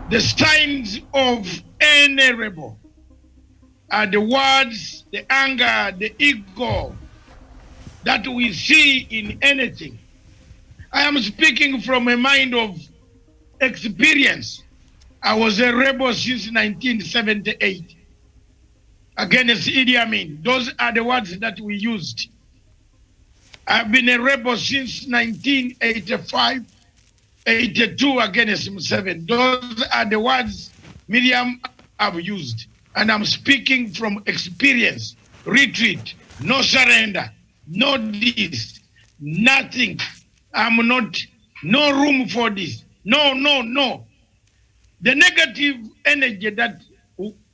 The signs of any rebel are the words, the anger, the ego that we see in anything. I am speaking from a mind of experience. I was a rebel since 1978 against Idi Amin. Those are the words that we used. I've been a rebel since 1985, 82 against Museveni. Those are the words Miriam have used. And I'm speaking from experience. Retreat, no surrender, no this, nothing. I'm not, no room for this. No, no, no. The negative energy that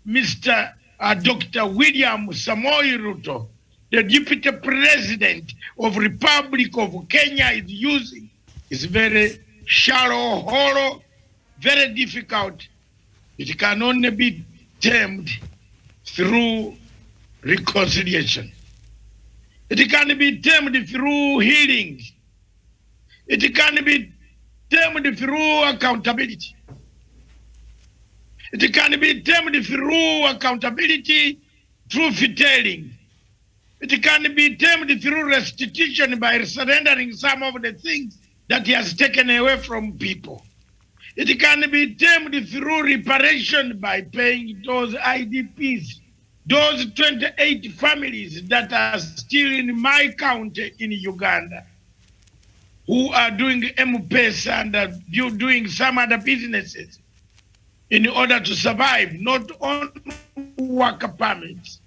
Mr. Dr. William Samoei Ruto, the Deputy President of Republic of Kenya, is using is very shallow, hollow, very difficult. It can only be tamed through reconciliation. It can be tamed through healing. It can be tamed through accountability. It can be tamed through accountability, truth-telling. It can be tamed through restitution by surrendering some of the things that he has taken away from people. It can be tamed through reparation by paying those IDPs, those 28 families that are still in my county in Uganda, who are doing M-Pesa and doing some other businesses in order to survive, not on work permits,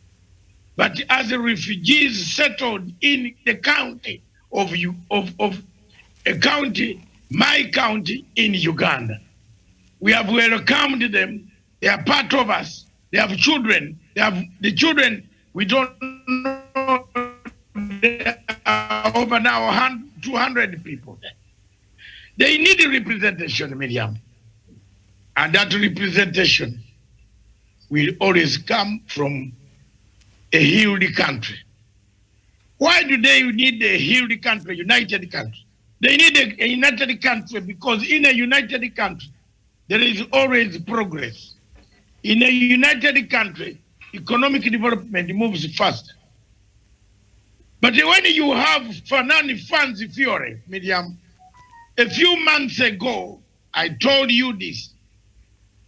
but as refugees settled in the county of a county, my county in Uganda. We have welcomed them. They are part of us. They have children. They have the children. We don't know. There are over now 200 people there. They need representation, Miriam. And that representation will always come from a healed country. Why do they need a healed country, united country? They need a united country because in a united country, there is always progress. In a united country, economic development moves faster. But when you have Fanani Fancy Fiore, Miriam, a few months ago, I told you this,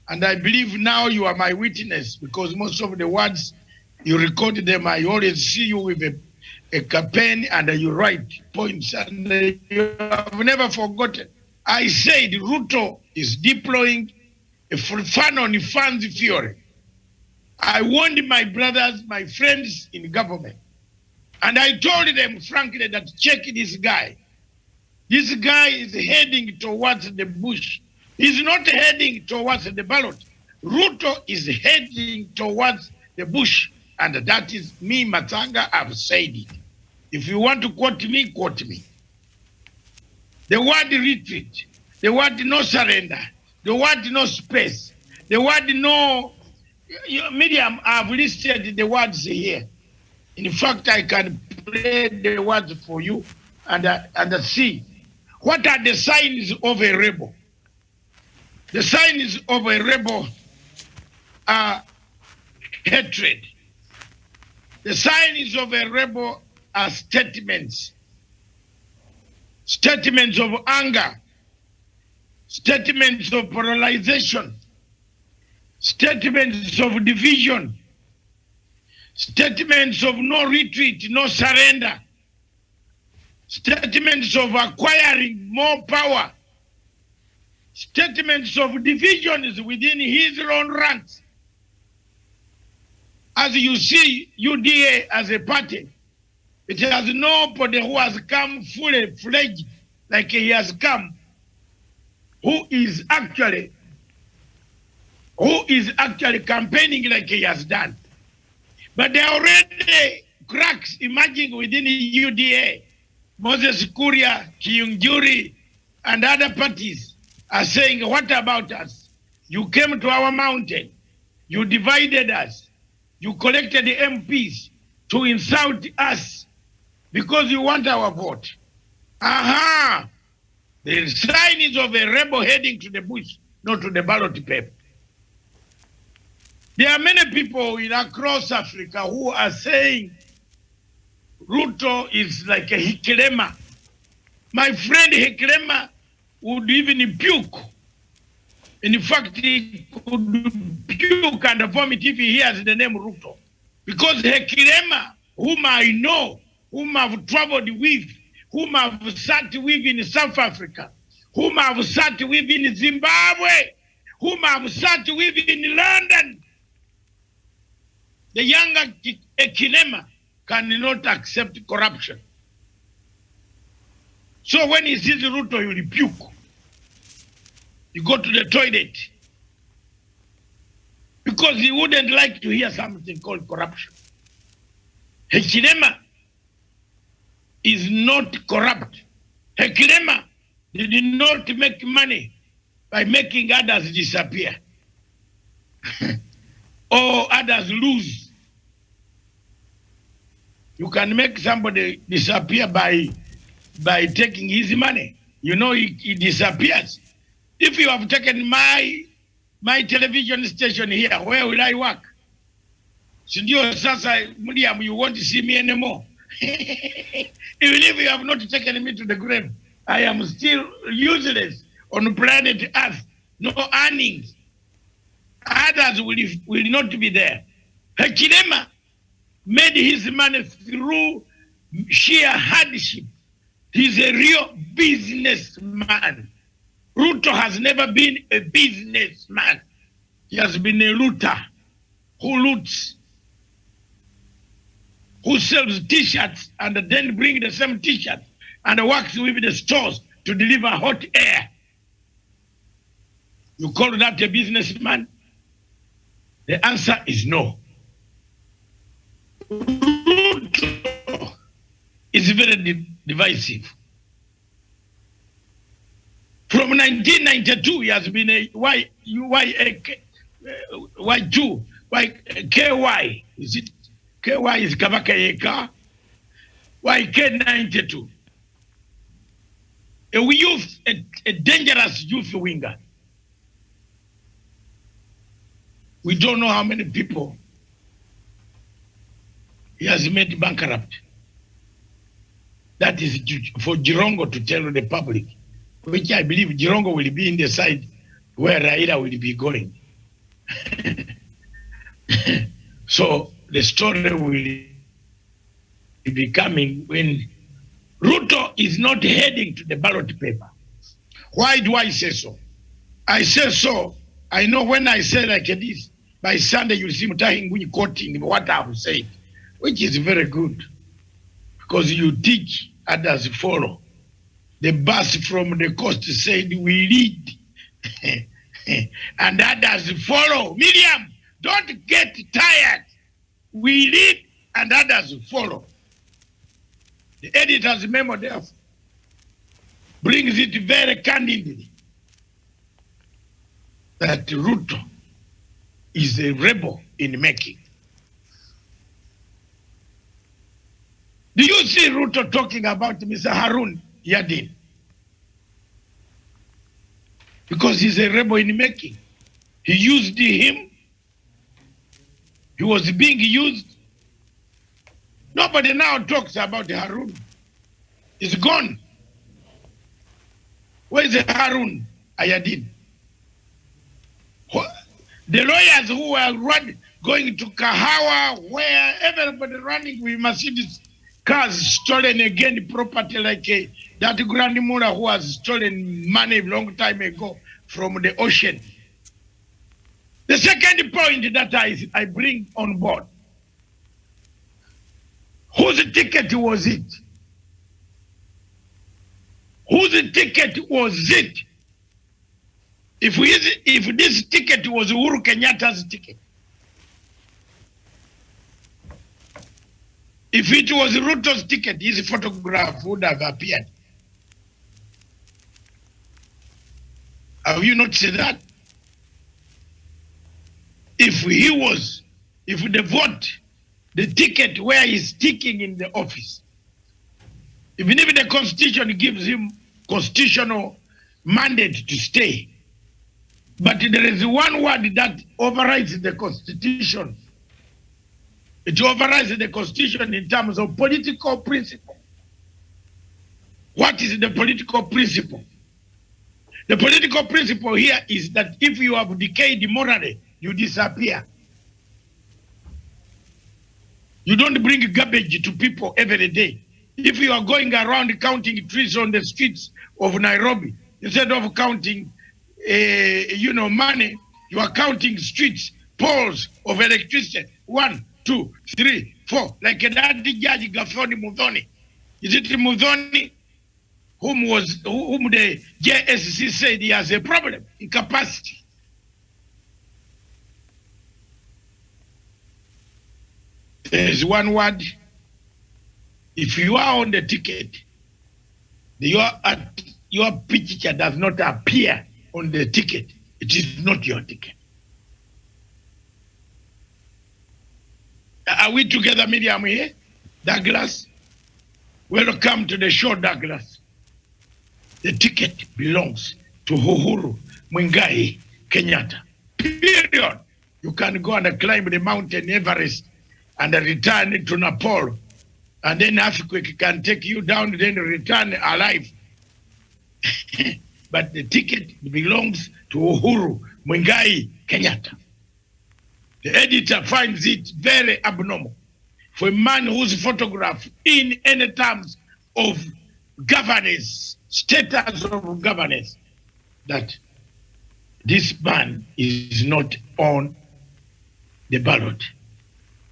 and I believe now you are my witness because most of the words, you recorded them. I always see you with a pen and you write points and you have never forgotten. I said Ruto is deploying a Fanani Fancy Fiore. I warned my brothers, my friends in government, and I told them frankly that check this guy. This guy is heading towards the bush. He's not heading towards the ballot. Ruto is heading towards the bush. And that is me, Matanga, I've said it. If you want to quote me, quote me. The word retreat, the word no surrender, the word no space, the word no... Miriam, I've listed the words here. In fact, I can play the words for you and see. What are the signs of a rebel? The signs of a rebel are hatred. The signs of a rebel are statements. Statements of anger. Statements of polarization. Statements of division. Statements of no retreat, no surrender. Statements of acquiring more power. Statements of divisions within his own ranks. As you see, UDA as a party, it has nobody who has come fully fledged like he has come, who is actually campaigning like he has done. But there are already cracks emerging within the UDA. Moses Kuria, Kiyunjuri, and other parties are saying, what about us? You came to our mountain. You divided us. You collected the MPs to insult us because you want our vote. Aha! The sign is of a rebel heading to the bush. not to the ballot paper. There are many people across Africa who are saying Ruto is like a Hikilema. My friend Hikilema would even puke. In fact, he could puke and vomit if he hears the name Ruto. Because Hikilema, whom I know, whom I've traveled with, whom I've sat with in South Africa, whom I've sat with in Zimbabwe, whom I've sat with in London, the younger Hikilema cannot accept corruption. So when he sees Ruto, he will puke. You go to the toilet. Because he wouldn't like to hear something called corruption. Hikilema is not corrupt. Hikilema did not make money by making others disappear. Or others lose. You can make somebody disappear by taking his money. You know, he disappears. If you have taken my television station here, where will I work? Sindio sasa, Miriam, you won't see me anymore. Even if you have not taken me to the grave, I am still useless on planet Earth. No earnings. Others will not be there. Hikilema made his money through sheer hardship. He's a real businessman. Ruto has never been a businessman. He has been a looter who loots, who sells t-shirts and then bring the same t-shirts and works with the stores to deliver hot air. You call that a businessman? The answer is no. Ruto is very divisive. From 1992, he has been a KY. Is it? KY is Kabaka Yeka. YK92. A dangerous youth winger. We don't know how many people he has made bankrupt. That is for Jirongo to tell the public, which I believe Jirongo will be in the side where Raila will be going. So the story will be coming when Ruto is not heading to the ballot paper. Why do I say so? I say so. I know when I say like this, by Sunday you'll see Mutahi Nguni quoting what I've said, which is very good. Because you teach, others follow. The bus from the coast said, we lead. And others follow. Miriam, don't get tired. We lead and others follow. The editor's memo there brings it very candidly that Ruto is a rebel in making. Do you see Ruto talking about Mr. Harun Yadin? Because he's a rebel in making. He used him. He was being used. Nobody now talks about Harun. He's gone. Where is Harun Yadin? The lawyers who were going to Kahawa, where everybody running with Mercedes cars stolen again property like that Grand Mura who has stolen money a long time ago from the ocean. The second point that I bring on board, whose ticket was it? Whose ticket was it? If this ticket was Uhuru Kenyatta's ticket, if it was Ruto's ticket, his photograph would have appeared. Have you not seen that? If the vote, the ticket where he's sticking in the office, even if the Constitution gives him constitutional mandate to stay, But there is one word that overrides the Constitution. It overrides the Constitution in terms of political principle. What is the political principle? The political principle here is that if you have decayed morally, you disappear. You don't bring garbage to people every day. If you are going around counting trees on the streets of Nairobi, instead of counting money, you are counting streets, poles of electricity. 1, 2, 3, 4. Like that Judge Gafoni Mudhoni. Is it Mudhoni whom the JSC said he has a problem in capacity? There is one word. If you are on the ticket, your picture does not appear on the ticket. It is not your ticket. Are we together, Miriam, here? Douglas? Welcome to the show, Douglas. The ticket belongs to Uhuru Muigai Kenyatta. Period. You can go and climb the mountain Everest and return to Nepal. And then Africa can take you down, then return alive. But the ticket belongs to Uhuru Muigai Kenyatta. The editor finds it very abnormal for a man whose photograph in any terms of governance, status of governance, that this man is not on the ballot.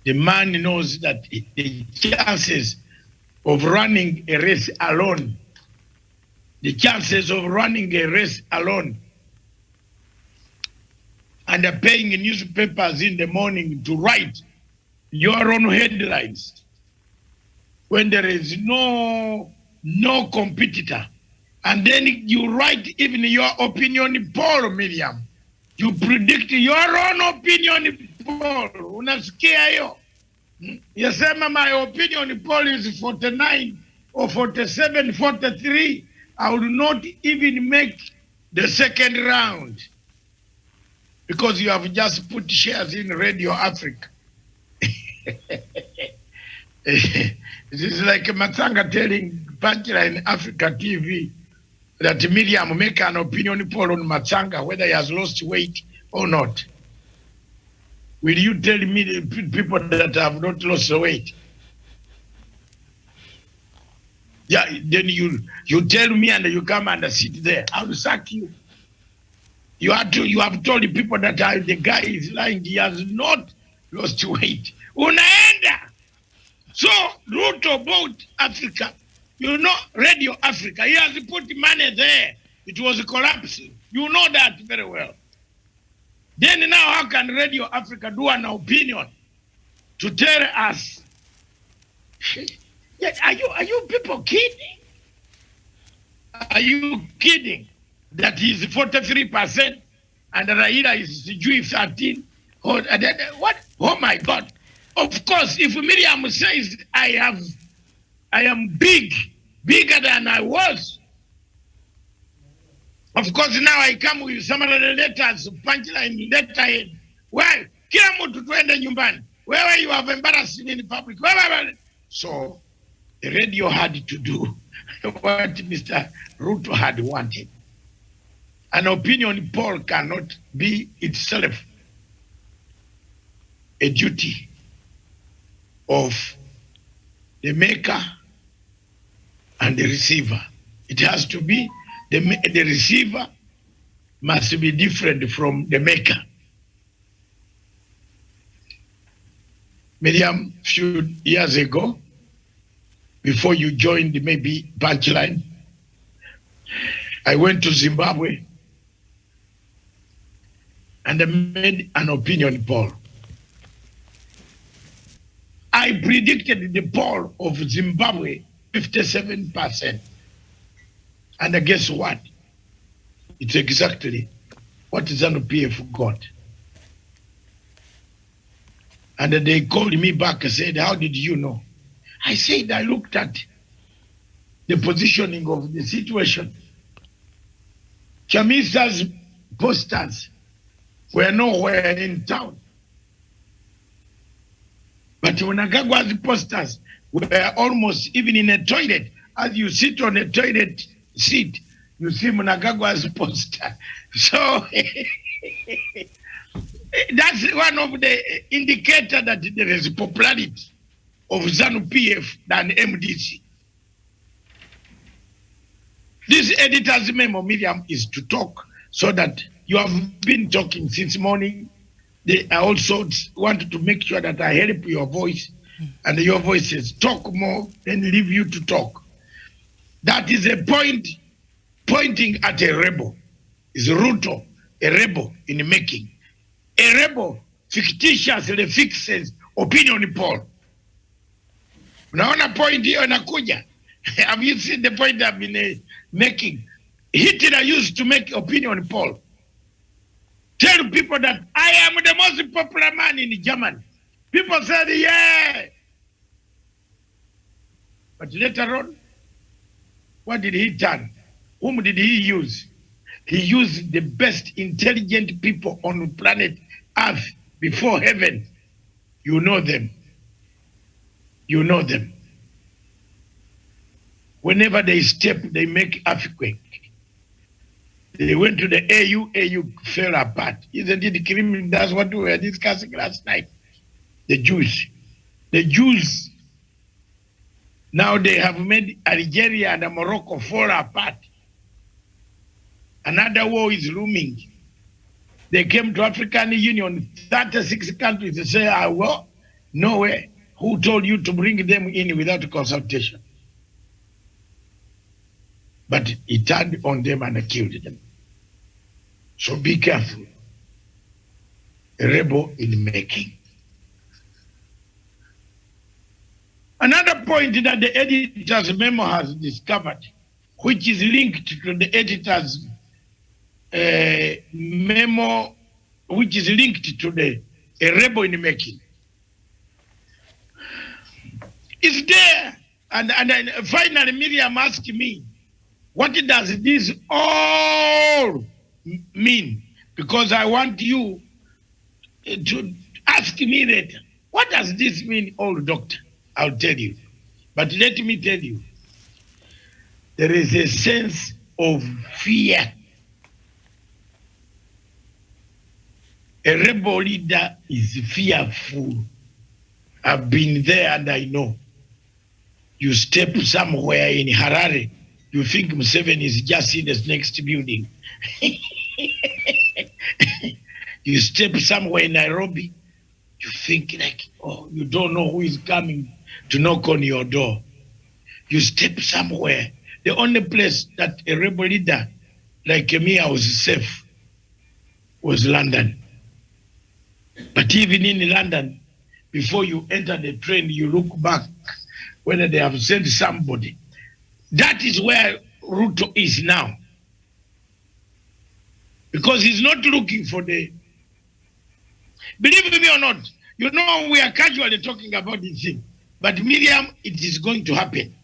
The man knows that the chances of running a race alone, and paying newspapers in the morning to write your own headlines when there is no competitor, and then you write even your opinion poll, Miriam. You predict your own opinion poll. Unasikia hiyo? Yasema my opinion poll is 49 or 47, 43. I will not even make the second round because you have just put shares in Radio Africa. It is like Matsanga telling Punchline Africa TV that Miriam make an opinion poll on Matsanga whether he has lost weight or not. Will you tell me the people that have not lost weight? Yeah, then you tell me and you come and sit there. I will sack you. You have told the people that the guy is lying. He has not lost weight. Unaenda. So, root about Africa. You know, Radio Africa. He has put money there. It was collapsing. You know that very well. Then now how can Radio Africa do an opinion to tell us? Are you people kidding? Are you kidding? That is 43% and Raila is 13. What? Oh my God. Of course, if Miriam says I am bigger than I was, of course now I come with some of the letters, punchline letterhead. Well, kila mtu tuende nyumbani. Where you have embarrassed me in public. So the radio had to do what Mr. Ruto had wanted. An opinion poll cannot be itself a duty of the maker and the receiver. It has to be the receiver must be different from the maker. Miriam, few years ago, before you joined maybe Punchline, I went to Zimbabwe and I made an opinion poll. I predicted the poll of Zimbabwe 57%. And guess what? It's exactly what ZANU-PF got. And they called me back and said, how did you know? I said, I looked at the positioning of the situation. Chamisa's posters were nowhere in town. But Mnangagwa's posters were almost even in a toilet. As you sit on a toilet seat, you see Mnangagwa's poster. So that's one of the indicators that there is popularity of ZANU-PF than MDC. This editor's memo, Miriam, is to talk so that you have been talking since morning. I also wanted to make sure that I help your voice, and your voice says talk more, then leave you to talk. That is a point pointing at a rebel. Is Ruto a rebel in making? A rebel fictitiously fixes opinion poll. Unaona point hiyo inakuja. Have you seen the point I've been making? Hitler used to make opinion poll. Tell people that I am the most popular man in Germany. People said, yeah. But later on, what did he turn? Whom did he use? He used the best intelligent people on planet Earth before heaven. You know them. You know them. Whenever they step, they make earthquake. They went to the AU fell apart. Isn't it criminal? That's what we were discussing last night. The Jews. The Jews, now they have made Algeria and Morocco fall apart. Another war is looming. They came to African Union, 36 countries. They say, well, no way. Who told you to bring them in without consultation? But he turned on them and killed them. So be careful. A rebel in making. Another point that the editor's memo has discovered, which is linked to the editor's memo, which is linked to the a rebel in making, is there. And finally, Miriam asked me, what does this all mean? Because I want you to ask me later, what does this mean, old doctor? I'll tell you. But let me tell you, there is a sense of fear. A rebel leader is fearful. I've been there and I know. You step somewhere in Harare, you think Museveni is just in the next building. You step somewhere in Nairobi, you think like, oh, you don't know who is coming to knock on your door. You step somewhere. The only place that a rebel leader like me, I was safe, was London. But even in London, before you enter the train, you look back whether they have sent somebody. That is where Ruto is now. Because he's not looking for the... Believe me or not, you know we are casually talking about this thing. But Miriam, it is going to happen.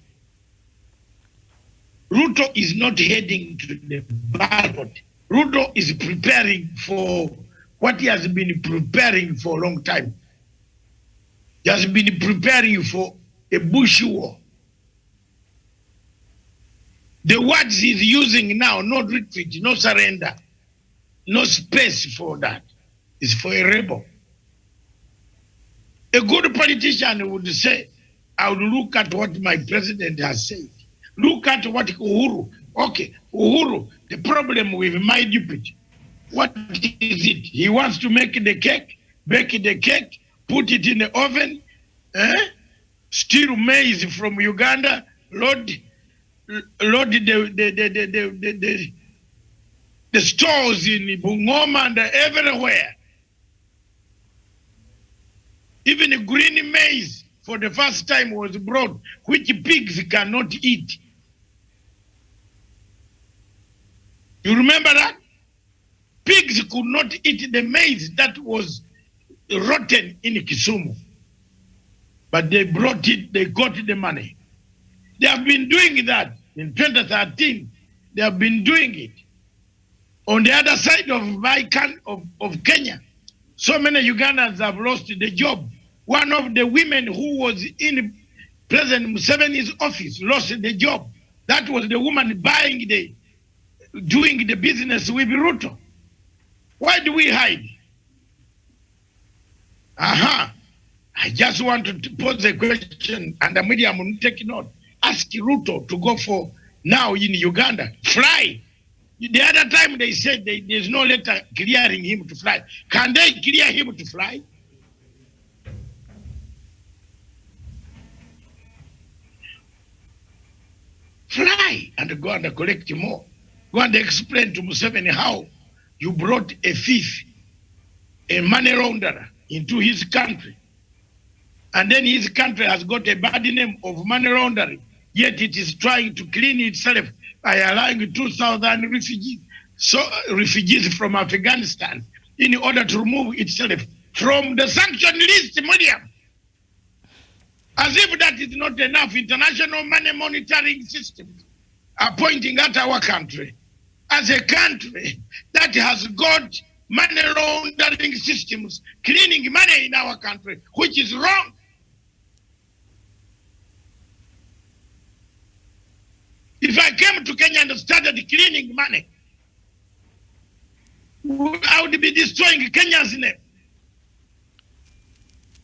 Ruto is not heading to the ballot. Ruto is preparing for what he has been preparing for a long time. He has been preparing for a bush war. The words he's using now, no retreat, no surrender, no space for that. It's for a rebel. A good politician would say, I would look at what my president has said. Look at what Uhuru. Okay, Uhuru, the problem with my deputy. What is it? He wants to make the cake, bake the cake, put it in the oven, steal maize from Uganda, load the stores in Bungoma and everywhere. Even green maize for the first time was brought, which pigs cannot eat. You remember that? Pigs could not eat the maize that was rotten in Kisumu. But they brought it, they got the money. They have been doing that in 2013. They have been doing it. On the other side of Kenya, so many Ugandans have lost the job. One of the women who was in President Museveni's office lost the job. That was the woman doing the business with Ruto. Why do we hide? I just want to pose a question, and the media will take note. Ask Ruto to go for now in Uganda. Fly. The other time they said there's no letter clearing him to fly. Can they clear him to fly? Fly and go and collect more. Go and explain to Museveni how you brought a thief, a money launderer into his country. And then his country has got a bad name of money laundering, yet it is trying to clean itself by allowing 2,000 refugees from Afghanistan in order to remove itself from the sanction list, Podium. As if that is not enough, international money monitoring systems are pointing at our country as a country that has got money laundering systems cleaning money in our country, which is wrong. If I came to Kenya and started cleaning money, I would be destroying Kenya's name.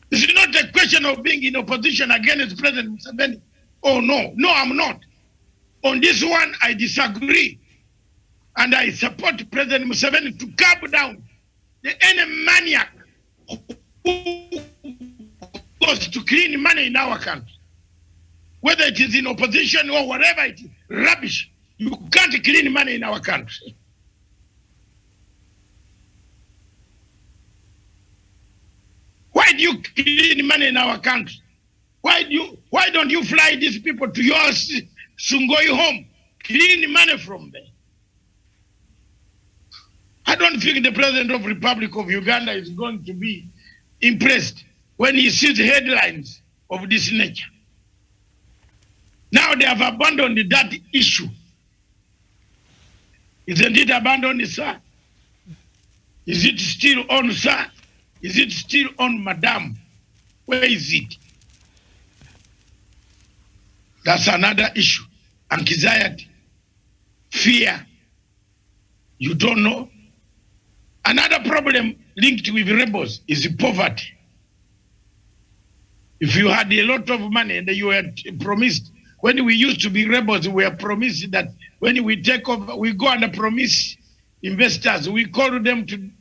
It's not a question of being in opposition against President Museveni. Oh, no. No, I'm not. On this one, I disagree. And I support President Museveni to curb down any maniac who goes to clean money in our country. Whether it is in opposition or whatever it is, rubbish. You can't clean money in our country. Why do you clean money in our country? Why don't you fly these people to your Sungoi home? Clean money from there. I don't think the President of the Republic of Uganda is going to be impressed when he sees headlines of this nature. Now they have abandoned that issue. Isn't it abandoned, sir? Is it still on, sir? Is it still on, madam? Where is it? That's another issue. Anxiety, fear. You don't know. Another problem linked with rebels is poverty. If you had a lot of money and you had promised, when we used to be rebels, we were promised that when we take over, we go and promise investors, we call them to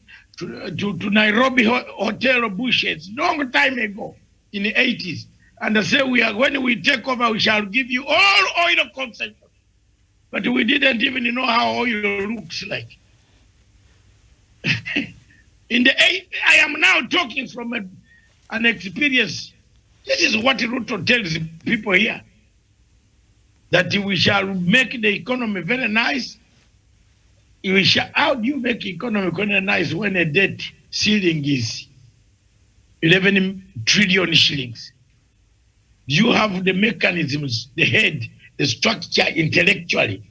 Nairobi Hotel Bushes, long time ago, in the 80s. And they say, when we take over, we shall give you all oil concessions. But we didn't even know how oil looks like. I am now talking from an experience. This is what Ruto tells people here. That we shall make the economy very nice. How do you make economy very nice when a debt ceiling is 11 trillion shillings? Do you have the mechanisms, the head, the structure intellectually?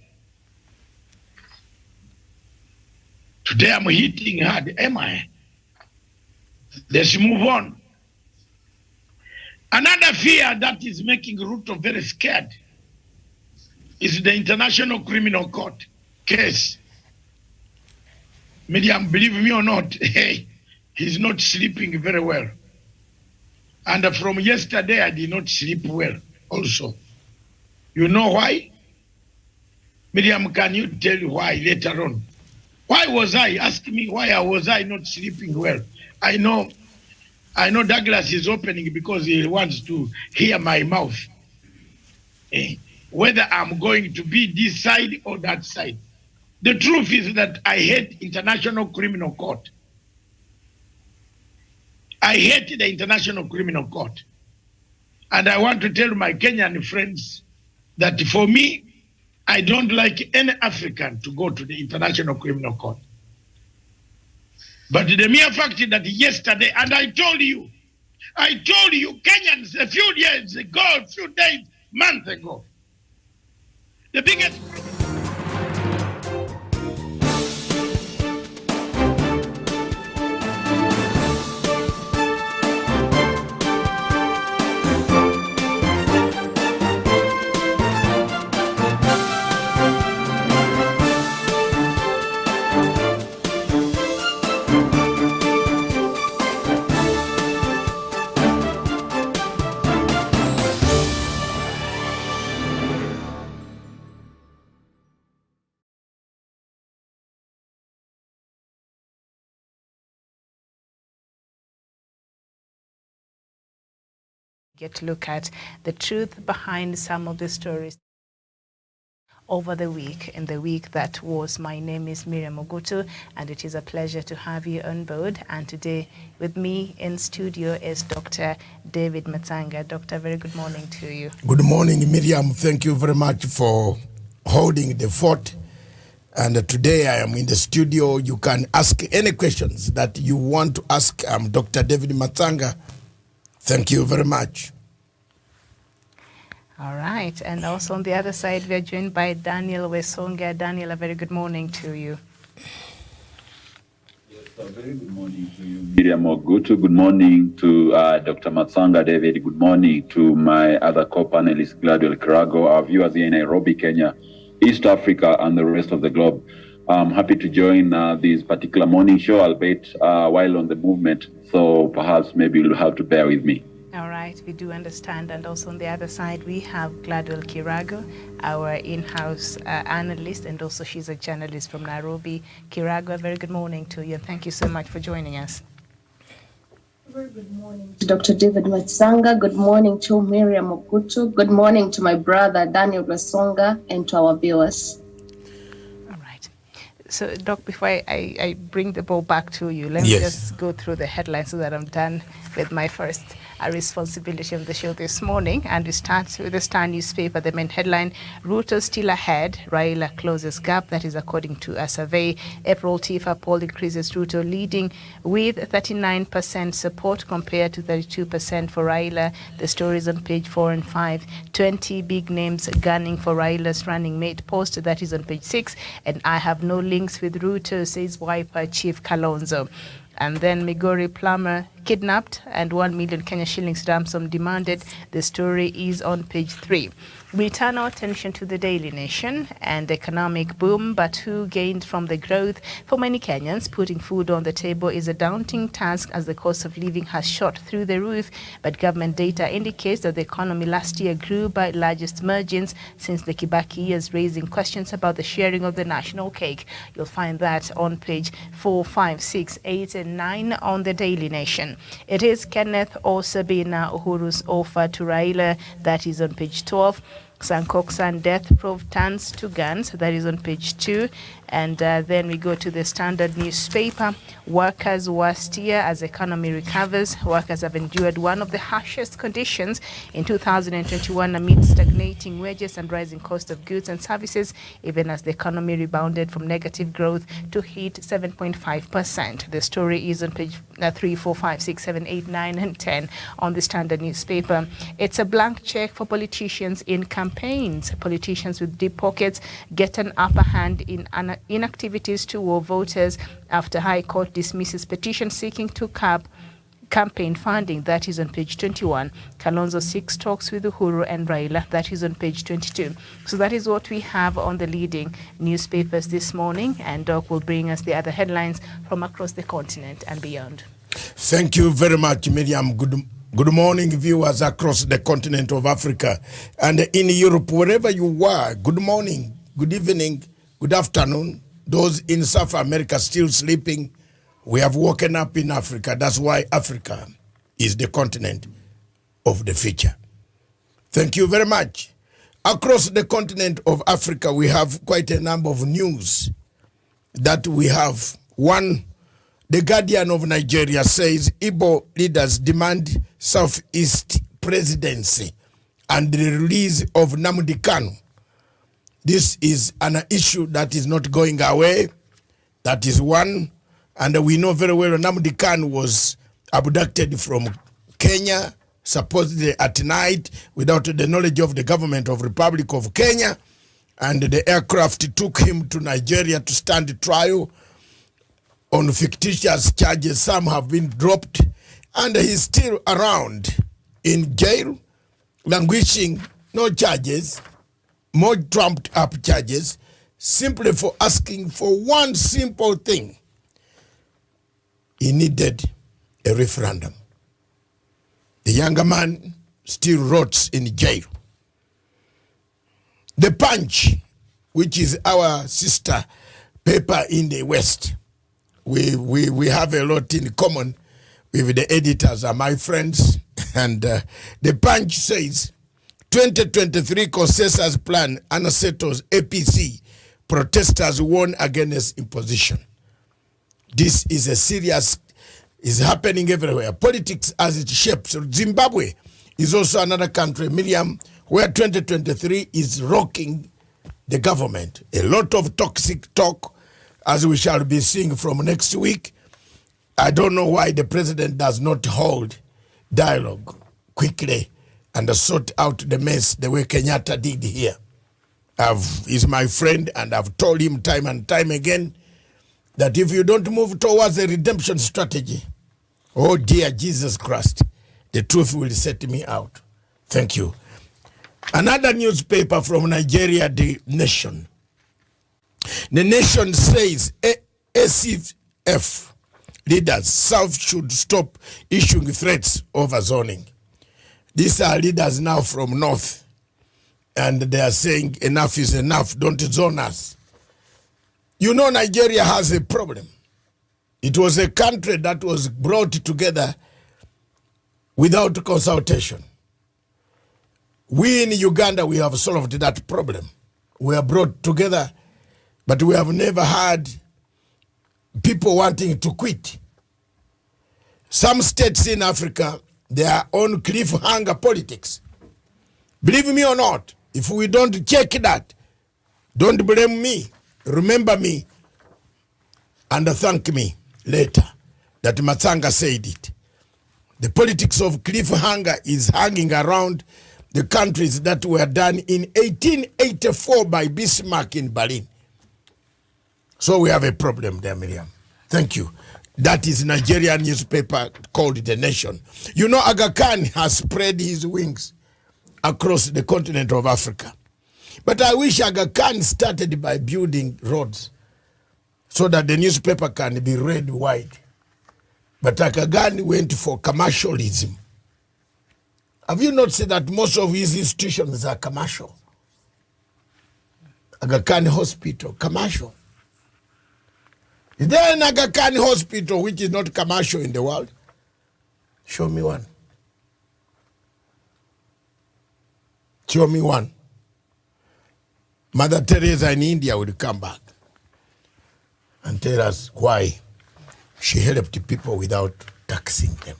Today I'm hitting hard, am I? Let's move on. Another fear that is making Ruto very scared is the International Criminal Court case. Medium, believe me or not, he's not sleeping very well. And from yesterday, I did not sleep well also. You know why? Miriam, can you tell why later on? Why was I? Ask me why was I not sleeping well? I know Douglas is opening because he wants to hear my mouth. Whether I'm going to be this side or that side. The truth is that I hate International Criminal Court. I hate the International Criminal Court. And I want to tell my Kenyan friends that for me, I don't like any African to go to the International Criminal Court. But the mere fact that yesterday, and I told you, Kenyans a few years ago, a few days, months ago, the biggest... get to look at the truth behind some of the stories over the week, in the week that was. My name is Miriam Ogutu, and it is a pleasure to have you on board. And today with me in studio is Dr. David Matsanga. Doctor, very good morning to you. Good morning, Miriam. Thank you very much for holding the fort. And today I am in the studio. You can ask any questions that you want to ask. I'm Dr. David Matsanga. Thank you very much. All right. And also on the other side, we are joined by Daniel Wesonga. Daniel, a very good morning to you. Yes, a very good morning to you, Miriam Ogutu. Good morning to Dr. Matsanga David. Good morning to my other co-panelist, Gladwell Kirago, our viewers here in Nairobi, Kenya, East Africa, and the rest of the globe. I'm happy to join this particular morning show, albeit while on the movement, so perhaps maybe you'll have to bear with me. All right, we do understand. And also on the other side, we have Gladwell Kirago, our in-house analyst, and also she's a journalist from Nairobi. Kirago, a very good morning to you, and thank you so much for joining us. Very good morning to Dr. David Matsanga. Good morning to Miriam Ogutu. Good morning to my brother Daniel Wesonga, and to our viewers. All right. So, Doc, before I bring the ball back to you, let me just go through the headlines so that I'm done with my first responsibility of the show this morning. And we start with the Star newspaper. The main headline: Ruto still ahead, Raila closes gap. That is according to a survey. April TIFA poll increases Ruto leading with 39% support compared to 32% for Raila. The story is on page 4 and 5. 20 big names gunning for Raila's running mate post. That is on page 6. And I have no links with Ruto, says Wiper Chief Kalonzo. And then Migori plumber kidnapped and 1 million Kenya shillings ransom demanded. The story is on page 3. We turn our attention to the Daily Nation and economic boom, but who gained from the growth? For many Kenyans, putting food on the table is a daunting task as the cost of living has shot through the roof. But government data indicates that the economy last year grew by largest margins since the Kibaki years, raising questions about the sharing of the national cake. You'll find that on page 4, 5, 6, 8, and 9 on the Daily Nation. It is Kenneth or Sabina Uhuru's offer to Raila. That is on page 12. Sankok's son death Prof turns to guns. That is on page 2. And then we go to the Standard newspaper. Workers' worst year as economy recovers. Workers have endured one of the harshest conditions in 2021 amid stagnating wages and rising cost of goods and services, even as the economy rebounded from negative growth to hit 7.5%. The story is on page 3, 4, 5, 6, 7, 8, 9, and 10 on the Standard newspaper. It's a blank check for politicians in campaigns. Politicians with deep pockets get an upper hand in inactivities to war voters after High Court dismisses petition seeking to cap campaign funding. That is on page 21. Kalonzo seeks talks with Uhuru and Raila. That is on page 22. So that is what we have on the leading newspapers this morning, and Doc will bring us the other headlines from across the continent and beyond. Thank you very much, Miriam. Good morning, viewers across the continent of Africa and in Europe, wherever you are. Good morning, good evening, good afternoon. Those in South America still sleeping, we have woken up in Africa. That's why Africa is the continent of the future. Thank you very much. Across the continent of Africa, we have quite a number of news that we have. One, the Guardian of Nigeria says Igbo leaders demand Southeast presidency and the release of Nnamdi Kanu. This is an issue that is not going away. That is one. And we know very well Nnamdi Kanu was abducted from Kenya, supposedly at night, without the knowledge of the government of Republic of Kenya. And the aircraft took him to Nigeria to stand trial on fictitious charges. Some have been dropped. And he's still around in jail, languishing, no charges, more trumped up charges, simply for asking for one simple thing. He needed a referendum. The younger man still rots in jail. The Punch, which is our sister paper in the West, we have a lot in common with the editors are my friends. And the Punch says, 2023 consensus plan unsettles APC. Protesters warn against imposition. This is a serious, is happening everywhere. Politics as it shapes. Zimbabwe is also another country, Miriam, where 2023 is rocking the government. A lot of toxic talk, as we shall be seeing from next week. I don't know why the president does not hold dialogue quickly and sort out the mess the way Kenyatta did here. He's my friend, and I've told him time and time again that if you don't move towards a redemption strategy, oh dear Jesus Christ, the truth will set me out. Thank you. Another newspaper from Nigeria, The Nation. The Nation says ACF leaders South should stop issuing threats over zoning. These are leaders now from North, and they are saying enough is enough, don't zone us. You know, Nigeria has a problem. It was a country that was brought together without consultation. We in Uganda, we have solved that problem. We are brought together, but we have never had people wanting to quit. Some states in Africa, their own cliffhanger politics. Believe me or not, if we don't check that, don't blame me. Remember me and thank me later that Matsanga said it. The politics of cliffhanger is hanging around the countries that were done in 1884 by Bismarck in Berlin. So we have a problem there, Miriam. Thank you. That is Nigerian newspaper called The Nation. You know, Aga Khan has spread his wings across the continent of Africa. But I wish Aga Khan started by building roads so that the newspaper can be read wide. But Aga Khan went for commercialism. Have you not seen that most of his institutions are commercial? Aga Khan Hospital, commercial. Is there an Aga Khan hospital which is not commercial in the world? Show me one. Show me one. Mother Teresa in India will come back and tell us why she helped people without taxing them.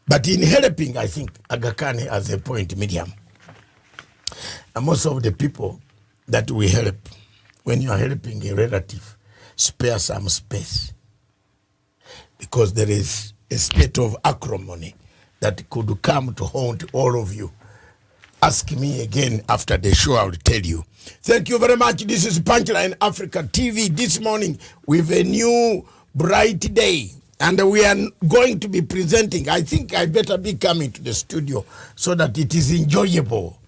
But in helping, I think Aga Khan has a point, Miriam. And most of the people that we help, when you are helping a relative, spare some space. Because there is a state of acrimony that could come to haunt all of you. Ask me again after the show, I will tell you. Thank you very much. This is Punchline Africa TV this morning with a new bright day. And we are going to be presenting. I think I better be coming to the studio so that it is enjoyable.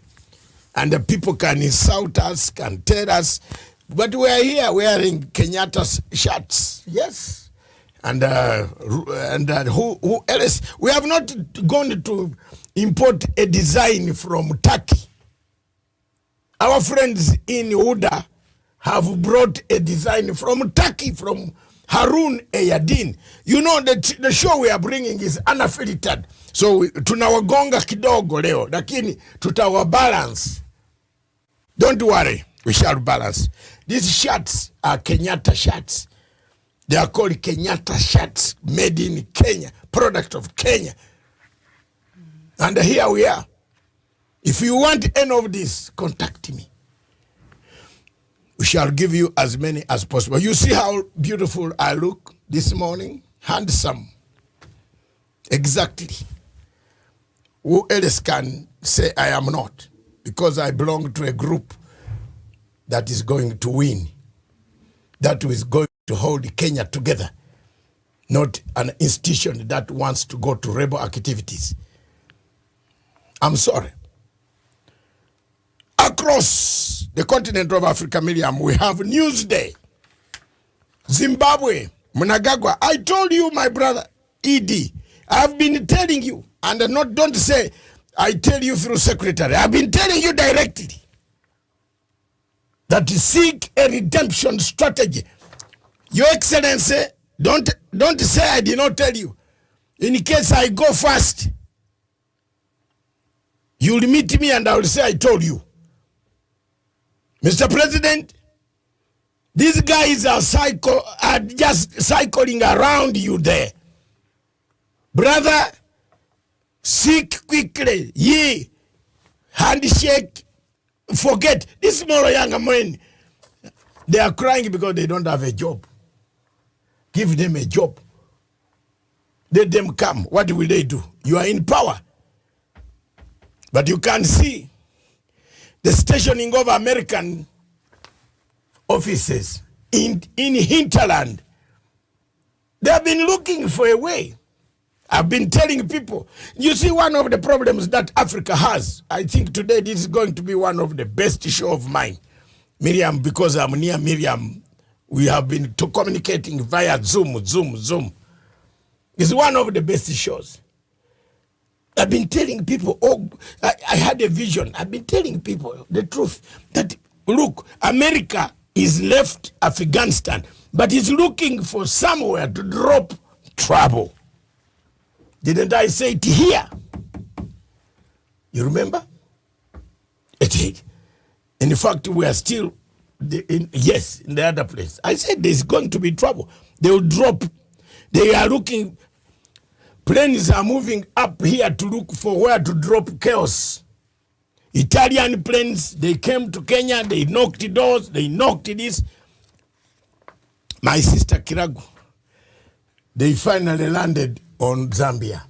And the people can insult us, can tell us. But we are here wearing Kenyatta's shirts. Yes. And who else? We have not gone to import a design from Turkey. Our friends in Uda have brought a design from Turkey, from Harun Eyadin. You know that the show we are bringing is unfiltered. So tunawagonga kidogo leo, lakini tutawa balance. Don't worry, we shall balance. These shirts are Kenyatta shirts. They are called Kenyatta shirts, made in Kenya, product of Kenya. And here we are. If you want any of this, contact me. We shall give you as many as possible. You see how beautiful I look this morning? Handsome. Exactly. Who else can say I am not? Because I belong to a group that is going to win. That is going to hold Kenya together. Not an institution that wants to go to rebel activities. I'm sorry. Across the continent of Africa, Miriam, we have Newsday. Zimbabwe, Mnangagwa. I told you, my brother, ED. I've been telling you, and don't say I tell you through secretary. I've been telling you directly that you seek a redemption strategy. Your Excellency, don't say I did not tell you. In case I go first, you'll meet me and I will say I told you. Mr. President, these guys are just cycling around you there. Brother, seek quickly, ye, handshake, forget. These small young men, they are crying because they don't have a job. Give them a job. Let them come. What will they do? You are in power. But you can see the stationing of American offices in hinterland. They have been looking for a way. I've been telling people, you see, one of the problems that Africa has, I think today this is going to be one of the best show of mine. Miriam, because I'm near Miriam, we have been communicating via Zoom. It's one of the best shows. I've been telling people, I had a vision. I've been telling people the truth that, look, America is left Afghanistan, but is looking for somewhere to drop trouble. Didn't I say it here? You remember? It did. In fact, we are still, in the other place. I said there's going to be trouble. They will drop. They are looking. Planes are moving up here to look for where to drop chaos. Italian planes, they came to Kenya, they knocked doors, they knocked this. My sister Kiragu, they finally landed on Zambia.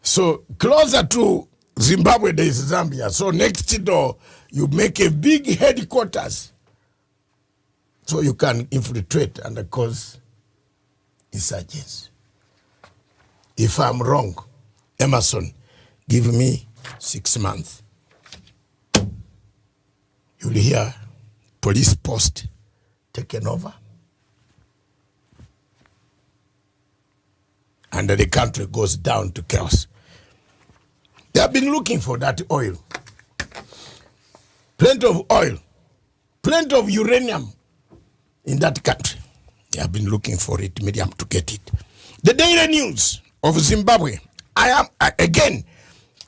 So closer to Zimbabwe, there is Zambia. So next door, you make a big headquarters so you can infiltrate and cause insurgents. If I'm wrong, Emerson, give me 6 months. You'll hear police post taken over. And the country goes down to chaos. They have been looking for that oil. Plenty of oil. Plenty of uranium in that country. They have been looking for it, medium, to get it. The daily news of Zimbabwe. Again,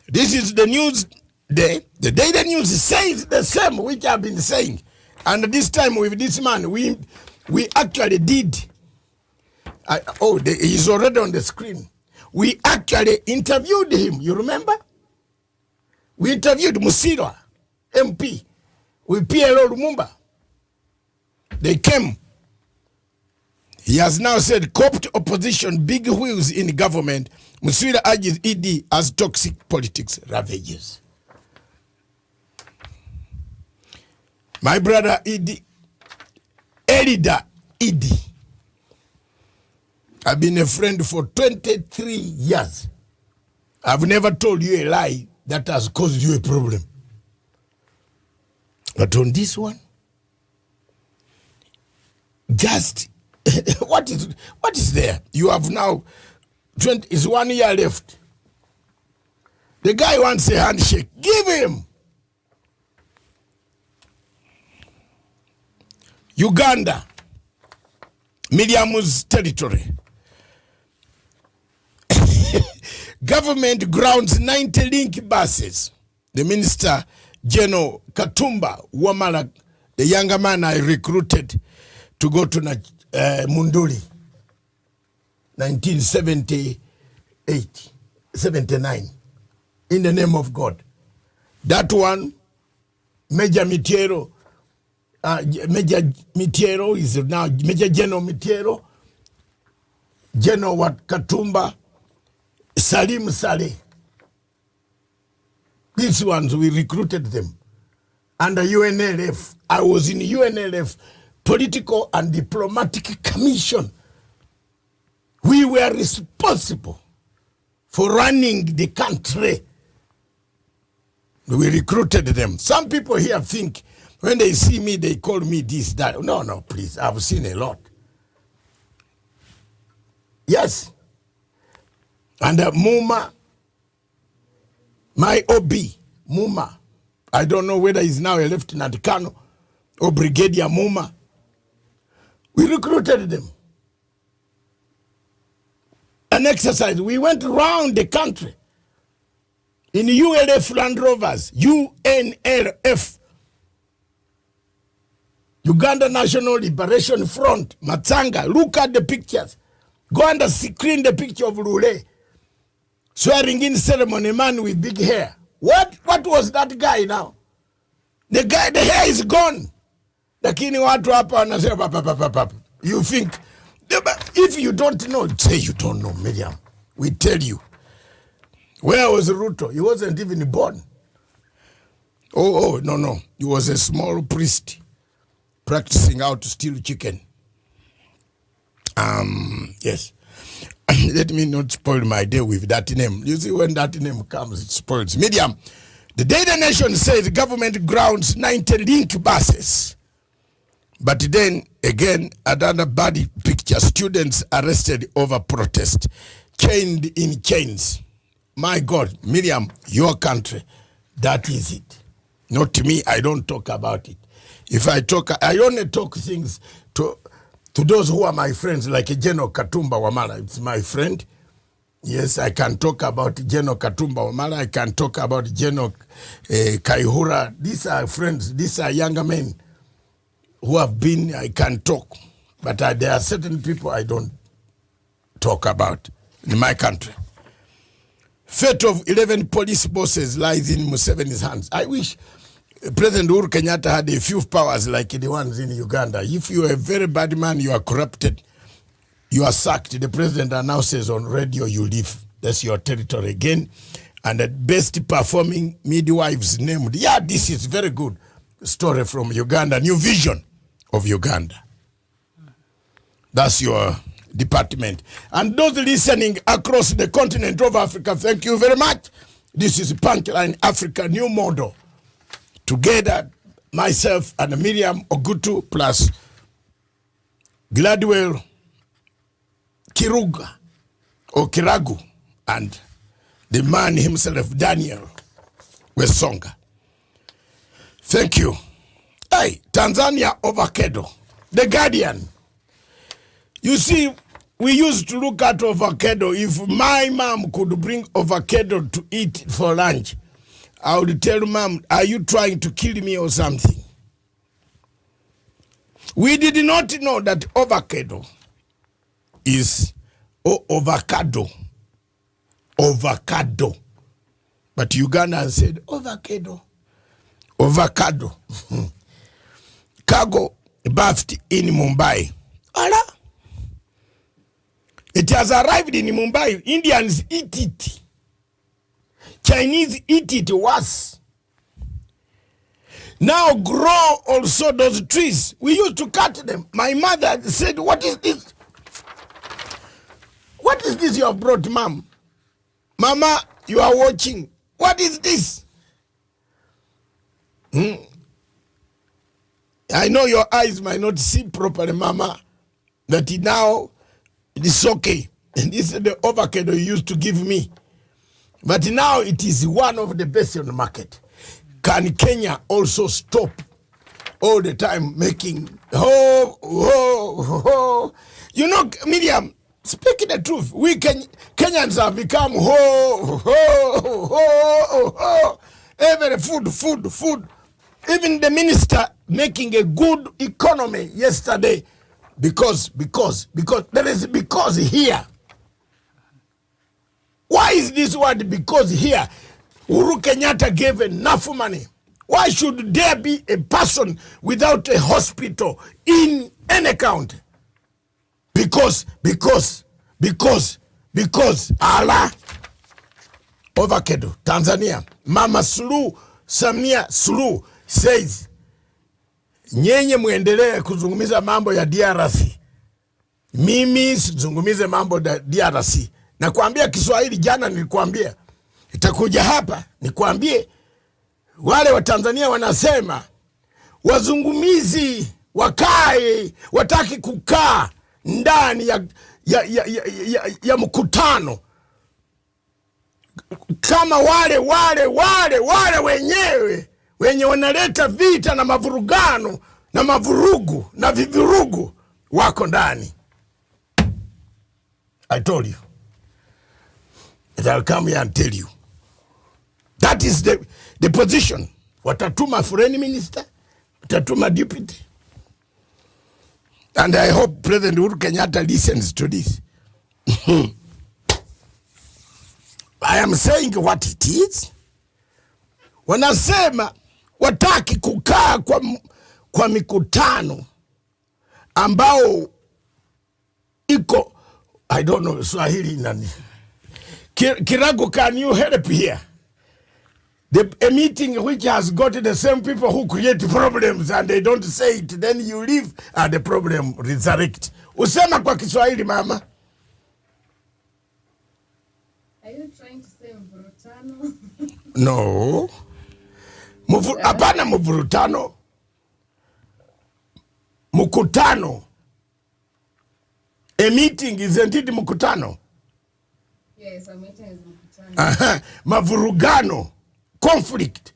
this is the news day. The daily news says the same, which I've been saying. And this time with this man, we actually did. He's already on the screen. We actually interviewed him. You remember? We interviewed Musirwa, MP, with PLO Lumumba. They came. He has now said, corrupt opposition, big wheels in government. Musirwa urges ED as toxic politics ravages. My brother ED, Elida ED. I've been a friend for 23 years. I've never told you a lie that has caused you a problem. But on this one, just what is there? You have now 20 is 1 year left. The guy wants a handshake. Give him. Uganda, Miriam's territory. Government grounds 90 link buses. The Minister General Katumba Wamala, the younger man I recruited to go to Munduli, 1978, 79, in the name of God. That one, Major Mitiero is now Major General Mitiero, General Katumba, Salim Saleh. These ones, we recruited them under UNLF. I was in UNLF Political and Diplomatic Commission. We were responsible for running the country. We recruited them. Some people here think when they see me, they call me this, that. No, please. I've seen a lot. Yes. And Muma, my OB, Muma, I don't know whether he's now a Lieutenant Colonel or Brigadier Muma. We recruited them. an exercise. We went around the country in ULF Land Rovers, UNLF, Uganda National Liberation Front, Matsanga. Look at the pictures. Go and screen the picture of Lule. Swearing in ceremony, man with big hair. What was that guy now? The guy, the hair is gone. Lakini watu hapa wanasema papa. You think, if you don't know, say you don't know, Miriam. We tell you. Where was Ruto? He wasn't even born. Oh, no. He was a small priest practicing how to steal chicken. Yes. Let me not spoil my day with that name. You see, when that name comes, it spoils. Medium. The day the nation says government grounds 90 link buses. But then, again, another bad picture. Students arrested over protest. Chained in chains. My God, Miriam, your country, that is it. Not me, I don't talk about it. If I talk, I only talk things to those who are my friends, like General Katumba Wamala. It's my friend. Yes, I can talk about General Katumba Wamala. I can talk about General Kaihura. These are friends. These are younger men who have been, I can talk. But there are certain people I don't talk about in my country. Fate of 11 police bosses lies in Museveni's hands. I wish President Uhuru Kenyatta had a few powers like the ones in Uganda. If you are a very bad man, you are corrupted, you are sacked. The president announces on radio, you leave. That's your territory again. And the best performing midwives named. Yeah, this is very good story from Uganda. New vision of Uganda. That's your department. And those listening across the continent of Africa, thank you very much. This is Punchline Africa New Model. Together, myself and Miriam Ogutu plus Gladwell Kiruga or Kiragu and the man himself, Daniel Wesonga. Thank you. Hey, Tanzania avocado. The Guardian. You see, we used to look at avocado. If my mom could bring avocado to eat for lunch, I would tell Mom, are you trying to kill me or something? We did not know that avocado is avocado. Avocado. But Uganda said avocado. Avocado. Cargo berthed in Mumbai. Allah. It has arrived in Mumbai. Indians eat it. Chinese eat it worse. Now grow also those trees. We used to cut them. My mother said, what is this? What is this you have brought, Mom? Mama, you are watching. What is this? I know your eyes might not see properly, Mama, but now it is okay. And this is the avocado you used to give me. But now it is one of the best on the market. Can Kenya also stop all the time making You know, Miriam, speaking the truth, we Kenyans have become every food. Even the minister making a good economy yesterday because there is because here. Why is this word because here? Uhuru Kenyatta gave enough money. Why should there be a person without a hospital in any county? Because Allah. Avocado, Tanzania. Mama Suluhu, Samia Suluhu says, nyenye muendelee kuzungumiza mambo ya DRC. Mimi sizungumize mambo ya DRC. Na kuambia Kiswahili jana nilikwambia. Itakuja hapa nikwambie wale wa Tanzania wanasema wazungumizi wakae wataki kukaa ndani ya mkutano kama wale wenye wanaleta vita na mavurugano na mavurugu na vivurugu wako ndani. I told you. And I'll come here and tell you. That is the position. Watatuma foreign minister, watatuma deputy. And I hope President Uhuru Kenyatta listens to this. I am saying what it is. Wanasema wataki kukaa kwa mikutano ambao iko, I don't know Swahili nani. Kirago, can you help here? A meeting which has got the same people who create problems and they don't say it, then you leave and the problem resurrect. Usema kwa Kiswahili mama. Are you trying to say mvurutano? No. Hapana mvurutano. Mkutano. A meeting is indeed mkutano. Yes, a meeting is mkutano. Mavurugano. Conflict.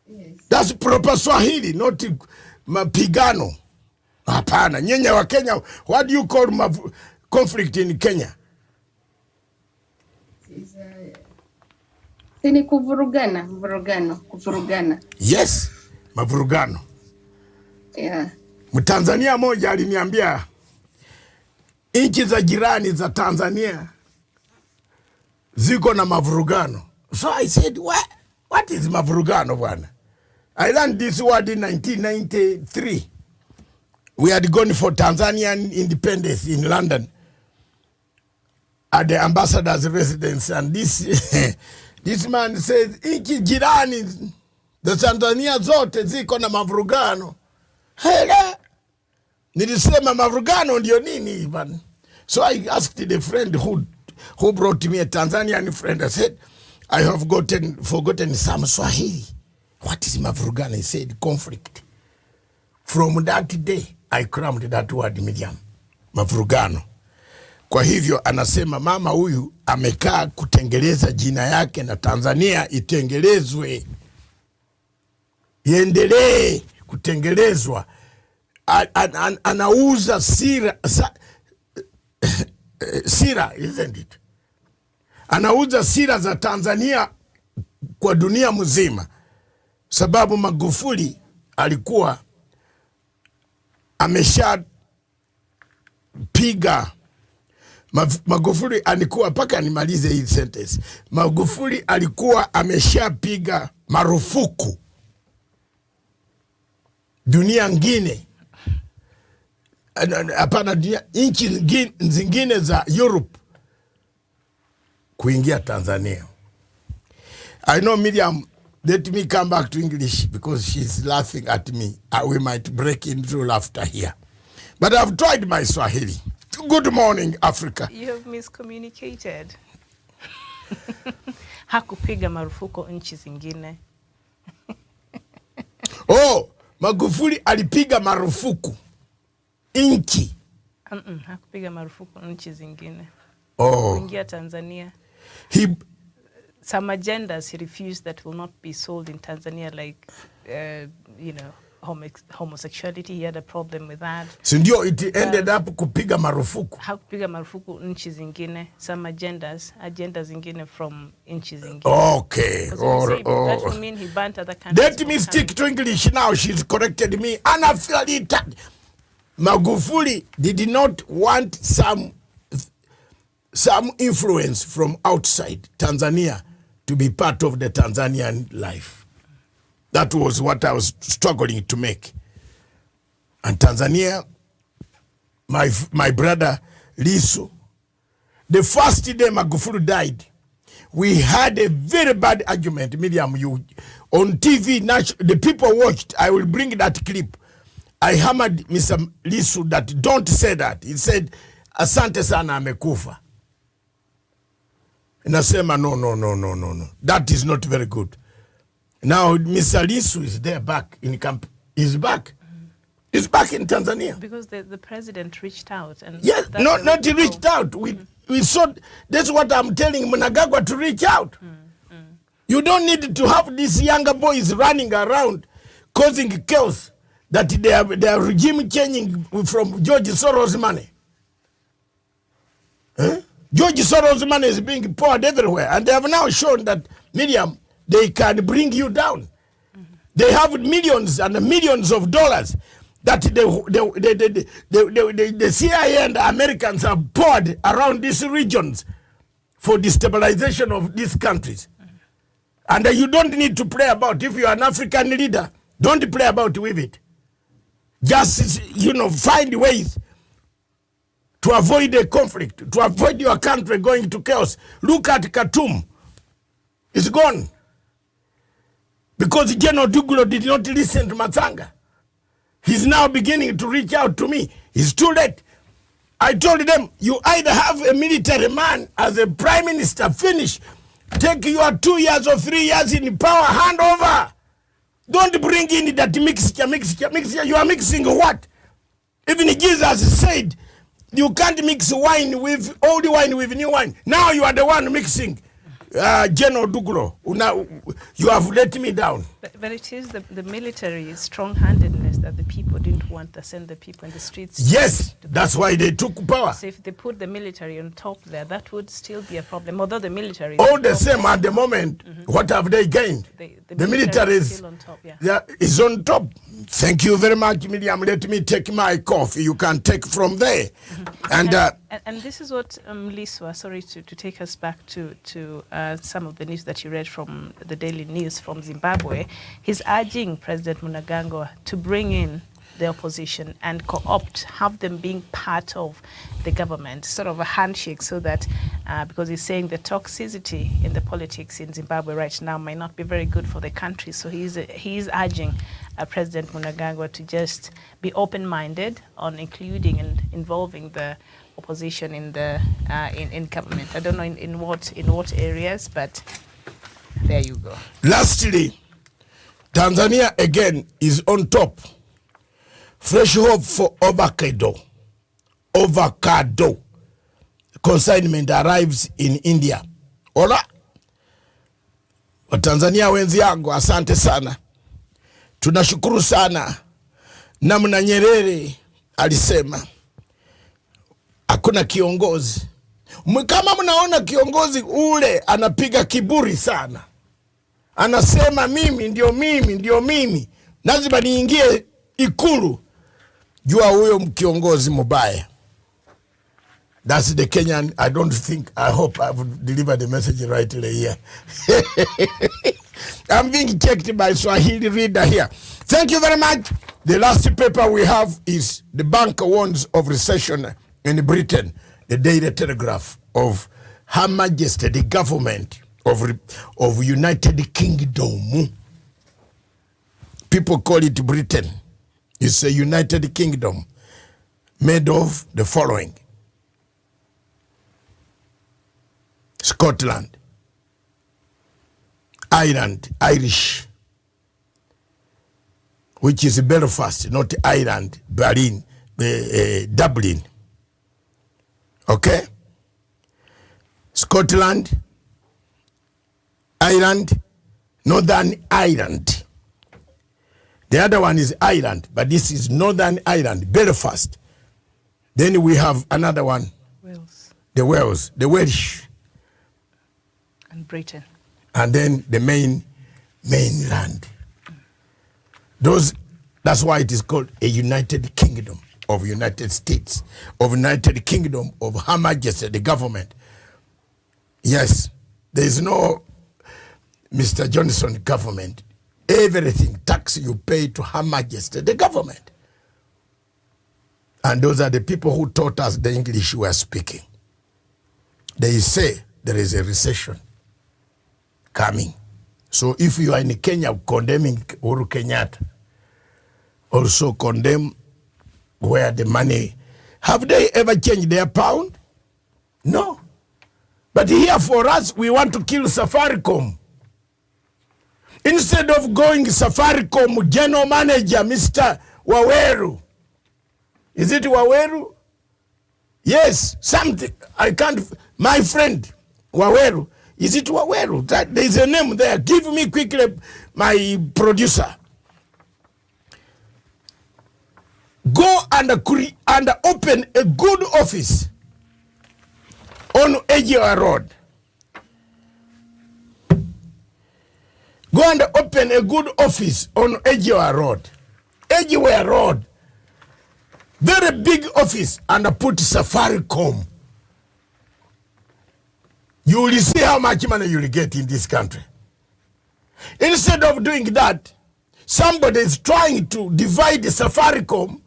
Yes. That's proper Swahili, not mapigano. Hapana. Nyenya wa Kenya, what do you call conflict in Kenya? Sini kuvurugana. Yes, mavurugano. Yeah. Mtanzania moja aliniambia nchi za jirani za Tanzania ziko na mavurugano. So I said, what is mavurugano bwana? I learned this word in 1993. We had gone for Tanzanian independence in London at the ambassador's residence, and this man says nchi jirani za Tanzania zote ziko na mavurugano. Hele, nilisema mavurugano ndio nini bwana? So I asked the friend who brought me, a Tanzanian friend. I said, I have forgotten some Swahili. What is mavurugano? He said, conflict. From that day, I crammed that word medium. Mavurugano. Kwa hivyo anasema mama huyu amekaa kutengeleza jina yake na Tanzania itengelezwe. Iendelee kutengelezwa. Anauza sira, isn't it? Anauza sira za Tanzania kwa dunia mzima. Sababu Magufuli alikuwa amesha piga Magufuli alikuwa, paka nimalize hii sentence. Magufuli alikuwa ameshapiga marufuku dunia ngine, hapana, nchi zingine za Europe kuingia Tanzania. I know Miriam, let me come back to English because she's laughing at me. We might break into laughter here. But I've tried my Swahili. Good morning, Africa. You have miscommunicated. Hakupiga marufuku nchi zingine. Oh, Magufuli alipiga marufuku nchi. Hakupiga marufuku nchi zingine. Oh. Kuingia Tanzania. Some agendas he refused that will not be sold in Tanzania, like, homosexuality. He had a problem with that. So ndio it ended up kupiga marufuku. Hakupiga marufuku nchi zingine. Some agendas zingine from nchi zingine. Okay. That would mean he banned other countries. Let me stick to English now. She's corrected me. Anafilita. Magufuli did not want some influence from outside Tanzania to be part of the Tanzanian life. That was what I was struggling to make. And Tanzania, my brother Lisu, the first day Magufuli died, we had a very bad argument. Miriam, you on TV, the people watched. I will bring that clip. I hammered Mr. Lisu that don't say that. He said, asante sana amekufa. And I said, no. That is not very good. Now, Mr. Lisu is there back in camp. He's back. He's back in Tanzania. Because the president reached out. And yes, not he reached out. We saw, that's what I'm telling Mnangagwa to reach out. You don't need to have these younger boys running around causing chaos that they are regime changing from George Soros' money. Huh? George Soros' money is being poured everywhere, and they have now shown that, Miriam, they can bring you down. They have millions and millions of dollars that the CIA and the Americans have poured around these regions for destabilization of these countries. And you don't need to play about. If you are an African leader, don't play about with it. Just, find ways to avoid a conflict, to avoid your country going to chaos. Look at Khartoum. It's gone. Because General Duglo did not listen to Matsanga. He's now beginning to reach out to me. It's too late. I told them, you either have a military man as a prime minister, finish. Take your 2 years or 3 years in power, hand over. Don't bring in that mixture. You are mixing what? Even Jesus said, you can't mix wine with old wine with new wine. Now you are the one mixing. General Duglo, now you have let me down. But it is the military strong-handedness that the people didn't want to send the people in the streets. Yes, that's why they took power. So if they put the military on top there, that would still be a problem. Although the military all the same at the moment, what have they gained? The military is still on top. Is on top. Thank you very much, Miriam. Let me take my coffee. You can take from there. And this is what Liswa, sorry to take us back to some of the news that you read from the Daily News from Zimbabwe. He's urging President Mnangagwa to bring in the opposition and co-opt, have them being part of the government, sort of a handshake, so that, because he's saying the toxicity in the politics in Zimbabwe right now might not be very good for the country. So he's urging President Mnangagwa to just be open-minded on including and involving the opposition in the in government. I don't know in what areas, but there you go. Lastly, Tanzania again is on top. Fresh hope for avocado. Consignment arrives in India. Hola. Watanzania wenzi yangu, asante sana. Tunashukuru sana. Namna Nyerere alisema hakuna kiongozi. Kama mnaona kiongozi ule anapiga kiburi sana, anasema mimi ndio mimi, lazima niingie Ikulu, jua huyo kiongozi mubaya. That's the Kenyan. I hope I've delivered the message rightly here. I'm being checked by Swahili reader here. Thank you very much. The last paper we have is the bank warns of recession in Britain. The Daily Telegraph of Her Majesty, the government of United Kingdom. People call it Britain. It's a United Kingdom made of the following: Scotland, Ireland, Irish, which is Belfast, not Ireland, Berlin, Dublin. Okay? Scotland, Ireland, Northern Ireland. The other one is Ireland, but this is Northern Ireland, Belfast. Then we have another one, Wales. The Wales, the Welsh. And Britain. And then the mainland. That's why it is called a United Kingdom of United States, of United Kingdom of Her Majesty, the government. Yes, there is no Mr. Johnson government. Everything, tax you pay to Her Majesty, the government. And those are the people who taught us the English we are speaking. They say there is a recession coming. So if you are in Kenya condemning Uhuru Kenyatta, also condemn where the money. Have they ever changed their pound? No. But here for us, we want to kill Safaricom. Instead of going Safaricom general manager, Mr. Waweru. Is it Waweru? Yes, something. I can't. My friend, Waweru. Is it Waweru? There is a name there. Give me quickly, my producer. Go and open a good office on Edgeware Road. Go and open a good office on Edgeware Road. Edgeware Road. Very big office, and put Safaricom. You will see how much money you will get in this country. Instead of doing that, somebody is trying to divide the Safaricom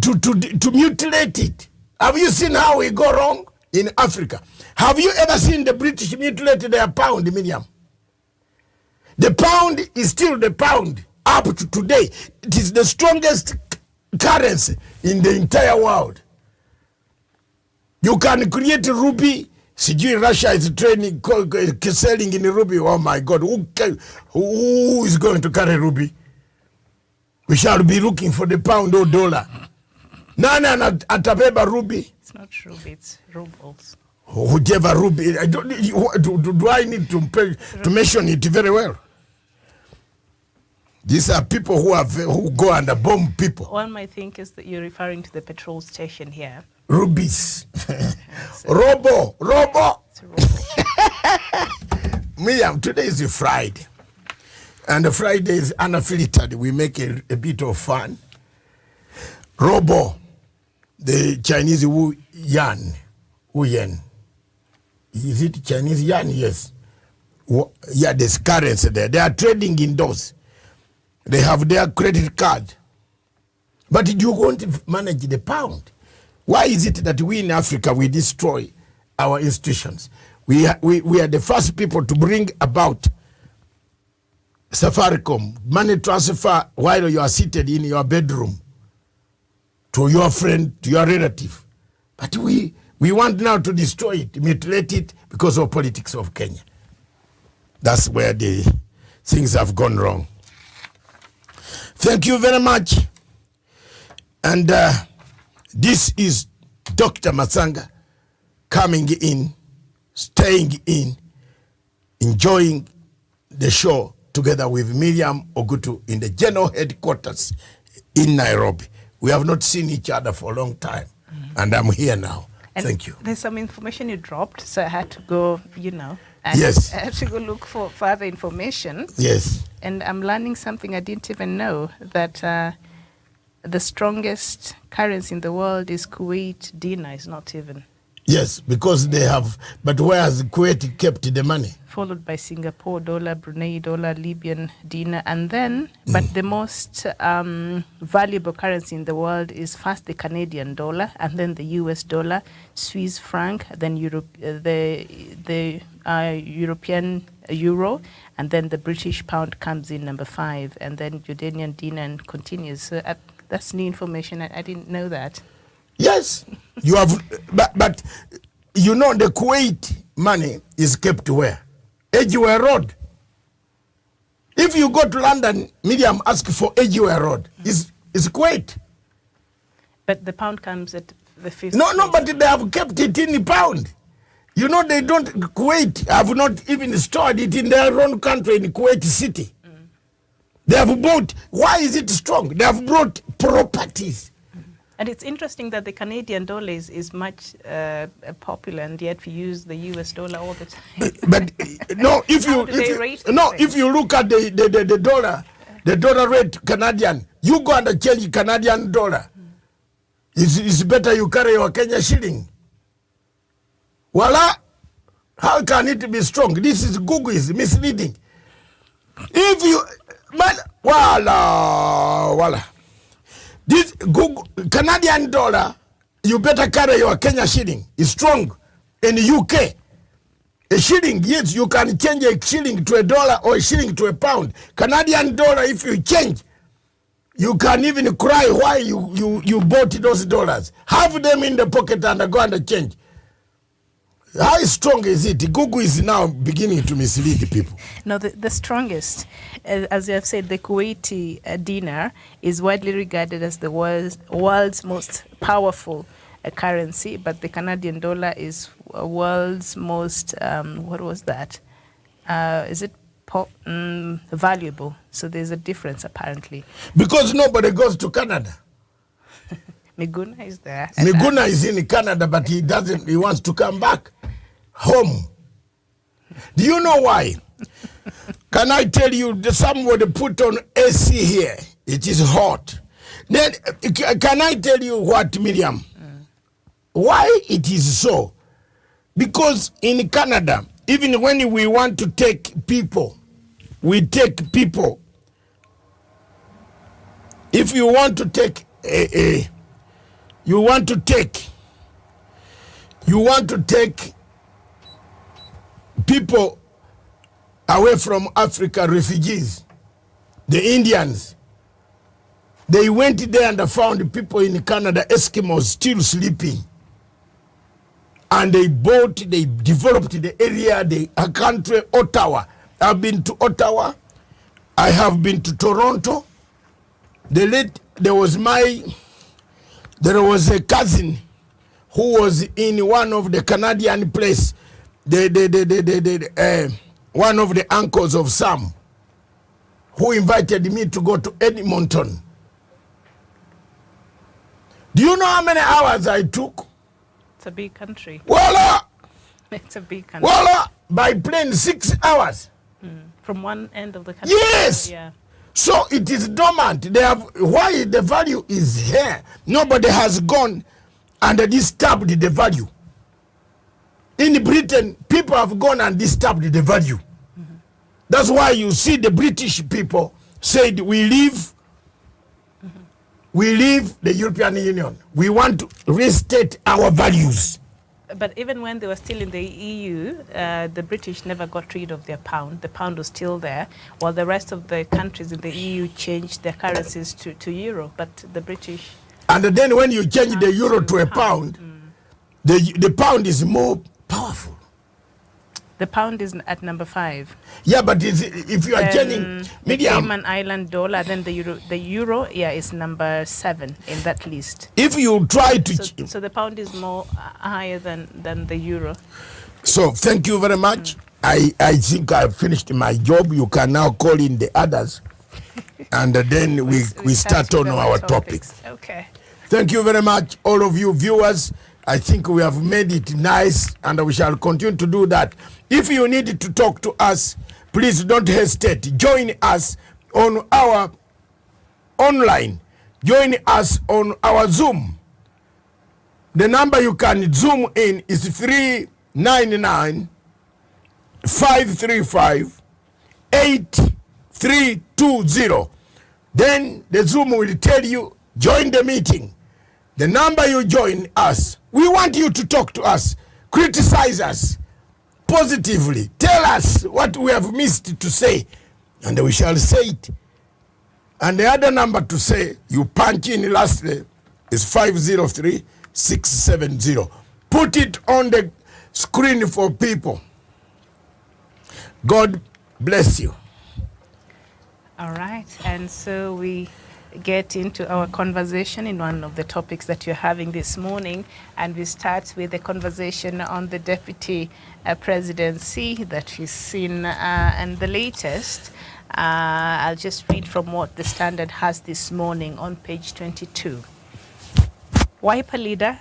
to mutilate it. Have you seen how we go wrong in Africa? Have you ever seen the British mutilate their pound, Miriam? The pound is still the pound up to today. It is the strongest currency in the entire world. You can create ruby. Sijui Russia is training, selling in ruby. Oh my God, who is going to carry ruby? We shall be looking for the pound or dollar. Nana atabeba ruby. It's not ruby, it's rubles. Whichever ruby. Do I need to mention it very well? These are people who go and bomb people. One might think is that you're referring to the petrol station here. Rubies. Robo. It's a robo. Miriam, today is a Friday. And the Friday is unfiltered. We make a bit of fun. Robo, the Chinese Wu Yan. Is it Chinese Yan? Yes. Yeah, there's currency there. They are trading in those. They have their credit card. But you won't manage the pound. Why is it that we in Africa, we destroy our institutions? We are the first people to bring about Safaricom, money transfer while you are seated in your bedroom to your friend, to your relative. But we want now to destroy it, mutilate it because of politics of Kenya. That's where the things have gone wrong. Thank you very much. And this is Dr. Matsanga coming in, staying in, enjoying the show together with Miriam Ogutu in the general headquarters in Nairobi. We have not seen each other for a long time, and I'm here now. And thank you. There's some information you dropped, so I had to go, and yes. I had to go look for further information. Yes. And I'm learning something I didn't even know, that the strongest currency in the world is Kuwait dinar. It's not even. Yes, because they have, but where has Kuwait kept the money? Followed by Singapore dollar, Brunei dollar, Libyan dinar, and then, but the most valuable currency in the world is first the Canadian dollar, and then the US dollar, Swiss franc, then the European euro, and then the British pound comes in number 5, and then Jordanian dinar and continues. So that's new information. I didn't know that. Yes, you have, but you know the Kuwait money is kept where? Edgeware Road. If you go to London, Miriam, ask for Edgeware Road. Is Kuwait. But the pound comes at the 5th. No, but they have kept it in the pound. You know they don't, Kuwait have not even stored it in their own country in Kuwait City. They have bought, why is it strong? They have brought properties. And it's interesting that the Canadian dollar is much popular, and yet we use the US dollar all the time. But no, if you look at the dollar rate Canadian, you go and change Canadian dollar. It's better you carry your Kenya shilling. Voila! How can it be strong? This is Google is misleading. If you, voila. This Canadian dollar, you better carry your Kenya shilling. It's strong. In the UK, a shilling, yes, you can change a shilling to a dollar or a shilling to a pound. Canadian dollar, if you change, you can even cry why you bought those dollars. Have them in the pocket and go and change. How strong is it? Google is now beginning to mislead people. No, the strongest, as you have said, the Kuwaiti dinar is widely regarded as the world's most powerful currency, but the Canadian dollar is world's most, what was that? Is it valuable? So there's a difference apparently. Because nobody goes to Canada. Miguna is there. Miguna is in Canada, but he wants to come back home. Do you know why? Can I tell you, somebody put on AC here. It is hot. Then, can I tell you what, Miriam? Why it is so? Because in Canada, even when we want to take people, we take people. If you want to take you want to take people away from Africa, refugees, the Indians. They went there and found people in Canada, Eskimos, still sleeping. And they developed the area, the country, Ottawa. I've been to Ottawa. I have been to Toronto. There was a cousin who was in one of the Canadian place, one of the uncles of Sam, who invited me to go to Edmonton. Do you know how many hours I took? It's a big country. Voila! It's a big country. Voila! By plane, 6 hours. From one end of the country. Yes! Yeah. So it is dormant. Why the value is here? Nobody has gone and disturbed the value. In Britain, people have gone and disturbed the value. That's why you see the British people said, we leave the European Union. We want to restate our values. But even when they were still in the EU, the British never got rid of their pound. The pound was still there, while the rest of the countries in the EU changed their currencies to euro. But the British... And then when you change the euro to a pound, the pound is more powerful. The pound is at number 5. Yeah, but if you are changing medium, the Cayman Island dollar, then the euro, is number 7 in that list. If you try to, so the pound is more higher than the euro. So thank you very much. I think I've finished my job. You can now call in the others, and then we start on our topics. Okay. Thank you very much, all of you viewers. I think we have made it nice, and we shall continue to do that. If you need to talk to us, please don't hesitate. Join us on our online. Join us on our Zoom. The number you can zoom in is 399 535 8320. Then the Zoom will tell you, join the meeting. The number you join us, we want you to talk to us, criticize us positively, tell us what we have missed to say, and we shall say it. And the other number to say, you punch in lastly, is 503-670. Put it on the screen for people. God bless you. All right, and so we get into our conversation in one of the topics that you're having this morning, and we start with the conversation on the deputy presidency that we've seen, and the latest. I'll just read from what the Standard has this morning on page 22. Wiper leader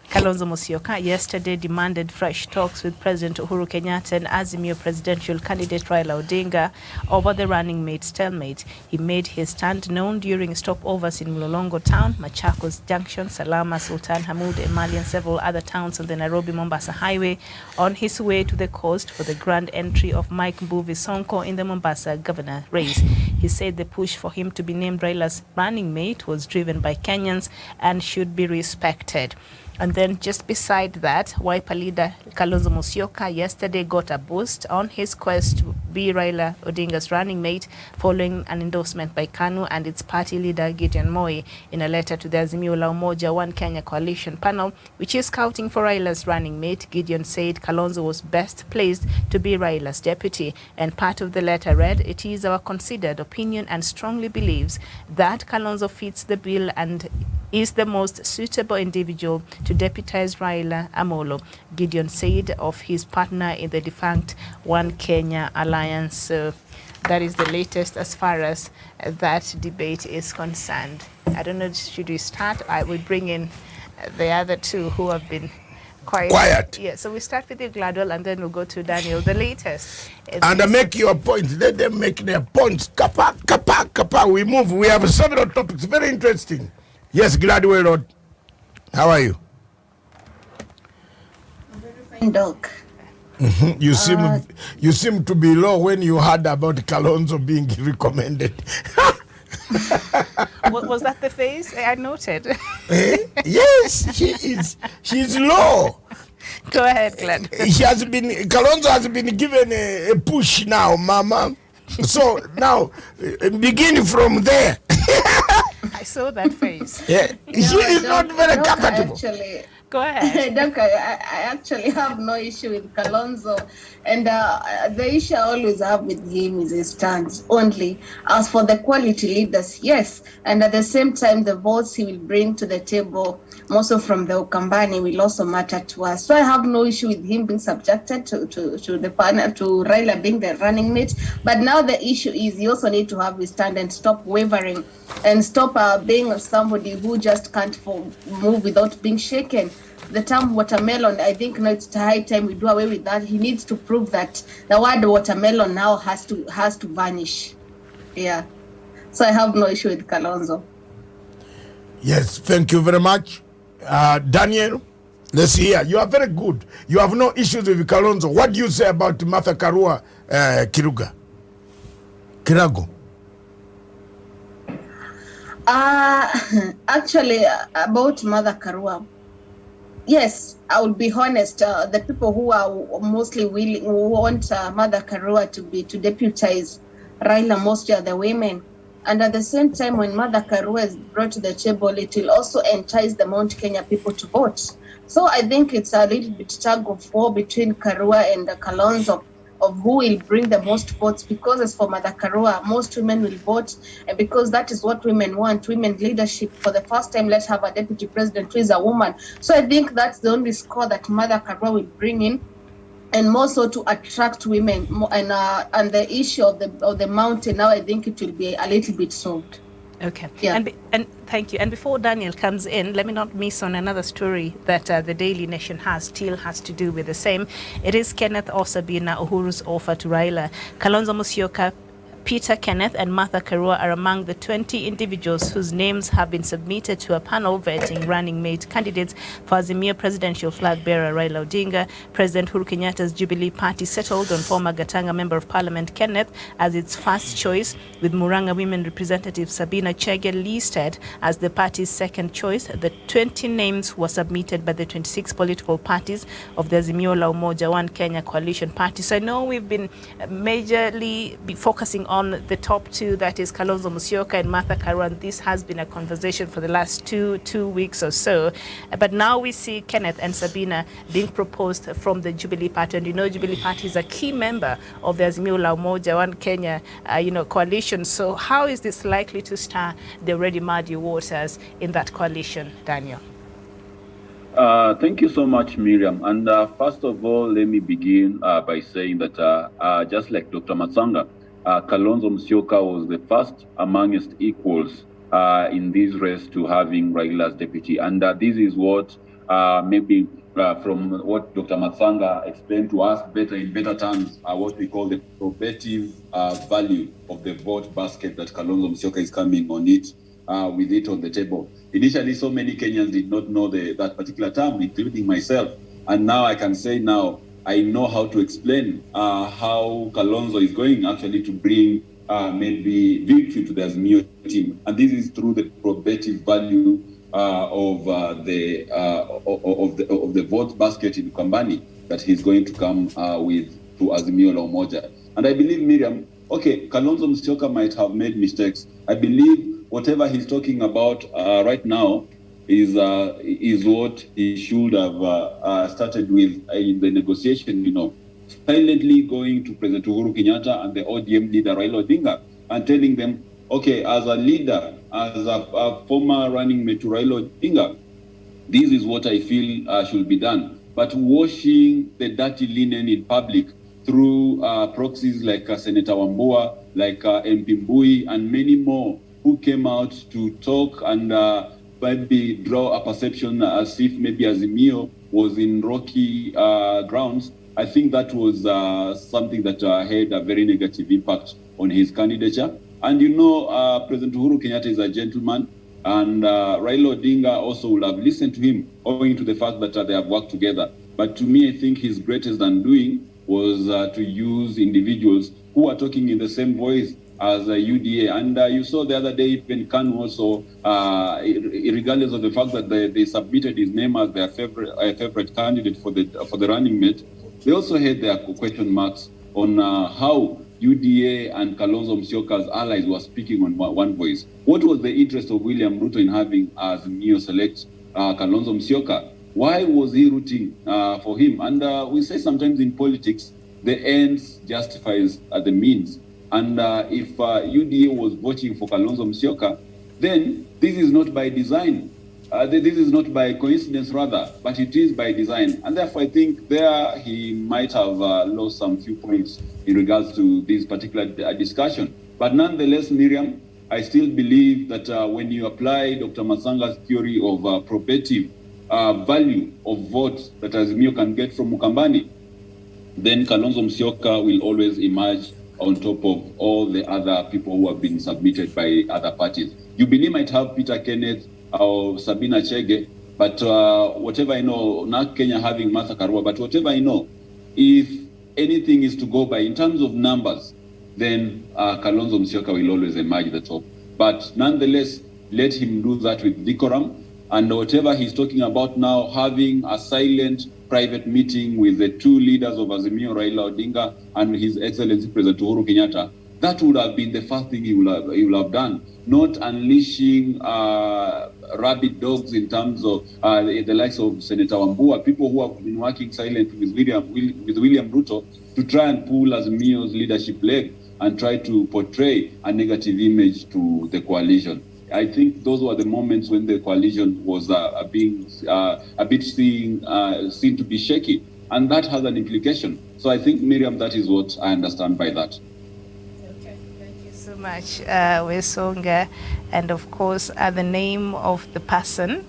Kalonzo Musyoka yesterday demanded fresh talks with President Uhuru Kenyatta and Azimio presidential candidate Raila Odinga over the running mate stalemate. He made his stand known during stopovers in Mlolongo town, Machakos Junction, Salama, Sultan Hamoud, Emali and several other towns on the Nairobi-Mombasa highway on his way to the coast for the grand entry of Mike Mbuvi Sonko in the Mombasa governor race. He said the push for him to be named Raila's running mate was driven by Kenyans and should be respected. And then just beside that, Wiper leader Kalonzo Musyoka yesterday got a boost on his quest to be Raila Odinga's running mate following an endorsement by KANU and its party leader Gideon Moi in a letter to the Azimio la Umoja One Kenya coalition panel, which is scouting for Raila's running mate. Gideon said Kalonzo was best placed to be Raila's deputy, and part of the letter read, "It is our considered opinion and strongly believes that Kalonzo fits the bill and is the most suitable individual to deputize Raila Amolo," Gideon said of his partner in the defunct One Kenya Alliance. So that is the latest as far as that debate is concerned. I don't know, should we start? I will bring in the other two who have been quiet. Yeah, so we start with you, Gladwell, and then we'll go to Daniel. The latest. And make your points. Let them make their points. Kapa, kapa, kapa. We move. We have several topics. Very interesting. Yes, Gladwell, how are you? I'm very fine, Doc. You seem to be low when you heard about Kalonzo being recommended. Was that the face? I noted. Yes, she's low. Go ahead, Glenn. Kalonzo has been given a push now, Mama. So now, beginning from there. I saw that face. Yeah, she is not very comfortable. Go ahead. Doc, I actually have no issue with Kalonzo. And the issue I always have with him is his stance only. As for the quality leaders, yes. And at the same time, the votes he will bring to the table, also from the Ukambani, will also matter to us. So I have no issue with him being subjected to the panel, to Raila being the running mate. But now the issue is you also need to have his stand and stop wavering and stop being somebody who just can't move without being shaken. The term watermelon, I think now it's high time we do away with that. He needs to prove that the word watermelon now has to vanish. Yeah. So I have no issue with Kalonzo. Yes, thank you very much. Daniel, let's hear. You are very good. You have no issues with Kalonzo. What do you say about Martha Karua Kirago? Actually, about Mother Karua, yes, I will be honest. The people who are mostly willing, who want Mother Karua to deputize Raila, mostly are the women. And at the same time, when Mother Karua is brought to the table, it will also entice the Mount Kenya people to vote. So I think it's a little bit tug of war between Karua and Kalonzo of who will bring the most votes, because as for Mother Karua, most women will vote, and because that is what women want, women leadership. For the first time, let's have a deputy president who is a woman. So I think that's the only score that Mother Karua will bring in, and more so to attract women. And the issue of the mountain, now I think it will be a little bit solved. Okay. Yeah. And thank you. And before Daniel comes in, let me not miss on another story that the Daily Nation still has to do with the same. It is Kenneth Osabina Uhuru's offer to Raila. Kalonzo Musyoka, Peter Kenneth and Martha Karua are among the 20 individuals whose names have been submitted to a panel vetting running mate candidates for Azimio presidential flag bearer Raila Odinga. President Uhuru Kenyatta's Jubilee Party settled on former Gatanga Member of Parliament Kenneth as its first choice, with Murang'a Women Representative Sabina Chege listed as the party's second choice. The 20 names were submitted by the 26 political parties of the Azimio la Umoja One Kenya coalition party. So I know we've been majorly focusing on the top two, that is Kalonzo Musyoka and Martha Karua, and this has been a conversation for the last two weeks or so. But now we see Kenneth and Sabina being proposed from the Jubilee Party, and you know Jubilee Party is a key member of the Azimio la Umoja One Kenya coalition. So how is this likely to stir the already muddy waters in that coalition, Daniel? Thank you so much, Miriam. And first of all, let me begin by saying that just like Dr. Matsanga, Kalonzo Musyoka was the first amongst equals in this race to having Raila's deputy. And this is what maybe from what Dr. Matsanga explained to us in better terms, what we call the probative value of the vote basket that Kalonzo Musyoka is coming on it, with it on the table. Initially, so many Kenyans did not know that particular term, including myself. And now I can say I know how to explain how Kalonzo is going actually to bring maybe victory to the Azimio team. And this is through the probative value of the vote basket in Kambani that he's going to come with to Azimio la Umoja. And I believe, Miriam, Kalonzo Musyoka might have made mistakes. I believe whatever he's talking about right now is what he should have started with in the negotiation, silently going to President Uhuru Kenyatta and the ODM leader Raila Odinga and telling them, as a leader, as a former running mate to Raila Odinga, this is what I feel should be done. But washing the dirty linen in public through proxies like Senator Wambua, like MP Mbui, and many more who came out to talk and maybe draw a perception as if maybe Azimio was in rocky grounds. I think that was something that had a very negative impact on his candidature. And you know, President Uhuru Kenyatta is a gentleman, and Raila Odinga also would have listened to him, owing to the fact that they have worked together. But to me, I think his greatest undoing was to use individuals who are talking in the same voice as UDA. And you saw the other day, even Kanu also, regardless of the fact that they submitted his name as their favorite candidate for the running mate, they also had their question marks on how UDA and Kalonzo Musyoka's allies were speaking on one voice. What was the interest of William Ruto in having as Neo select Kalonzo Musyoka? Why was he rooting for him? And we say sometimes in politics, the ends justifies the means. And if UDA was voting for Kalonzo Musyoka, then this is not by design. This is not by coincidence, rather, but it is by design. And therefore, I think there he might have lost some few points in regards to this particular discussion. But nonetheless, Miriam, I still believe that when you apply Dr. Masanga's theory of probative value of votes that Azimio can get from Mukambani, then Kalonzo Musyoka will always emerge on top of all the other people who have been submitted by other parties. Jubilee might have Peter Kenneth or Sabina Chege, but whatever I know, not Kenya having Martha Karua, but whatever I know, if anything is to go by in terms of numbers, then Kalonzo Musyoka will always emerge the top. But nonetheless, let him do that with decorum. And whatever he's talking about now, having a silent private meeting with the two leaders of Azimio, Raila Odinga and His Excellency President Uhuru Kenyatta, that would have been the first thing he will have done, not unleashing rabid dogs in terms of the likes of Senator Wambua, people who have been working silently with William Ruto to try and pull Azimio's leadership leg and try to portray a negative image to the coalition. I think those were the moments when the coalition was being a bit seen to be shaky, and that has an implication. So I think, Miriam, that is what I understand by that. Okay, thank you so much, Wesonga. And of course, the name of the person,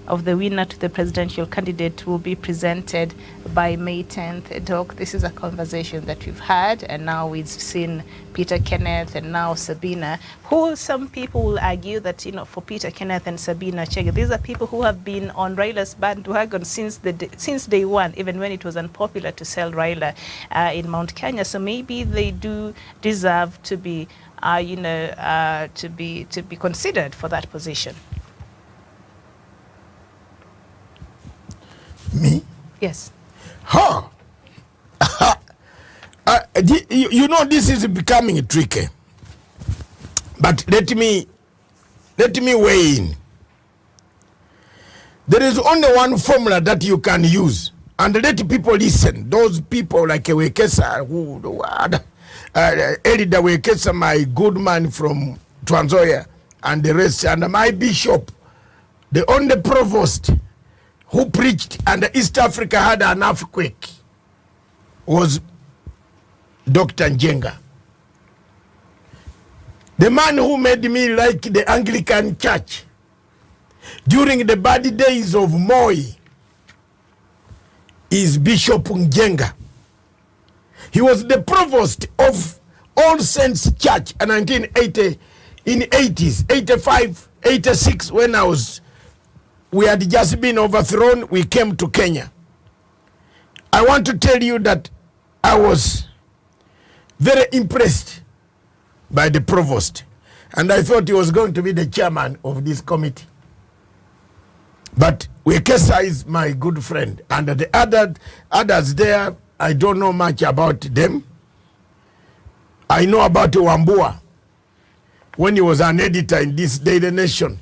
of the winner to the presidential candidate, will be presented by May 10th. Doc, this is a conversation that we've had, and now we've seen Peter Kenneth and now Sabina, who some people will argue that, you know, for Peter Kenneth and Sabina Chege, these are people who have been on Raila's bandwagon since day one, even when it was unpopular to sell Raila in Mount Kenya. So maybe they do deserve to be, to be considered for that position. Me? Yes. Huh. You know, this is becoming tricky. But let me weigh in. There is only one formula that you can use, and let people listen. Those people like Wekesa, Elida Wekesa, my good man from Trans Nzoia, and the rest, and my bishop, the only provost who preached and East Africa had an earthquake was Dr. Njenga. The man who made me like the Anglican Church during the bad days of Moi is Bishop Njenga. He was the provost of All Saints Church in 1980, in 80s, 85, 86, when we had just been overthrown. We came to Kenya. I want to tell you that I was very impressed by the provost, and I thought he was going to be the chairman of this committee. But Wekesa is my good friend, and the others there, I don't know much about them. I know about Wambua when he was an editor in this Daily Nation,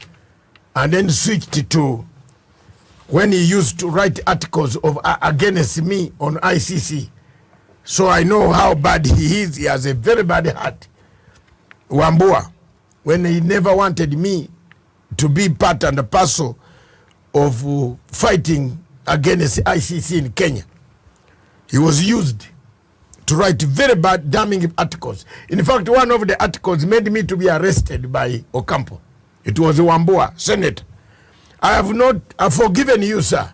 and then switched to when he used to write articles of against me on ICC. So I know how bad he is. He has a very bad heart. Wambua, when he never wanted me to be part and parcel of fighting against ICC in Kenya, he was used to write very bad, damning articles. In fact, one of the articles made me to be arrested by Ocampo. It was Wambua, Senate. I've forgiven you, sir,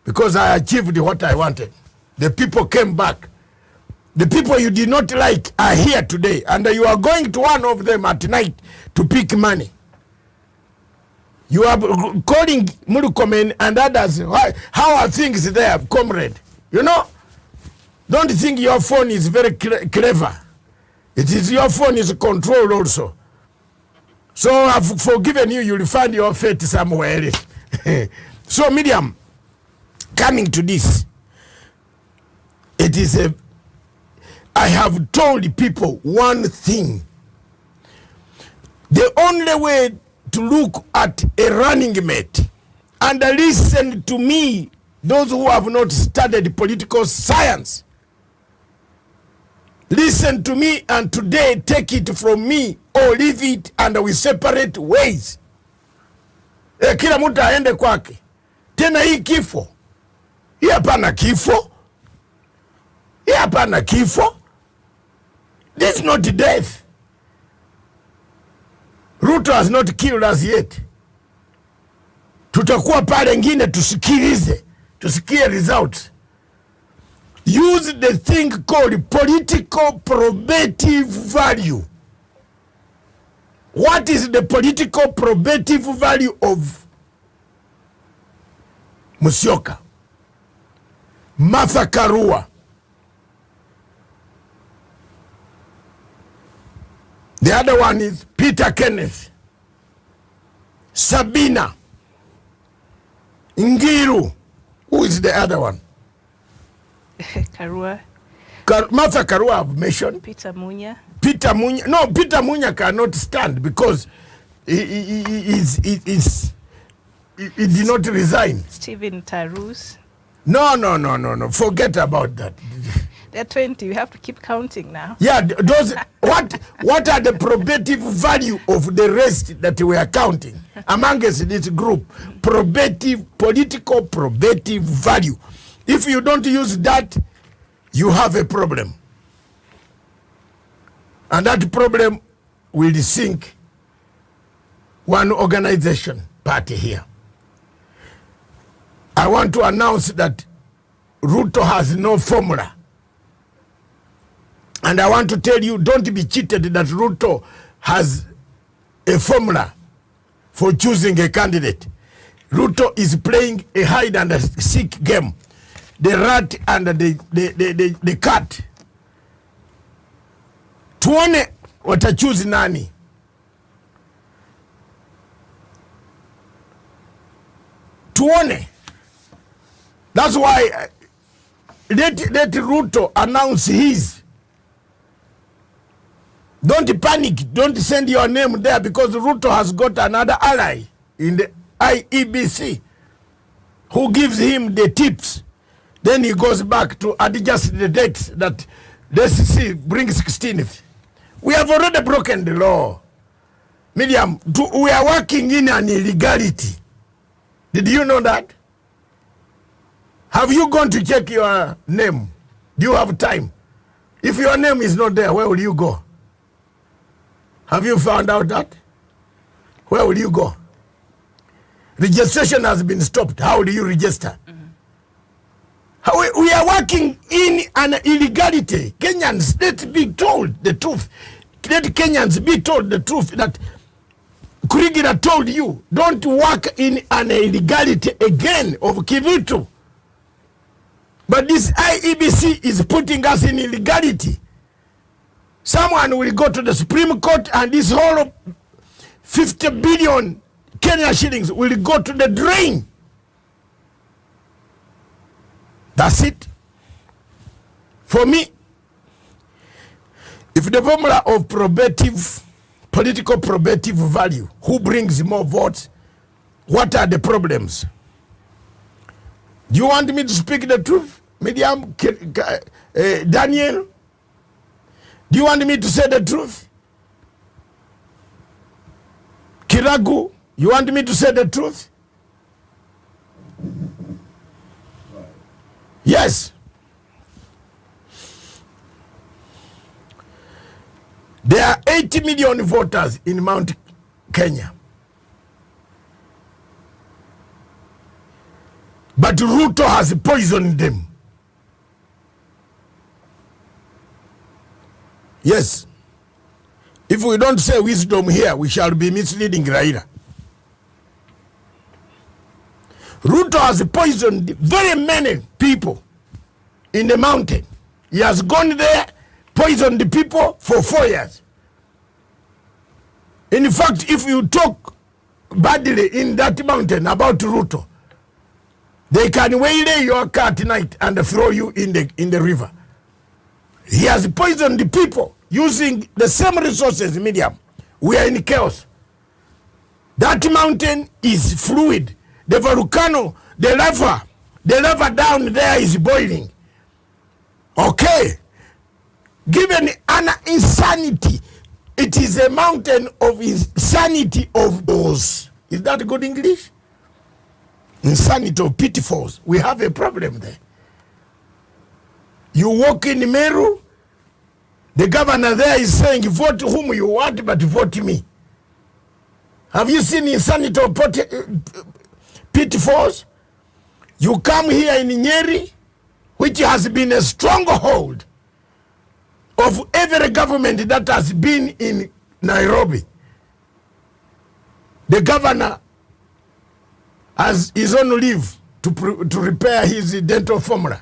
because I achieved what I wanted. The people came back. The people you did not like are here today, and you are going to one of them at night to pick money. You are calling Murukomen and others. How are things there, comrade? You know, don't think your phone is very clever. It is your phone is controlled also. So I've forgiven you. You'll find your fate somewhere. So, Miriam, coming to this, it is I have told people one thing. The only way to look at a running mate, and listen to me, those who have not studied political science, listen to me, and today take it from me or leave it, and we separate ways. Kila mtu aende kwake. Tena hii kifo, hii hapana kifo, hii hapana kifo. This is not death. Ruto has not killed us yet. Tutakuwa pale ngine tusikilize, tusikie results. Use the thing called political probative value. What is the political probative value of Musyoka, Martha Karua? The other one is Peter Kenneth, Sabina, Ngiru. Who is the other one? Karua. Martha Karua I've mentioned. Peter Munya. Peter Munya. No, Peter Munya cannot stand because he did not resign. Stephen Tarus. No. Forget about that. There are 20. We have to keep counting now. Yeah, those what are the probative value of the rest that we are counting amongst this group? Political probative value. If you don't use that, you have a problem. And that problem will sink one organization party here. I want to announce that Ruto has no formula. And I want to tell you, don't be cheated that Ruto has a formula for choosing a candidate. Ruto is playing a hide and seek game. The rat and the cat. Tuone watachoose nani. Tuone. That's why let Ruto announce his. Don't panic. Don't send your name there because Ruto has got another ally in the IEBC who gives him the tips. Then he goes back to adjust the dates that let's see, bring 16th. We have already broken the law. Miriam, we are working in an illegality. Did you know that? Have you gone to check your name? Do you have time? If your name is not there, where will you go? Have you found out that? Where will you go? Registration has been stopped. How do you register? We are working in an illegality. Kenyans, let's be told the truth. Let Kenyans be told the truth that Kurigira told you, don't work in an illegality again of Kivitu. But this IEBC is putting us in illegality. Someone will go to the Supreme Court and this whole 50 billion Kenya shillings will go to the drain. That's it. For me, if the formula of political probative value, who brings more votes, what are the problems? Do you want me to speak the truth, Miriam, Daniel? Do you want me to say the truth? Kiragu, you want me to say the truth? Yes. There are 80 million voters in Mount Kenya. But Ruto has poisoned them. Yes. If we don't say wisdom here, we shall be misleading Raila. Ruto has poisoned very many people in the mountain. He has gone there, poisoned the people for 4 years. In fact, if you talk badly in that mountain about Ruto, they can waylay your car tonight and throw you in the river. He has poisoned the people using the same resources, medium. We are in chaos. That mountain is fluid. The volcano, the lava down there is boiling. Okay. Given an insanity, it is a mountain of insanity of those. Is that good English? Insanity of pitfalls. We have a problem there. You walk in Meru, the governor there is saying, vote whom you want, but vote me. Have you seen insanity of pitfalls? You come here in Nyeri, which has been a stronghold of every government that has been in Nairobi. The governor is on leave to repair his dental formula.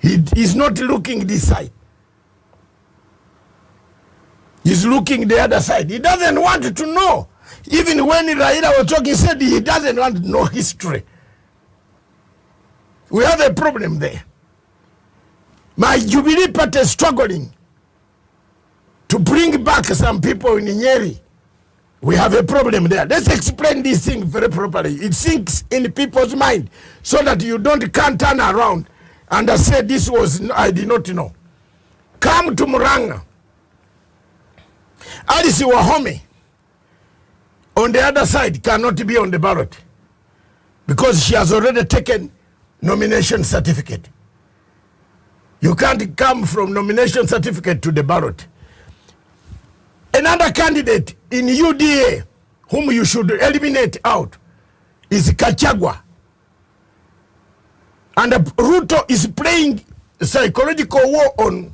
He's not looking this side. He's looking the other side. He doesn't want to know. Even when Raila was talking, he said he doesn't want to know history. We have a problem there. My Jubilee party is struggling to bring back some people in Nyeri. We have a problem there. Let's explain this thing very properly. It sinks in people's mind so that you can't turn around and say this was, I did not know. Come to Muranga. Alice Wahome on the other side cannot be on the ballot because she has already taken nomination certificate. You can't come from nomination certificate to the ballot. Another candidate in UDA whom you should eliminate out is Kachagwa. And Ruto is playing psychological war on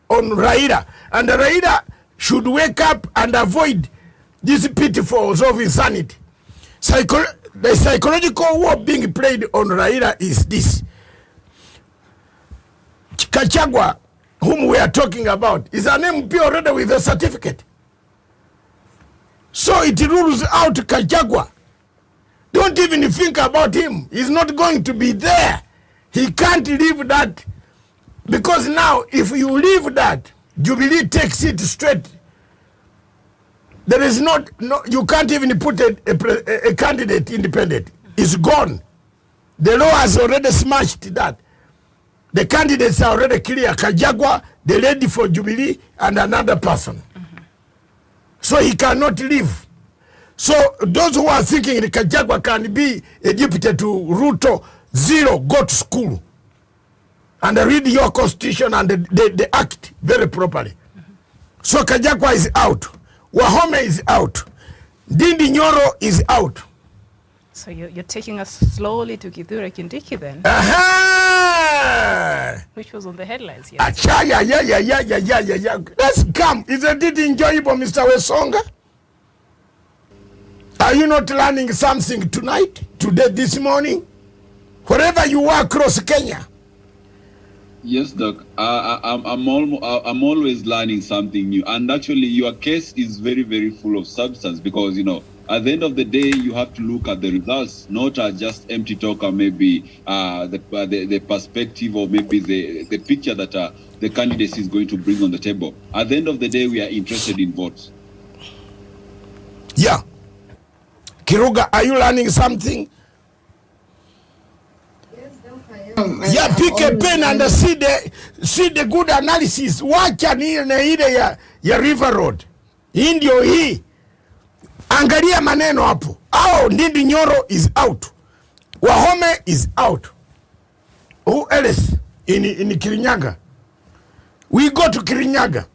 Raila. And Raila should wake up and avoid these pitfalls of insanity. The psychological war being played on Raila is this. Kachagwa, whom we are talking about, is an MP already with a certificate. So it rules out Kachagwa. Don't even think about him. He's not going to be there. He can't leave that. Because now, if you leave that, Jubilee takes it straight. There is you can't even put a candidate independent. It's gone. The law has already smashed that. The candidates are already clear. Kachagwa, the lady for Jubilee, and another person. So he cannot leave. So those who are thinking that Kachagwa can be a deputy to Ruto, zero, go to school. And read your constitution and they act very properly. So Kachagwa is out. Wahome is out. Ndindi Nyoro is out. So you're taking us slowly to Kithure Kindiki then? Which was on the headlines yesterday. Yeah. Let's come. Isn't it enjoyable, Mr. Wesonga? Are you not learning something tonight, today, this morning? Wherever you are across Kenya. Yes, Doc. I'm always learning something new. And actually, your case is very, very full of substance because, at the end of the day, you have to look at the results, not just empty talk or maybe the perspective or maybe the picture that the candidacy is going to bring on the table. At the end of the day, we are interested in votes. Yeah. Kiruga, are you learning something? Yeah, pick a pen and see the good analysis. Wacha ni ile ya River Road. Hii ndio hii. Angalia maneno hapo. Ndindi Nyoro is out. Wahome is out. Who else in Kirinyaga? We go to Kirinyaga.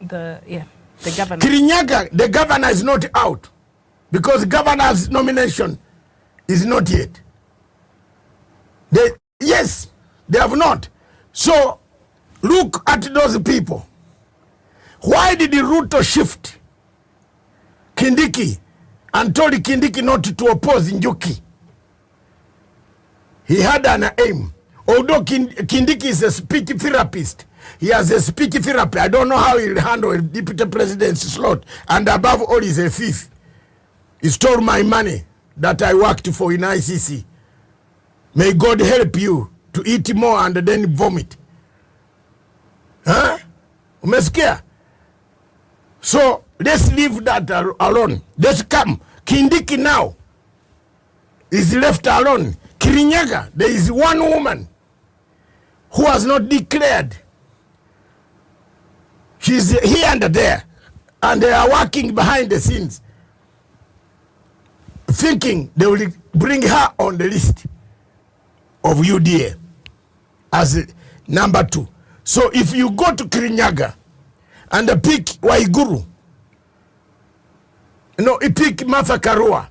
The governor. Kirinyaga, the governor is not out because governor's nomination is not yet. Yes, they have not. So look at those people. Why did Ruto shift Kindiki and told Kindiki not to oppose Njuki? He had an aim. Although Kindiki is a speech therapist, he has a speech therapy. I don't know how he'll handle a deputy president's slot. And above all, he's a thief. He stole my money that I worked for in ICC. May God help you to eat more and then vomit. Huh? Umesikia? So let's leave that alone. Let's come. Kindiki now is left alone. Kirinyaga, there is one woman who has not declared. She's here and there, and they are working behind the scenes, thinking they will bring her on the list of UDA as number 2. So if you go to Kirinyaga and pick Waiguru, pick Martha Karua,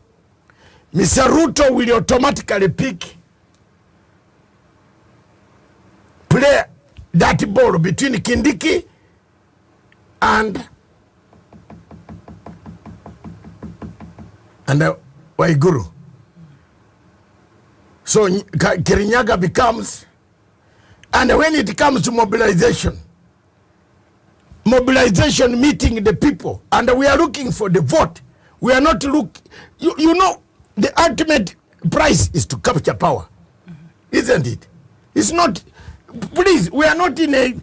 Mr. Ruto will automatically play that ball between Kindiki and Waiguru. So Kirinyaga becomes, and when it comes to mobilization meeting the people, and we are looking for the vote. We are not you know, the ultimate price is to capture power, isn't it? It's not, please, we are not in a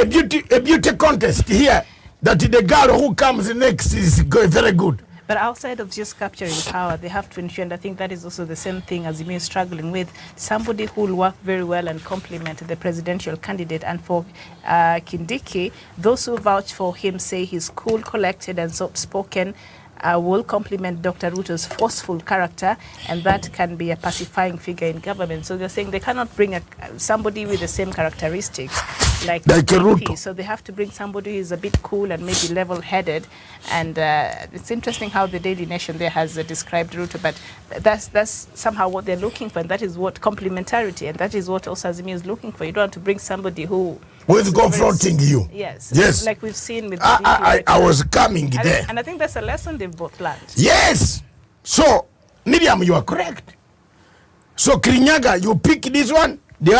beauty contest here that the girl who comes next is very good. But outside of just capturing power, they have to ensure, and I think that is also the same thing as Azimio is struggling with, somebody who will work very well and complement the presidential candidate. And for Kindiki, those who vouch for him say he's cool, collected, and soft-spoken, will complement Dr. Ruto's forceful character, and that can be a pacifying figure in government. So they're saying they cannot bring somebody with the same characteristics like Ruto. So they have to bring somebody who is a bit cool and maybe level-headed. And it's interesting how the Daily Nation there has described Ruto, but that's somehow what they're looking for, and that is what complementarity, and that is what also Azimio is looking for. You don't want to bring somebody who with confronting you. Yes. Like we've seen with I was coming there. And I think that's a lesson they've both learned. Yes. So, Miriam, you are correct. So, Kirinyaga, you pick this one, the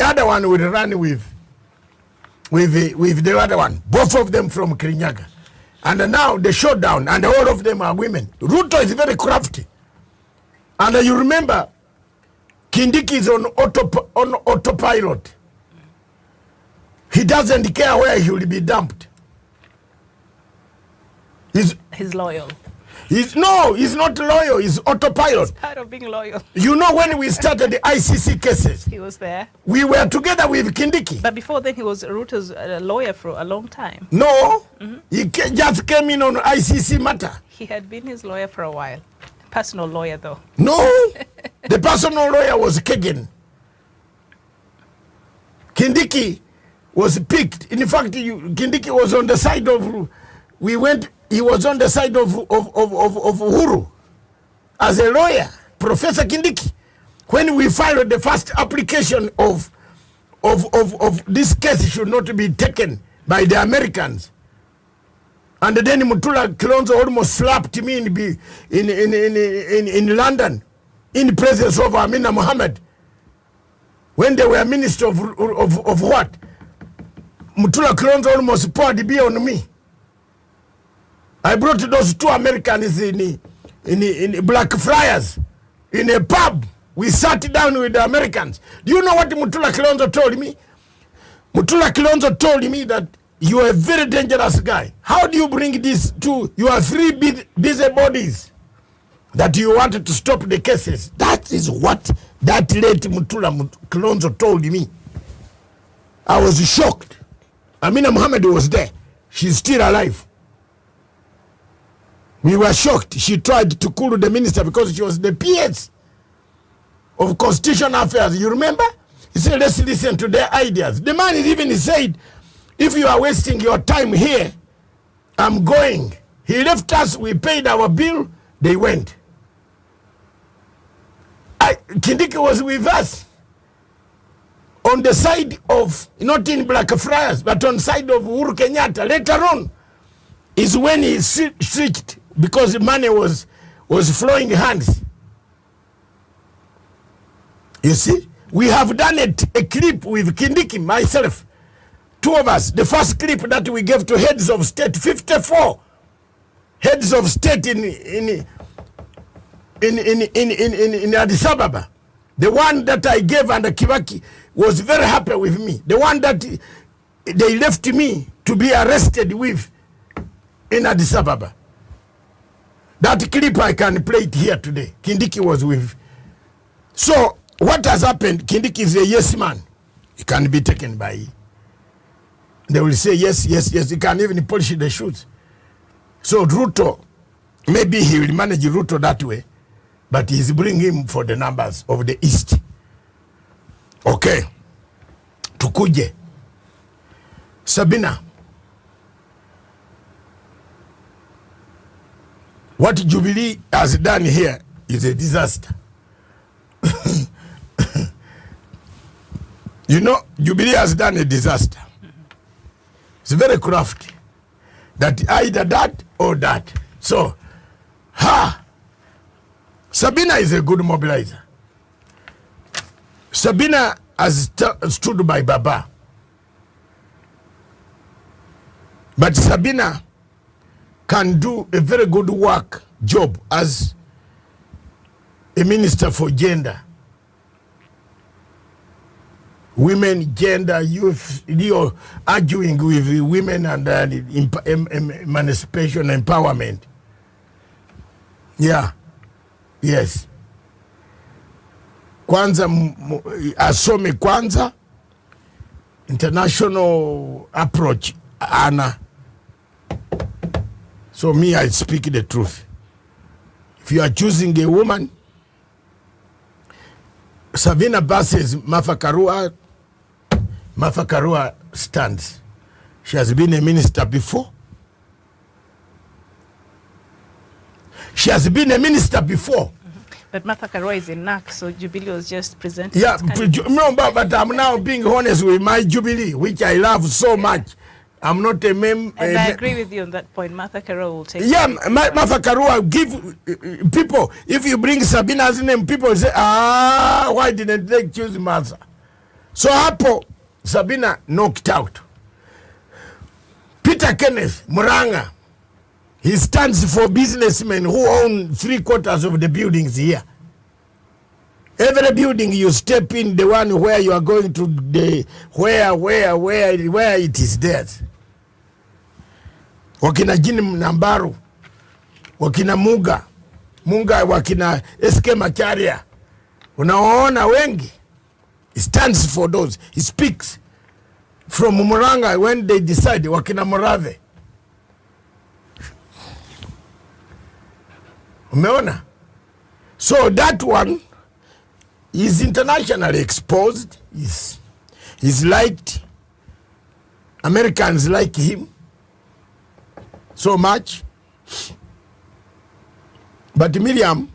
other one will run with the other one. Both of them from Kirinyaga. And now the showdown, and all of them are women. Ruto is very crafty. And you remember, Kindiki is on autopilot. He doesn't care where he will be dumped. He's loyal. He's not loyal. He's autopilot. It's part of being loyal. You know, when we started the ICC cases, he was there. We were together with Kindiki. But before then, he was Ruto's lawyer for a long time. No, he just came in on ICC matter. He had been his lawyer for a while. Personal lawyer, though. No, the personal lawyer was Kagan. Kindiki was picked. In fact, Kindiki was on the side of. He was on the side of Uhuru as a lawyer, Professor Kindiki. When we filed the first application of this case should not be taken by the Americans, and then Mutula Kilonzo almost slapped me in London in the presence of Amina Mohammed when they were minister of what? Mutula Kilonzo almost poured the beer on me. I brought those 2 Americans in Blackfriars in a pub. We sat down with the Americans. Do you know what Mutula Kilonzo told me? Mutula Kilonzo told me that you are a very dangerous guy. How do you bring this to your 3 busy bodies that you wanted to stop the cases? That is what that late Mutula Kilonzo told me. I was shocked. Amina Mohammed was there. She's still alive. We were shocked. She tried to cool the minister because she was the PS of Constitutional Affairs. You remember? He said, let's listen to their ideas. The man even said, if you are wasting your time here, I'm going. He left us, we paid our bill, they went. Kindiki was with us on the side of, not in Blackfriars, but on the side of Uhuru Kenyatta. Later on is when he switched because the money was flowing hands. You see, we have done a clip with Kindiki, myself, 2 of us. The first clip that we gave to heads of state, 54 heads of state in Addis Ababa. The one that I gave under Kibaki was very happy with me. The one that they left me to be arrested with in Addis Ababa. That clip I can play it here today. Kindiki was with. So what has happened? Kindiki is a yes man. He can be taken by. They will say yes, yes, yes. He can even polish the shoes. So Ruto, maybe he will manage Ruto that way, but he's bringing him for the numbers of the East. Okay. Tukuje. Sabina. What Jubilee has done here is a disaster. You know, Jubilee has done a disaster. It's very crafty. That either that or that. So, Sabina is a good mobilizer. Sabina has stood by Baba. But Sabina can do a very good job as a minister for gender. Women, gender, youth, you're arguing with women and emancipation, empowerment. Yeah. Yes. Kwanza, asome kwanza, international approach, Anna. So me, I speak the truth. If you are choosing a woman, Sabina versus Martha Karua stands. She has been a minister before. She has been a minister before. But Martha Karua is a NAC, so Jubilee was just presenting. Yeah, no, but I'm now being honest with my Jubilee, which I love so much. I'm not a member. And I agree with you on that point. Martha Karua will take. Yeah, Martha Karua give people. If you bring Sabina's name, people say, why didn't they choose Martha? So hapo Sabina knocked out. Peter Kenneth Muranga, he stands for businessmen who own 3/4 of the buildings here. Every building you step in, the one where you are going to, the where it is there. Wakina Jini Nambaru, wakina Munga, wakina SK Macharia. Unaona wengi. He stands for those. He speaks from Muranga when they decide, wakina Morave. Umeona? So that one is internationally exposed. He's liked. Americans like him so much. But Miriam,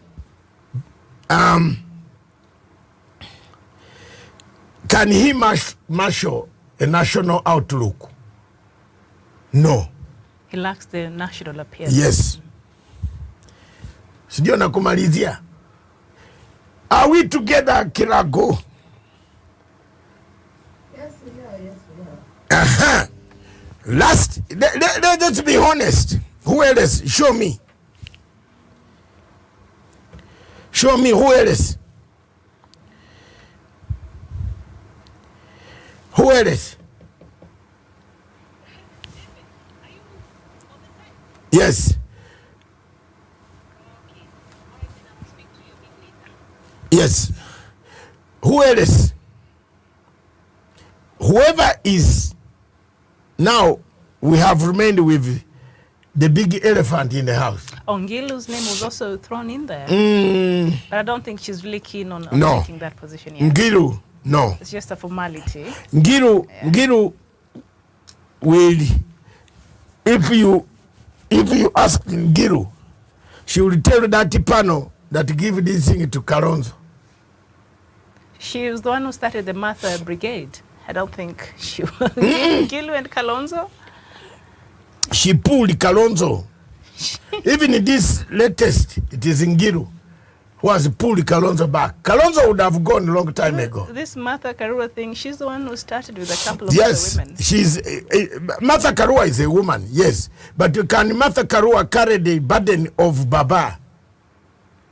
can he marshal a national outlook? No. He lacks the national appearance. Yes. Sijui na kumalizia. Are we together, Kirago? Yes, we are. Yes, we are. Let's be honest. Who else? Show me. Show me who else. Who else? Yes. Yes. Who else? Whoever is now, we have remained with the big elephant in the house. Ongilu's name was also thrown in there. But I don't think she's really keen on taking that position yet. Ngilu. No. It's just a formality. Ngiru will, if you ask Ngiru, she will tell that panel that give this thing to Kalonzo. She was the one who started the Martha Brigade. I don't think she was. Ngilu and Kalonzo? She pulled Kalonzo. Even in this latest, it is Ngiru who has pulled Kalonzo back. Kalonzo would have gone a long time ago. This Martha Karua thing, she's the one who started with a couple of yes, other women. She's Martha Karua is a woman, yes. But can Martha Karua carry the burden of Baba?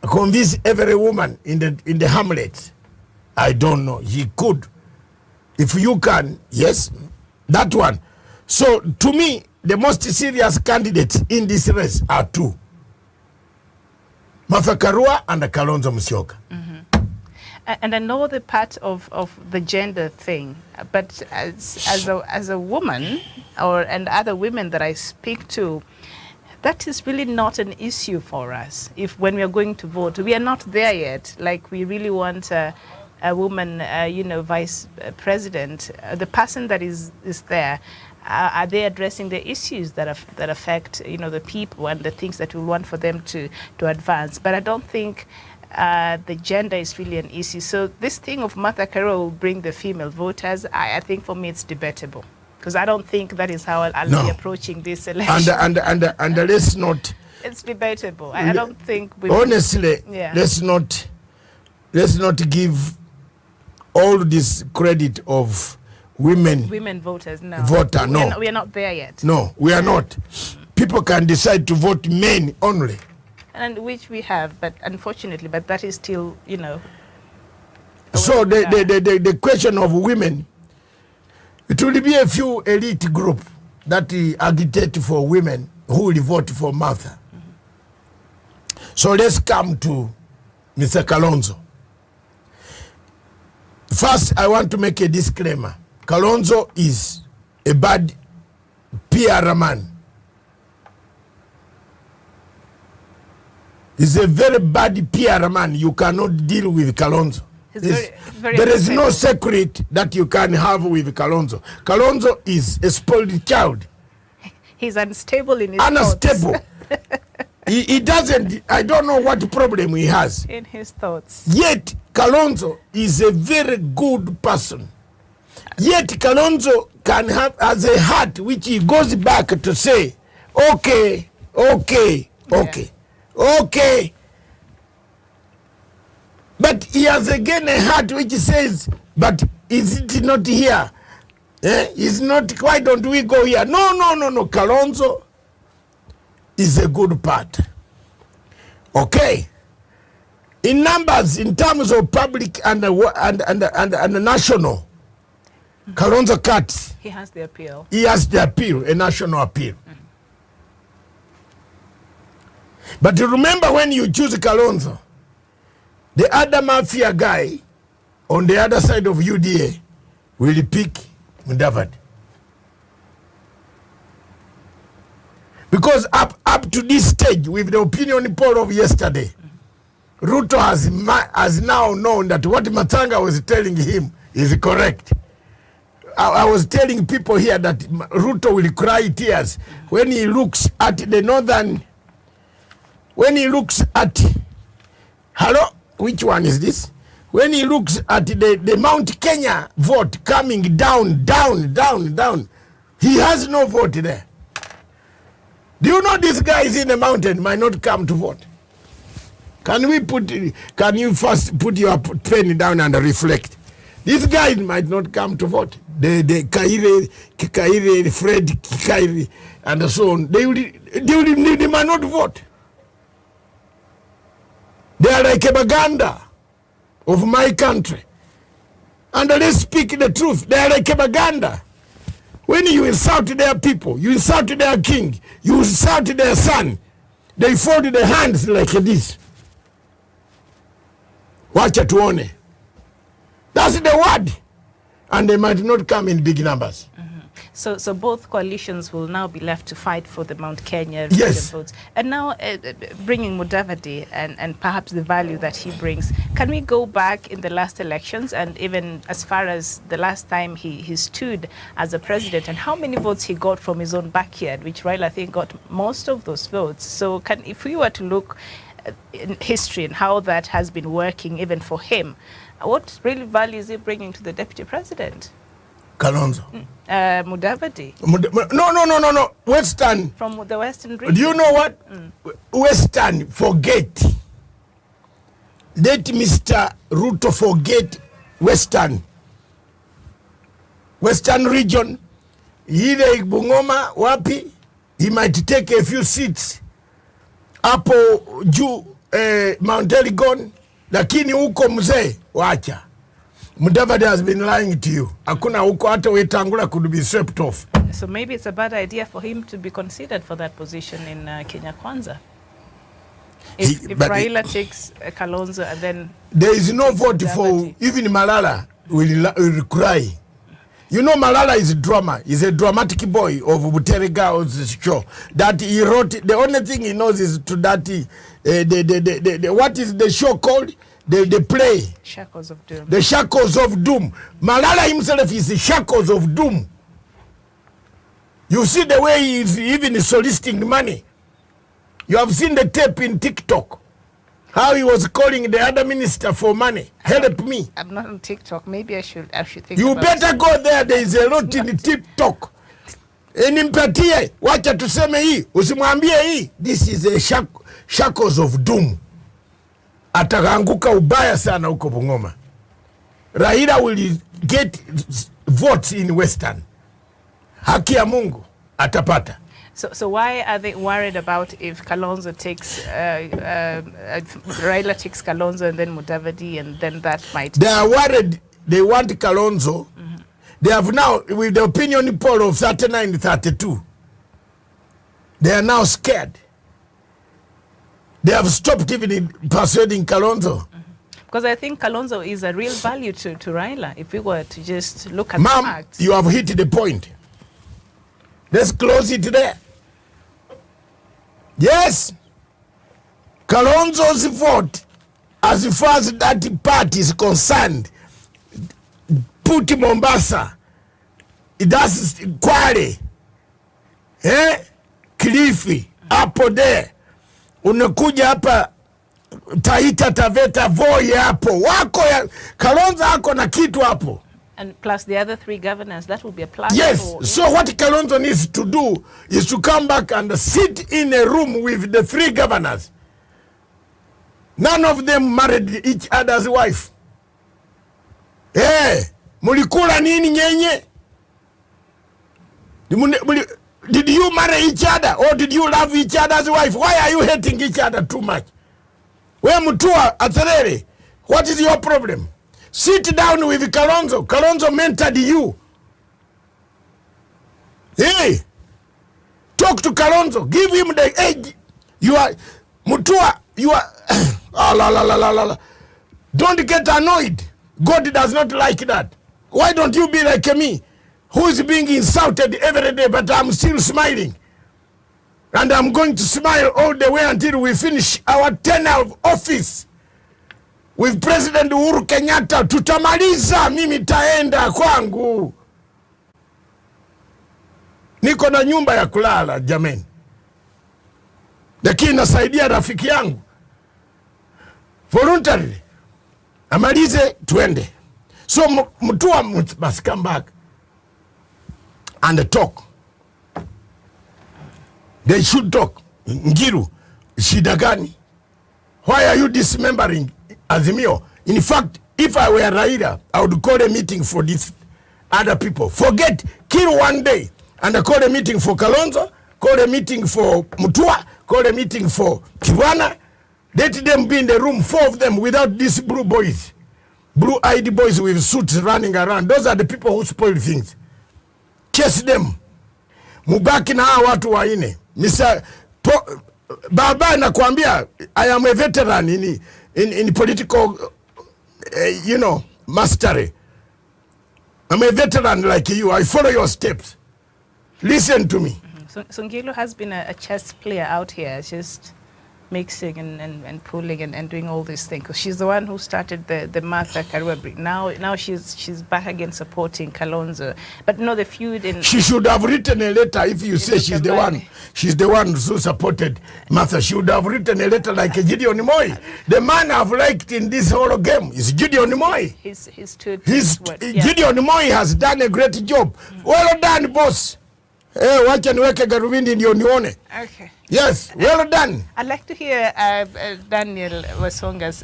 Convince every woman in the hamlet? I don't know. He could. If you can, yes, that one. So to me, the most serious candidates in this race are two. Martha Karua and Kalonzo Musyoka. And I know the part of the gender thing, but as a woman and other women that I speak to, that is really not an issue for us. If when we are going to vote, we are not there yet. Like we really want a woman, vice president. The person that is there, are they addressing the issues that affect the people and the things that we want for them to advance? But I don't think the gender is really an issue. So this thing of Martha Karua will bring the female voters. I think for me it's debatable, because I don't think that is how I'll be approaching this election. And let's not. It's debatable. I don't think. Honestly, let's not give all this credit of women voters. No, we are not there yet. No, we are not. People can decide to vote men only, and which we have, but unfortunately, that is still So the question of women, it will be a few elite group that agitate for women who will vote for Martha. So let's come to Mr. Kalonzo. First, I want to make a disclaimer. Kalonzo is a bad PR man. He's a very bad PR man. You cannot deal with Kalonzo. There is no secret that you can have with Kalonzo. Kalonzo is a spoiled child. He's unstable in his Unstable. thoughts. He doesn't, I don't know what problem he has. In his thoughts. Yet, Kalonzo is a very good person. Yet, Kalonzo can have as a heart which he goes back to say, okay. But he has again a heart which says, but is it not here? Is not, why don't we go here? No. Kalonzo is a good part. Okay. In numbers, in terms of public and national, Kalonzo cuts. He has the appeal. He has the appeal, a national appeal. But remember, when you choose Kalonzo, the other mafia guy on the other side of UDA will pick Mudavadi. Because up to this stage, with the opinion poll of yesterday, Ruto has now known that what Matanga was telling him is correct. I was telling people here that Ruto will cry tears when he looks at the northern, when he looks at, hello, which one is this? When he looks at the Mount Kenya vote coming down, he has no vote there. Do you know these guys in the mountain might not come to vote? Can you first put your pen down and reflect? These guys might not come to vote. The Kaire, Fred, Kaire, and so on. They might not vote. They are like a Baganda of my country. And let's speak the truth. They are like a Baganda. When you insult their people, you insult their king, you insult their son, they fold their hands like this. Wacha tuone. That's the word. And they might not come in big numbers. So both coalitions will now be left to fight for the Mount Kenya Yes. votes. And now bringing Mudavadi and perhaps the value that he brings, can we go back in the last elections and even as far as the last time he stood as a president and how many votes he got from his own backyard, which Raila I think got most of those votes. So if we were to look in history and how that has been working even for him, what really value is he bringing to the deputy president? Kalonzo. Mudavadi. No. Western. From the Western region. Do you know what? Western, forget. Let Mr. Ruto forget Western. Western region. Ile Bungoma, wapi? He might take a few seats. Hapo juu Mount Elgon. Lakini huko mzee, wacha. Mudavadi has been lying to you. Hakuna huko hata Wetangula could be swept off. So maybe it's a bad idea for him to be considered for that position in Kenya Kwanza. If Raila takes Kalonzo and then... There is no vote for... Even Malala will cry. You know Malala is a drama. He's a dramatic boy of Buterega's show. That he wrote... The only thing he knows is to that... what is the show called? The play. Shackles of Doom. The Shackles of Doom. Malala himself is the Shackles of Doom. You see the way he is even soliciting money. You have seen the tape in TikTok. How he was calling the other minister for money. Help me. I'm not on TikTok. Maybe I should think You about better go there. There is a lot in TikTok. Nimpatie. Wacha tuseme hii. Usimwambie hii. This is a Shackles of Doom. Ataanguka ubaya sana huko Bungoma. Raila will get votes in Western. Haki ya Mungu atapata. So why are they worried about if Kalonzo takes Raila takes Kalonzo and then Mudavadi and then that might... They are worried. They want Kalonzo. They have now, with the opinion poll of 39-32, they are now scared. They have stopped even persuading Kalonzo. Because I think Kalonzo is a real value to Raila if we were to just look at the Ma'am, facts. you have hit the point. Let's close it there. Yes, Kalonzo's vote, as far as that part is concerned, put Mombasa, that's Kwale, Kilifi, hapo there. Unakuja hapa Taita Taveta Voi hapo. Wako ya Kalonzo hako na kitu hapo. And plus the other three governors, that will be a plus. Yes, so what Kalonzo needs to do is to come back and sit in a room with the three governors. None of them married each other's wife. Hey, mulikula nini nyenye? Did you marry each other or did you love each other's wife? Why are you hating each other too much? Where Mutua Atherere, what is your problem? Sit down with Kalonzo. Kalonzo mentored you. Hey, talk to Kalonzo. Give him the edge. You are Mutua. You are. Don't get annoyed. God does not like that. Why don't you be like me, who is being insulted every day, but I'm still smiling. And I'm going to smile all the way until we finish our tenure of office. With President Uhuru Kenyatta, tutamaliza, mimi taenda kwangu. Niko na nyumba ya kulala, jameni. Lakini nasaidia rafiki yangu. Voluntarily. Amalize, tuende. So, Mutua must come back and talk. They should talk. Ngiru, shida gani? Why are you dismembering Azimio? In fact, if I were Raila, I would call a meeting for these other people. Forget, kill one day, and I call a meeting for Kalonzo, call a meeting for Mutua, call a meeting for Kiwana. Let them be in the room, 4 of them, without these blue boys. Blue-eyed boys with suits running around. Those are the people who spoil things. Chase them. Mubaki na hawa watu waine. Baba nakwambia, I am a veteran in political, mastery. I'm a veteran like you. I follow your steps. Listen to me. So Songilo has been a chess player out here, just mixing and pulling and doing all these things. Because she's the one who started the Martha Karua break. Now she's back again supporting Kalonzo. But no, the feud in... She should have written a letter if you say she's the one. She's the one who supported Martha. She would have written a letter like Gideon Moi. The man I've liked in this whole game is Gideon Moi. Gideon Moi has done a great job. Well done, boss. Wacha niweke Garubindi ndio nione. Okay. Yes, well done. I'd like to hear Daniel Wasonga's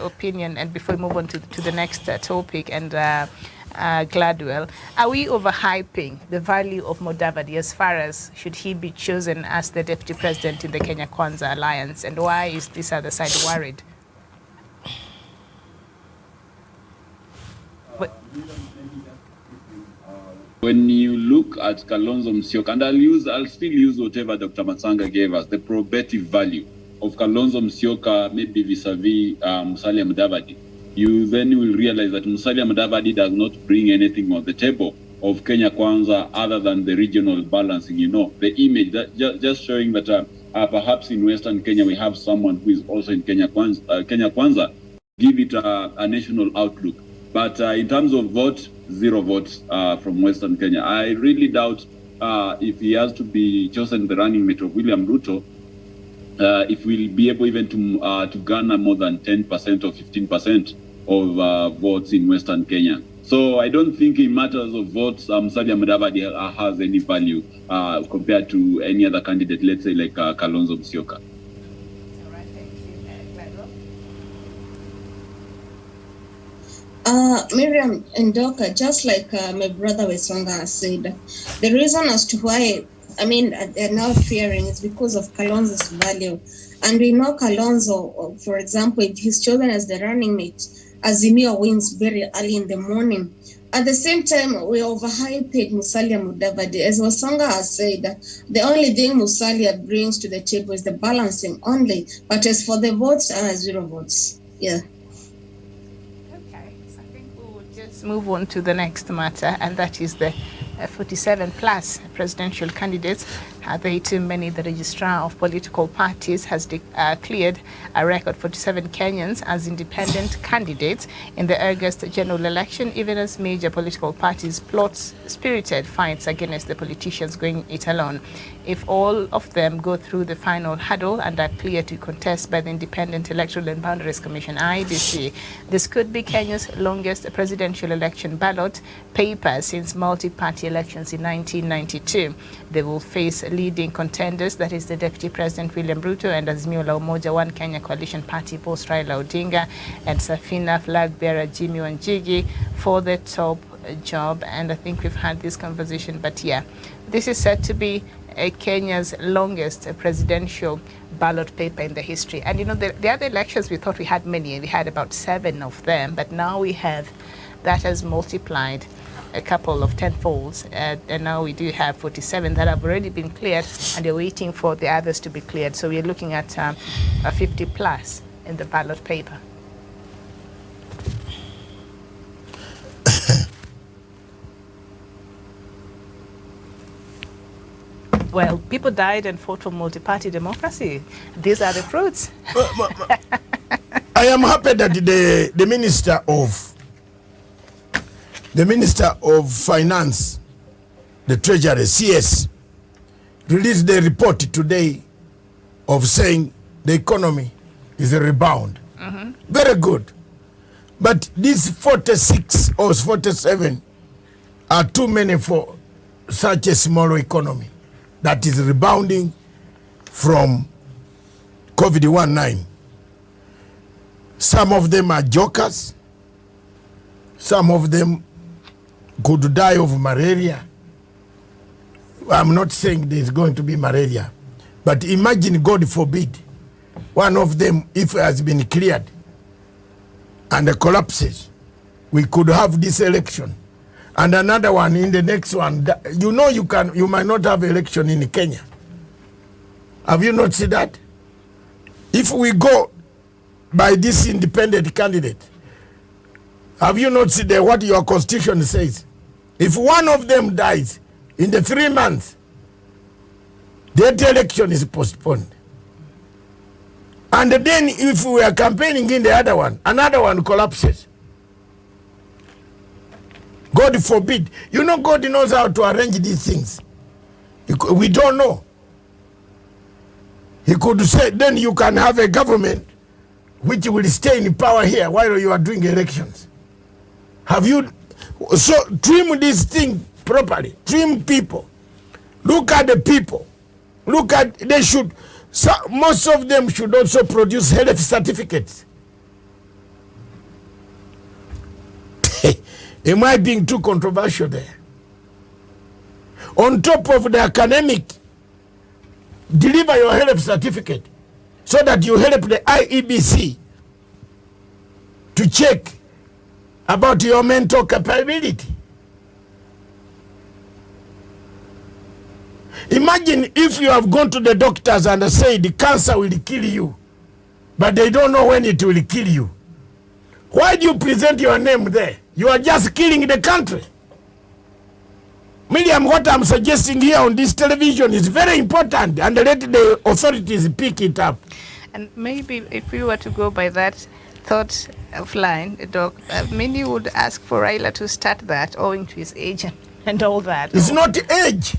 opinion, and before we move on to the next topic, and Gladwell, are we overhyping the value of Mudavadi as far as should he be chosen as the deputy president in the Kenya Kwanza Alliance, and why is this other side worried? When you look at Kalonzo Musyoka, and I'll still use whatever Dr. Matsanga gave us, the probative value of Kalonzo Musyoka maybe vis-a-vis Musalia Mudavadi, you then will realize that Musalia Mudavadi does not bring anything on the table of Kenya Kwanza other than the regional balancing, the image, that just showing that perhaps in Western Kenya we have someone who is also in Kenya Kwanza, give it a national outlook. But in terms of vote, 0 votes from Western Kenya. I really doubt if he has to be chosen the running mate of William Ruto, if we'll be able even to garner more than 10% or 15% of votes in Western Kenya. So I don't think in matters of votes, Musalia Mudavadi has any value compared to any other candidate, let's say like Kalonzo Musyoka. Miriam and Doka, just like my brother Wesonga has said, the reason as to why, they're now fearing is because of Kalonzo's value. And we know Kalonzo, for example, if he's chosen as the running mate, Azimio wins very early in the morning. At the same time, we overhyped Musalia Mudavadi. As Wesonga has said, the only thing Musalia brings to the table is the balancing only. But as for the votes, 0 votes. Yeah. Move on to the next matter, and that is the 47 plus presidential candidates. They too many. The registrar of political parties has cleared a record 47 Kenyans as independent candidates in the August general election, even as major political parties plot spirited fights against the politicians going it alone. If all of them go through the final hurdle and are clear to contest by the Independent Electoral and Boundaries Commission, IEBC, this could be Kenya's longest presidential election ballot paper since multi-party elections in 1992. They will face leading contenders, that is the Deputy President William Ruto and Azimio la Umoja One Kenya Coalition Party boss Raila Odinga and Safina flag bearer Jimmy Wanjigi for the top job. And I think we've had this conversation, but yeah, this is said to be Kenya's longest presidential ballot paper in the history. And the other elections, we thought we had many, we had about 7 of them, but now we have, that has multiplied a couple of tenfolds, and now we do have 47 that have already been cleared, and they're waiting for the others to be cleared. So we're looking at a 50 plus in the ballot paper. Well, people died and fought for multi-party democracy. These are the fruits. I am happy that the Minister of Finance, the Treasury, CS, released the report today of saying the economy is a rebound. Very good. But these 46 or 47 are too many for such a small economy that is rebounding from COVID-19. Some of them are jokers. Some of them could die of malaria. I'm not saying there's going to be malaria, but imagine, God forbid, one of them, if it has been cleared and it collapses, we could have this election. And another one in the next one. You might not have election in Kenya. Have you not seen that? If we go by this independent candidate, have you not seen what your constitution says? If one of them dies, in the 3 months, that election is postponed. And then if we are campaigning in the other one, another one collapses. God forbid. You know, God knows how to arrange these things. We don't know. He could say, then you can have a government which will stay in power here while you are doing elections. Have you? So trim this thing properly. Trim people. Look at the people. Look at, they should, so most of them should also produce health certificates. Am I being too controversial there? On top of the academic, deliver your health certificate so that you help the IEBC to check about your mental capability. Imagine if you have gone to the doctors and said the cancer will kill you, but they don't know when it will kill you. Why do you present your name there? You are just killing the country. Miriam, what I'm suggesting here on this television is very important, and let the authorities pick it up. And maybe if we were to go by that thought of line, Doc, many would ask for Raila to start that owing to his age and all that. It's not age.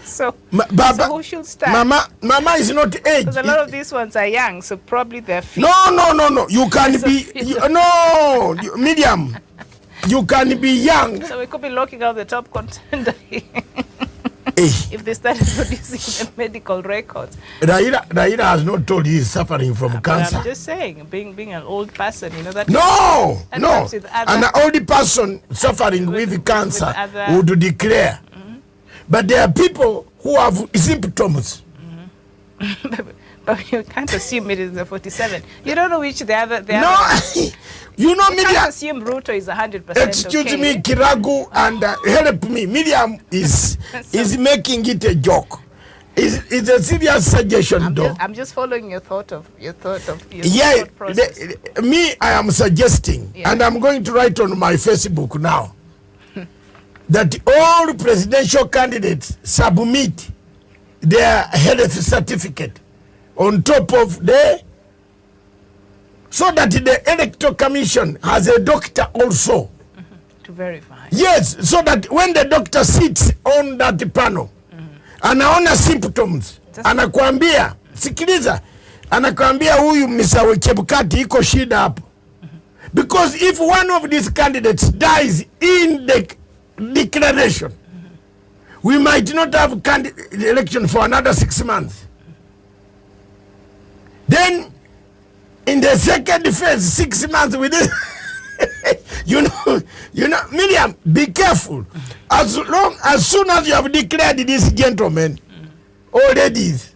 So who should start? Mama is not age. Because a lot of these ones are young, so probably they're fit. No. You can be, Miriam, you can be young. So we could be locking out the top contender if they started producing the medical records. Raila has not told you he's suffering from cancer. I'm just saying, being an old person, you know that. No. An old person suffering with cancer would declare. But there are people who have symptoms. But you can't assume it is the 47. You don't know which the other. You know, you Miriam. can't assume Ruto is 100%. Excuse me, Kiragu, and help me. Miriam is making it a joke. It's a serious suggestion, though. I'm just following your thought process. I am suggesting, and I'm going to write on my Facebook now, that all presidential candidates submit their health certificate on top of so that the Electoral Commission has a doctor also. To verify. Yes, so that when the doctor sits on that panel, anaona symptoms, anakuambia, sikiliza, anakuambia huyu Mr. Chebukati iko shida hapo. Because if one of these candidates dies in the declaration, we might not have the election for another 6 months. Then in the second phase, 6 months within, you know, Miriam, be careful. As soon as you have declared this gentleman, all ladies,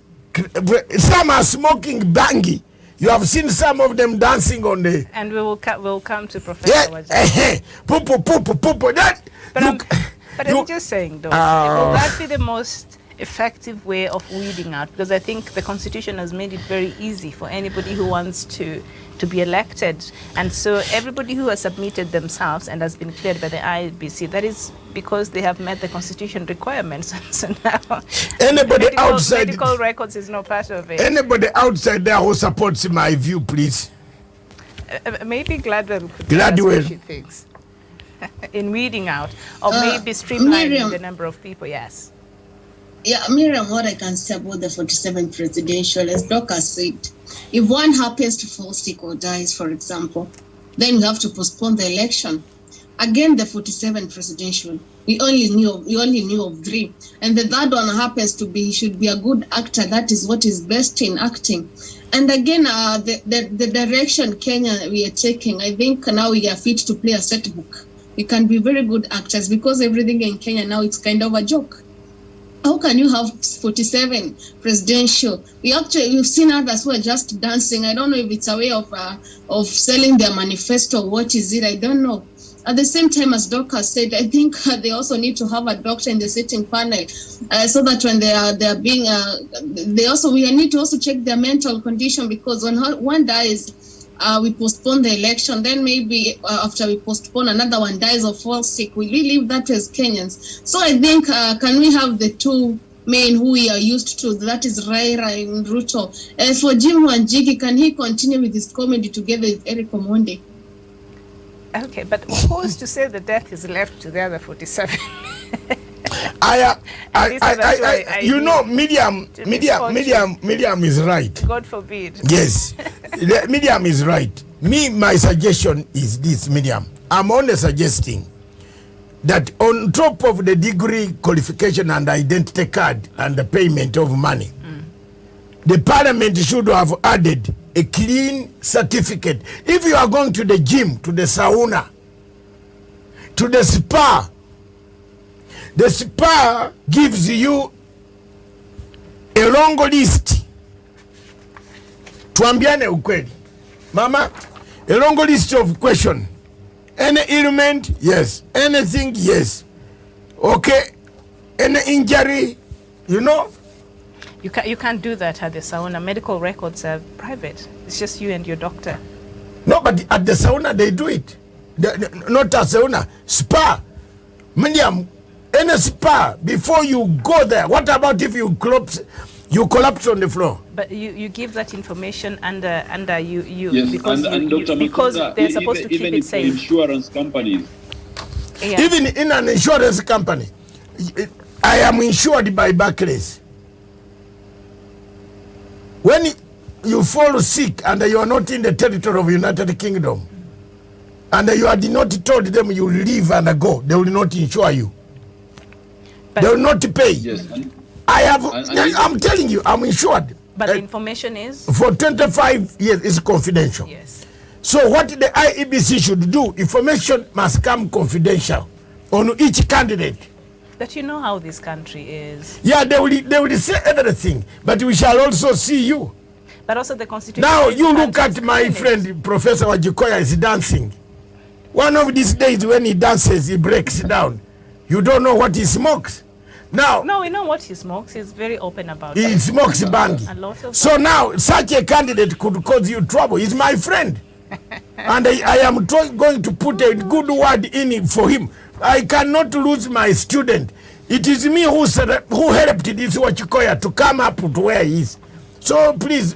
some are smoking bangi. You have seen some of them dancing on the. And we'll come to Professor Wajackoyah. But I'm just saying, though, will that be the most effective way of weeding out? Because I think the Constitution has made it very easy for anybody who wants to be elected. And so everybody who has submitted themselves and has been cleared by the IBC, that is because they have met the Constitution requirements. So now medical records is no part of it. Anybody outside there who supports my view, please. Maybe Gladwell could things in weeding out, or maybe streamlining the number of people. Yes. Yeah, Miriam, what I can say about the 47th presidential, as Doc has said, if one happens to fall sick or dies, for example, then we have to postpone the election. Again, the 47th presidential, we only knew of 3, and the third one happens to be, should be a good actor. That is what is best in acting. And again, the direction Kenya we are taking, I think now we are fit to play a set book. We can be very good actors, because everything in Kenya now it's kind of a joke. How can you have 47 presidential? We've seen others who are just dancing. I don't know if it's a way of selling their manifesto. What is it? I don't know. At the same time, as Doc has said, I think they also need to have a doctor in the sitting panel, so that when they are being, we need to also check their mental condition, because when one dies, we postpone the election, then maybe after we postpone, another one dies or falls sick. Will we leave that as Kenyans? So I think, can we have the two men who we are used to, that is Raila and Ruto? For Jim Wanjigi, can he continue with his comedy together with Eric Omondi? Okay, but who's to say the death is left to the other 47? You know, Medium is right. God forbid. Yes, Medium is right. My suggestion is this, Medium. I'm only suggesting that on top of the degree qualification and identity card and the payment of money, the parliament should have added a clean certificate. If you are going to the gym, to the sauna, to the spa gives you a long list. Tuambiane ukweli. Mama, a long list of questions. Any ailment? Yes. Anything? Yes. Okay. Any injury? You know? You can't do that at the sauna. Medical records are private. It's just you and your doctor. No, but at the sauna they do it. Not at sauna. Spa. Medium. Any spa, before you go there, what about if you collapse on the floor? But you give that information under you yes, because and Dr. because Makuza, they're supposed to keep it safe. Insurance companies. Yeah. Even in an insurance company, I am insured by Barclays. When you fall sick and you are not in the territory of United Kingdom, and you are not told them you leave and go, they will not insure you. But they will not pay. Yes. I'm telling you, I'm insured. But the information is? For 25 years, it's confidential. Yes. So what the IEBC should do, information must come confidential on each candidate. That you know how this country is. Yeah, they will say everything, but we shall also see you. But also the Constitution. Now you look at my friend, Professor Wajackoyah is dancing. One of these days when he dances, he breaks down. You don't know what he smokes. Now, no, we know what he smokes. He's very open about it. He smokes bangi. So now, such a candidate could cause you trouble. He's my friend. And I am going to put a good word in for him. I cannot lose my student. It is me who helped this Wajackoyah to come up to where he is. So please,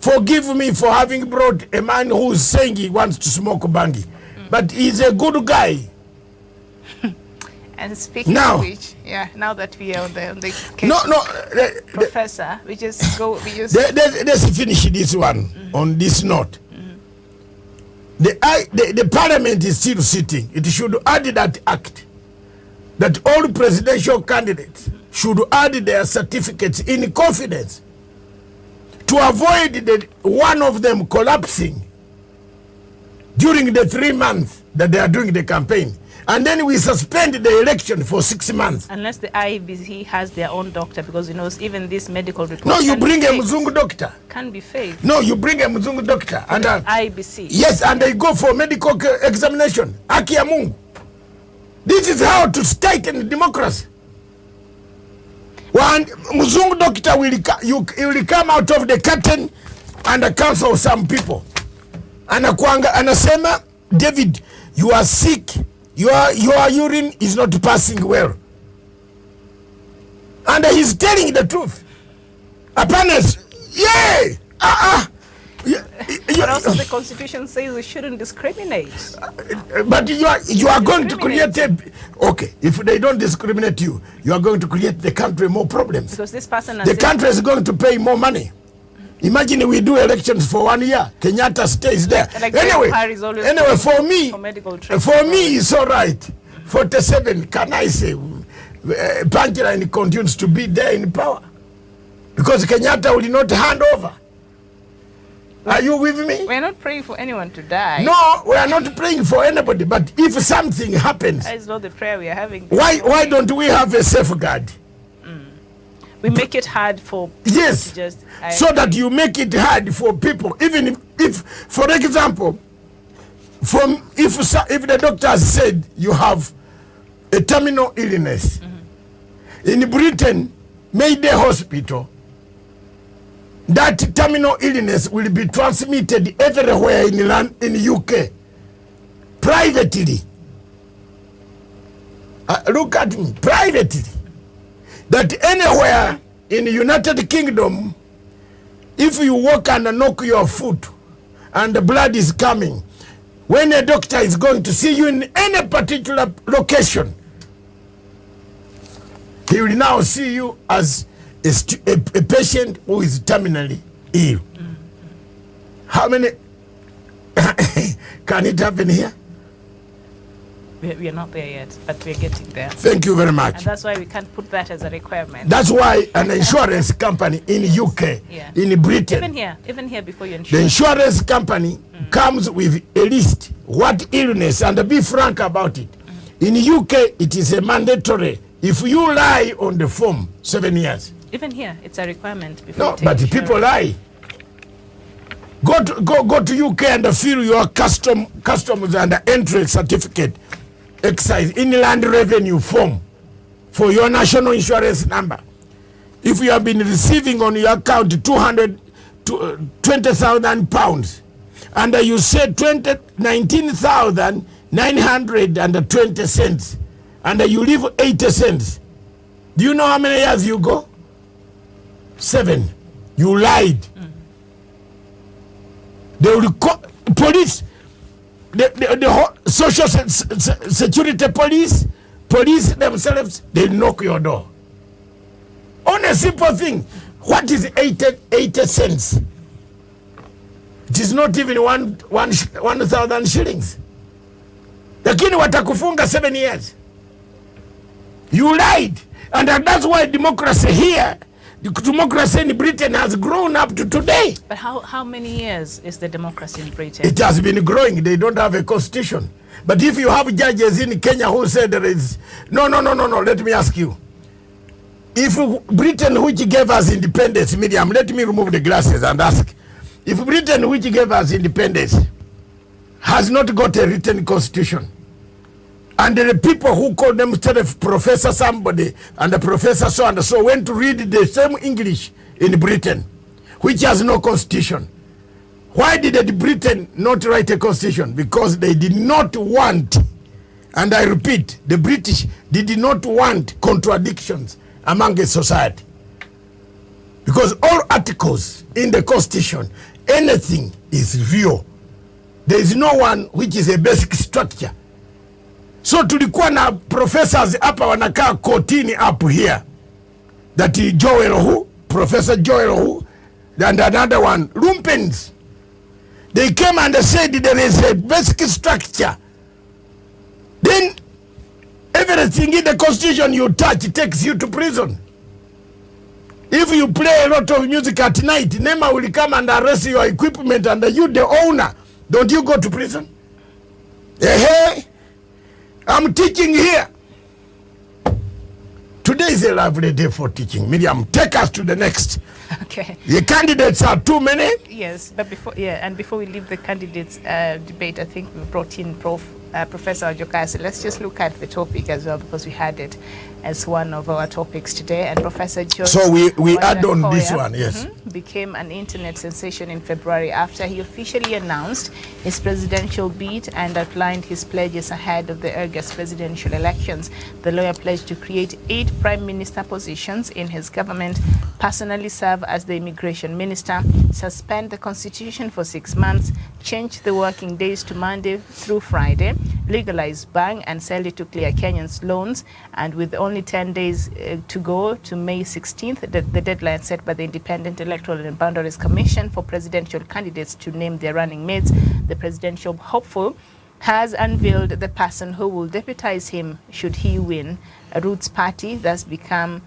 forgive me for having brought a man who is saying he wants to smoke bangi. But he's a good guy. And speaking of which, yeah, now that we are on the case, Professor, let's finish this one on this note. The parliament is still sitting. It should add that act that all presidential candidates should add their certificates in confidence to avoid one of them collapsing during the 3 months that they are doing the campaign. And then we suspend the election for 6 months. Unless the IEBC has their own doctor, because you know even this medical report. No, you bring a Mzungu doctor. Can be faked. No, you bring a Mzungu doctor and IEBC. Yes, and they go for medical examination. Haki ya Mungu. This is how to straighten democracy. One Mzungu doctor will come out of the curtain and counsel some people. Anasema, David, you are sick. Your urine is not passing well. And he's telling the truth. Apparently, yeah. But also the Constitution says we shouldn't discriminate. But you are going to create okay, if they don't discriminate you are going to create the country more problems. Because this person the country is going to pay more money. Imagine we do elections for 1 year. Kenyatta stays there. Like anyway, for me, it's all right. 47, can I say, Punchline continues to be there in power. Because Kenyatta will not hand over. Are you with me? We're not praying for anyone to die. No, we are not praying for anybody. But if something happens, that is not the prayer we are having. Why don't we have a safeguard? We make it hard for people to so that you make it hard for people. Even if for example, if the doctor said you have a terminal illness, in Britain, Mayday Hospital, that terminal illness will be transmitted everywhere in UK privately. Look at me, privately. That anywhere in the United Kingdom, if you walk and knock your foot and the blood is coming, when a doctor is going to see you in any particular location, he will now see you as a patient who is terminally ill. How many can it happen here? We are not there yet, but we are getting there. Thank you very much. And that's why we can't put that as a requirement. That's why an insurance company in UK, in Britain, even here before you insure, the insurance company comes with a list, what illness, and be frank about it. In UK, it is a mandatory. If you lie on the form, 7 years. Even here, it's a requirement. Before No, but people lie. Go to UK and fill your customs and entry certificate, excise, inland revenue form for your national insurance number. If you have been receiving on your account 20,000 pounds, and you say 19,920 cents, and you leave 80 cents, do you know how many years you go? 7. You lied. They will call police, the social security police themselves, they knock your door. On a simple thing, what is 80 cents? It is not even 1,000 shillings. Lakini watakufunga 7 years. You lied. And that's why democracy here, democracy in Britain has grown up to today. But how many years is the democracy in Britain? It has been growing. They don't have a constitution. But if you have judges in Kenya who said there is... No. Let me ask you. If Britain, which gave us independence, Miriam, let me remove the glasses and ask. If Britain, which gave us independence, has not got a written constitution, and the people who call themselves Professor somebody and the Professor so and so went to read the same English in Britain, which has no constitution. Why did Britain not write a constitution? Because they did not want, and I repeat, the British did not want contradictions among a society. Because all articles in the constitution, anything is real. There is no one which is a basic structure. So tulikuwa na professors hapa wanakaa kotini up here. That Joel who, Professor Joel who, and another one, Lumpens. They came and said there is a basic structure. Then everything in the constitution you touch takes you to prison. If you play a lot of music at night, NEMA will come and arrest your equipment and you the owner. Don't you go to prison? Hey, I'm teaching here. Today is a lovely day for teaching. Miriam, take us to the next. Okay. The candidates are too many. Yes, but before we leave the candidates debate, I think we brought in Professor Wajackoyah. So let's just look at the topic as well, because we had it as one of our topics today. And Professor George, so we add on this one, yes. Became an internet sensation in February after he officially announced his presidential bid and outlined his pledges ahead of the August presidential elections. The lawyer pledged to create 8 prime minister positions in his government, personally serve as the immigration minister, suspend the constitution for 6 months, change the working days to Monday through Friday, legalize bang and sell it to clear Kenyans' loans, and with only 10 days to go to May 16th, the deadline set by the Independent Electoral and Boundaries Commission for presidential candidates to name their running mates, the presidential hopeful has unveiled the person who will deputize him should he win. A Roots party thus became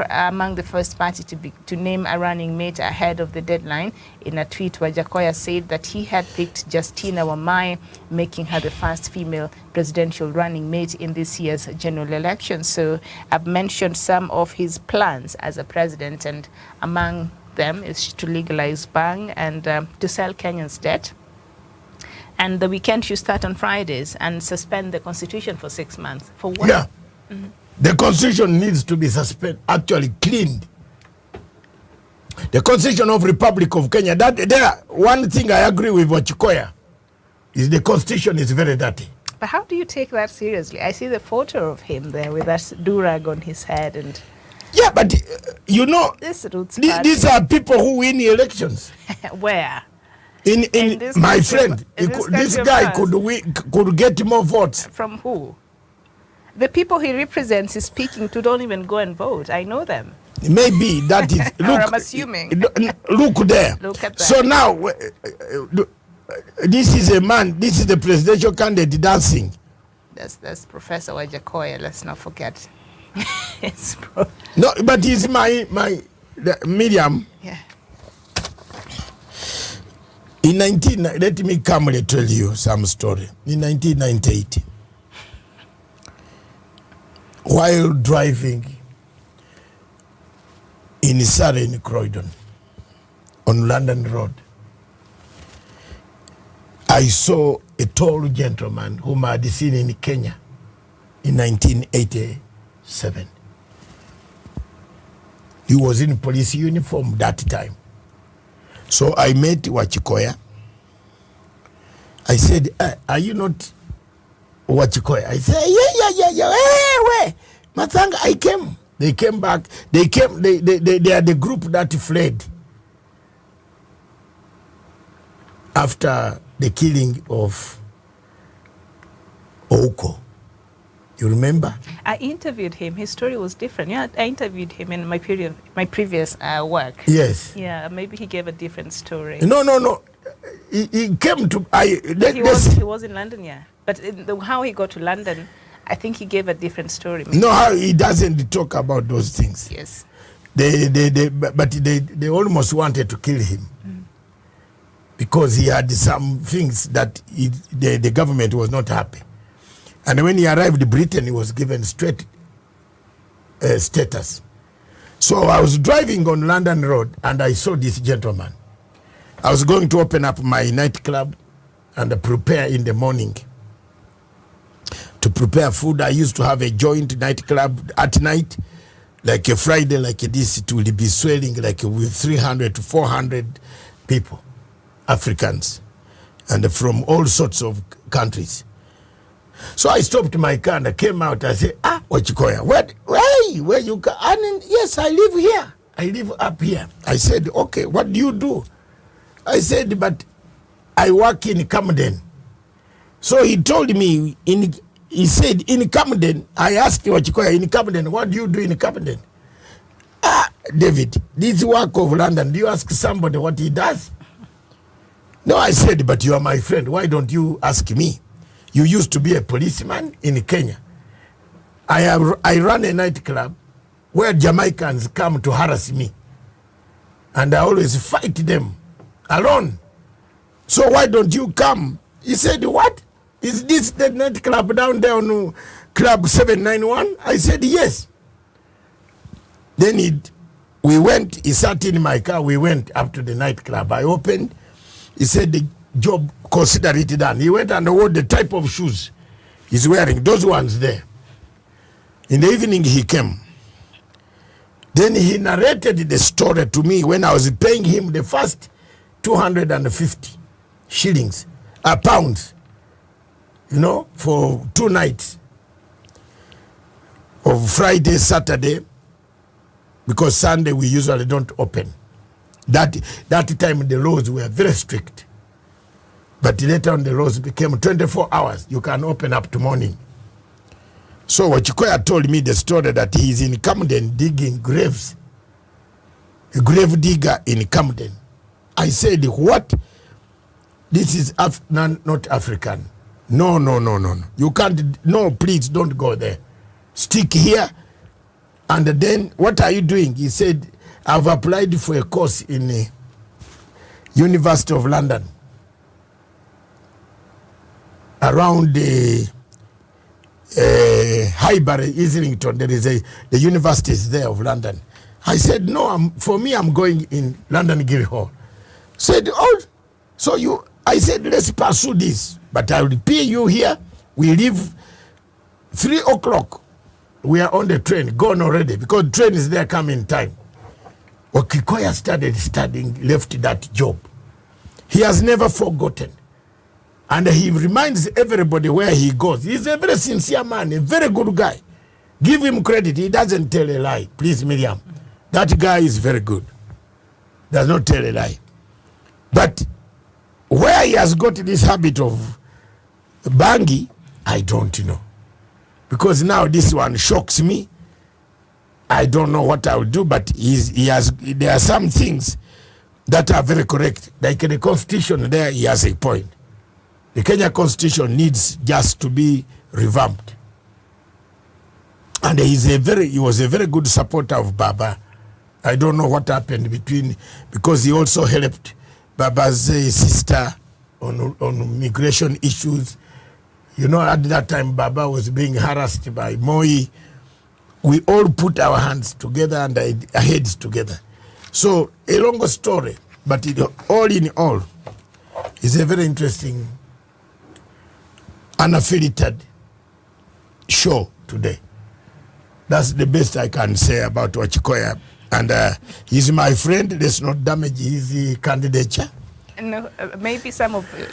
among the first party to name a running mate ahead of the deadline. In a tweet, Wajackoyah said that he had picked Justina Wamai, making her the first female presidential running mate in this year's general election. So I've mentioned some of his plans as a president, and among them is to legalize bang and to sell Kenyans' debt. And the weekend should start on Fridays and suspend the constitution for 6 months. For what? Yeah. The constitution needs to be suspended, actually cleaned. The Constitution of Republic of Kenya, that there, one thing I agree with wajackoyah is the Constitution is very dirty. But how do you take that seriously? I see the photo of him there with that durag on his head and... Yeah, but you know, these are people who win elections. Where? In my friend, this guy could get more votes. From who? The people he represents is speaking to don't even go and vote. I know them. Maybe that is. Look, I'm assuming. Look there. Look at that. So now, this is a man. This is the presidential candidate dancing. That's Professor Wajackoyah. Let's not forget. No, but he's my Miriam. Yeah. In let me calmly tell you some story. In 1998, while driving in Surrey in Croydon on London Road, I saw a tall gentleman whom I had seen in Kenya in 1987. He was in police uniform that time. So I met wajackoyah. I said, are you not wajackoyah? I said, yeah. Hey, Mathanga, I came. They came back. They are the group that fled after the killing of Oko. You remember? I interviewed him. His story was different. Yeah, I interviewed him in my previous work. Yes. Yeah, maybe he gave a different story. No. He came to. He was in London, yeah. But how he got to London, I think he gave a different story. Maybe. No, how he doesn't talk about those things. Yes. They almost wanted to kill him because he had some things that the government was not happy. And when he arrived in Britain, he was given straight status. So I was driving on London Road and I saw this gentleman. I was going to open up my nightclub and prepare in the morning. To prepare food, I used to have a joint nightclub at night, like a Friday like this. It will be swelling like with 300 to 400 people, Africans, and from all sorts of countries. So I stopped my car and I came out. I said, wajackoyah, where you go? And yes, I live here. I live up here. I said, okay, what do you do? I said, but I work in Camden. So he told me, he said, in Camden, I asked wajackoyah, in Camden, what do you do in Camden? David, this work of London, do you ask somebody what he does? No, I said, but you are my friend. Why don't you ask me? You used to be a policeman in Kenya. I run a nightclub where Jamaicans come to harass me. And I always fight them alone. So why don't you come? He said, what? Is this the nightclub down there on Club 791? I said, yes. Then we went, he sat in my car, we went up to the nightclub. I opened, he said, the job, consider it done. He went and wore the type of shoes he's wearing, those ones there. In the evening he came. Then he narrated the story to me when I was paying him the first 250 shillings, pounds, for 2 nights of Friday, Saturday, because Sunday we usually don't open. That time the laws were very strict. But later on the laws became 24 hours. You can open up to morning. So wajackoyah told me the story that he's in Camden digging graves. A grave digger in Camden. I said, what? This is not African. No. You can't, no, please don't go there. Stick here. And then, what are you doing? He said, I've applied for a course in the University of London. Around the Highbury, Islington, there is the universities there of London. I said, no, for me, I'm going in London Guildhall. Said, I said, let's pursue this, but I will pay you here. We leave 3 o'clock. We are on the train, gone already, because the train is there coming time. Wajackoyah started studying, left that job. He has never forgotten. And he reminds everybody where he goes. He's a very sincere man, a very good guy. Give him credit. He doesn't tell a lie. Please, Miriam. That guy is very good. Does not tell a lie. But where he has got this habit of bangi, I don't know. Because now this one shocks me. I don't know what I will do, but there are some things that are very correct. Like the constitution there, he has a point. The Kenya constitution needs just to be revamped. And he was a very good supporter of Baba. I don't know what happened because he also helped Baba's sister on migration issues. You know, at that time, Baba was being harassed by Moi. We all put our hands together and our heads together. So, a long story, but all in all, it's a very interesting, unaffiliated show today. That's the best I can say about Wajackoyah. And he's my friend. Let's not damage his candidature. No, maybe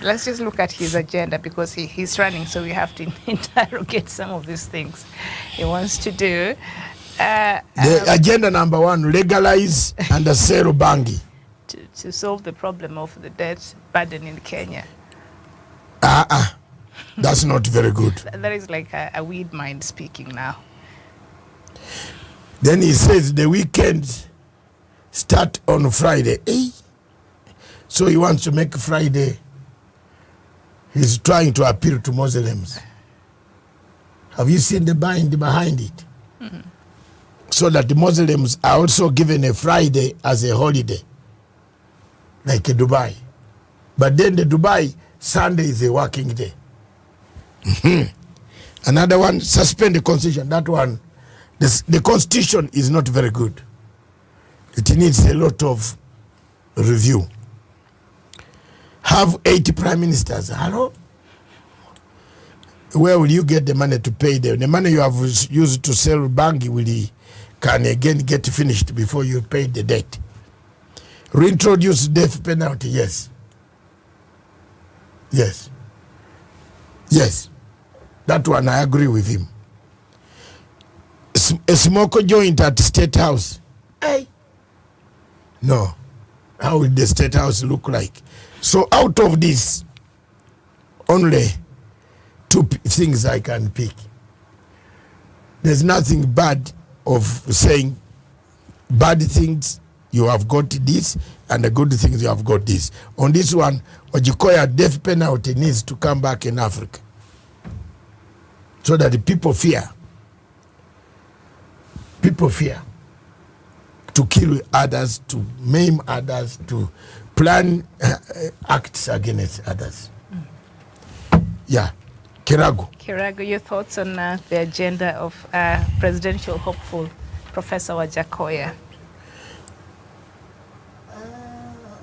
let's just look at his agenda, because he's running, so we have to interrogate some of these things he wants to do. The agenda number 1, legalize and sell bangi. To solve the problem of the debt burden in Kenya. That's not very good. That is like a weed mind speaking now. Then he says the weekend start on Friday. So he wants to make Friday. He's trying to appeal to Muslims. Have you seen the bind behind it? Mm-hmm. So that the Muslims are also given a Friday as a holiday, like a Dubai. But then the Dubai, Sunday is a working day. Another one, suspend the constitution. That one, the constitution is not very good. It needs a lot of review. Have 80 prime ministers. Hello? Where will you get the money to pay them? The money you have used to sell bangi can again get finished before you pay the debt. Reintroduce death penalty. Yes. That one I agree with him. A smoke joint at State House. No. How will the State House look like? So out of this, only 2 things I can pick. There's nothing bad of saying bad things, you have got this, and the good things, you have got this. On this one, Wajackoyah death penalty needs to come back in Africa, so that the people fear. People fear to kill others, to maim others, to plan acts against others. Yeah. Kirago, your thoughts on the agenda of presidential hopeful Professor Wajackoyah?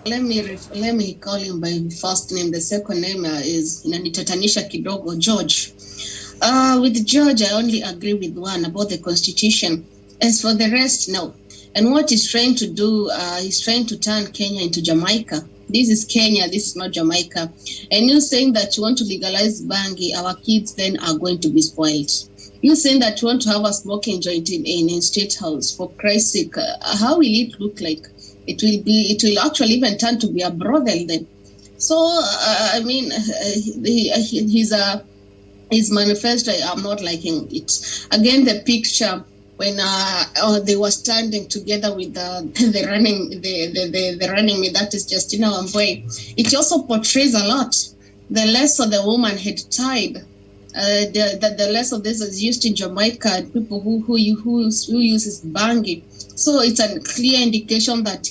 Let me call him by first name. The second name is inanitatanisha kidogo, George. With George, I only agree with one about the constitution. As for the rest, no. And what he's trying to do, he's trying to turn Kenya into Jamaica. This is Kenya, this is not Jamaica. And you saying that you want to legalize bangi, our kids then are going to be spoiled. You saying that you want to have a smoking joint in State House, for Christ's sake, how will it look like? It will actually even turn to be a brothel then. So, I mean, his manifesto, I'm not liking it. Again, the picture, when they were standing together with the running mate, that is Justina Wambui, it also portrays a lot. The less of the woman had tied, the less of this is used in Jamaica, and people who uses bangi. So it's a clear indication that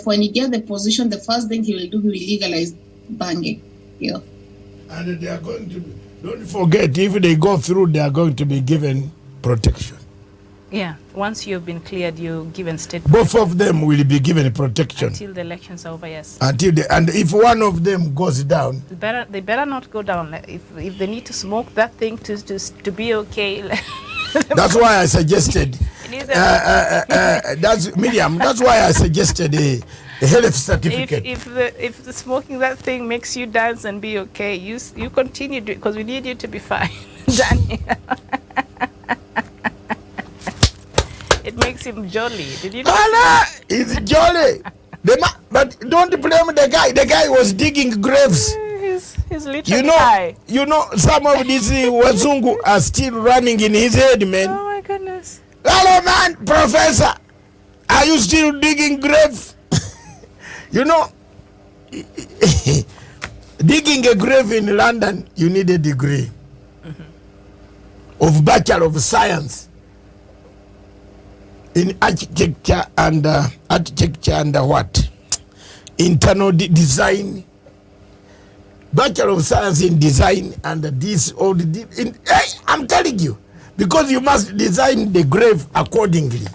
when he gets the position, the first thing he will do, he will legalize bangi. Yeah. And they are going to, don't forget, if they go through, they are going to be given protection. Yeah, once you've been cleared, you're given state protection. Both of them will be given protection. Until the elections are over, yes. And if one of them goes down... They better not go down. If they need to smoke that thing to be okay... That's why I suggested That's Miriam. That's why I suggested a health certificate. If the smoking that thing makes you dance and be okay, you continue to, because we need you to be fine, Daniel. It makes him jolly. Did you know? He's jolly. But don't blame the guy. The guy was digging graves. He's literally high. You know, some of these wazungu are still running in his head, man. Oh my goodness. Hello, man, Professor. Are you still digging grave? You know, digging a grave in London, you need a degree of Bachelor of Science in architecture and what? Internal design. Bachelor of Science in design and this all the. I'm telling you, because you must design the grave accordingly.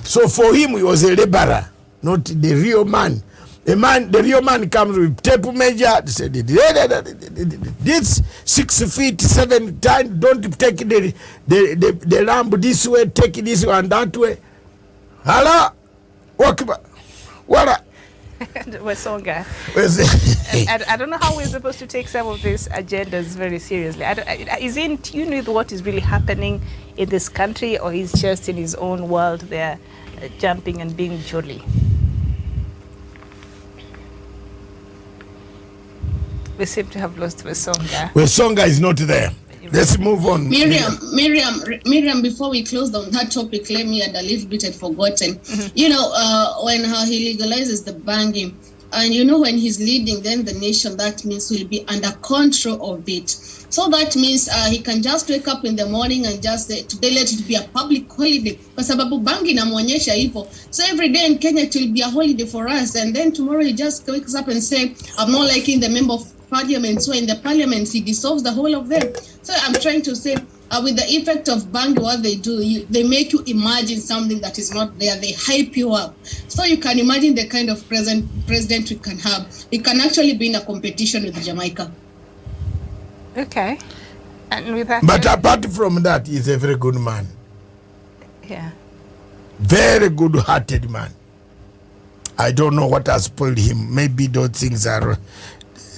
So for him, he was a laborer, not the real man. The real man comes with tape measure. Said, this 6 feet 7 times. Don't take the lamp this way. Take it this way and that way. Hello, what? Wesonga. I don't know how we're supposed to take some of these agendas very seriously. Is he in tune with what is really happening in this country, or he's just in his own world there, jumping and being jolly? We seem to have lost Wesonga. Wesonga is not there. Let's move on. Miriam, before we close on that topic, let me add a little bit I'd forgotten. You know, when he legalizes the banging, and you know, when he's leading then the nation, that means he'll be under control of it. So that means he can just wake up in the morning and just say, today let it be a public holiday. Kwa sababu bangi inamuonyesha hivyo. So every day in Kenya it will be a holiday for us. And then tomorrow he just wakes up and say, I'm not liking the member of Parliament. So in the Parliament he dissolves the whole of them. So I'm trying to say, with the effect of bangi, what they do, they make you imagine something that is not there. They hype you up. So you can imagine the kind of president we can have. It can actually be in a competition with Jamaica. Okay. And with that, but apart from that, he's a very good man. Yeah. Very good-hearted man. I don't know what has spoiled him. Maybe those things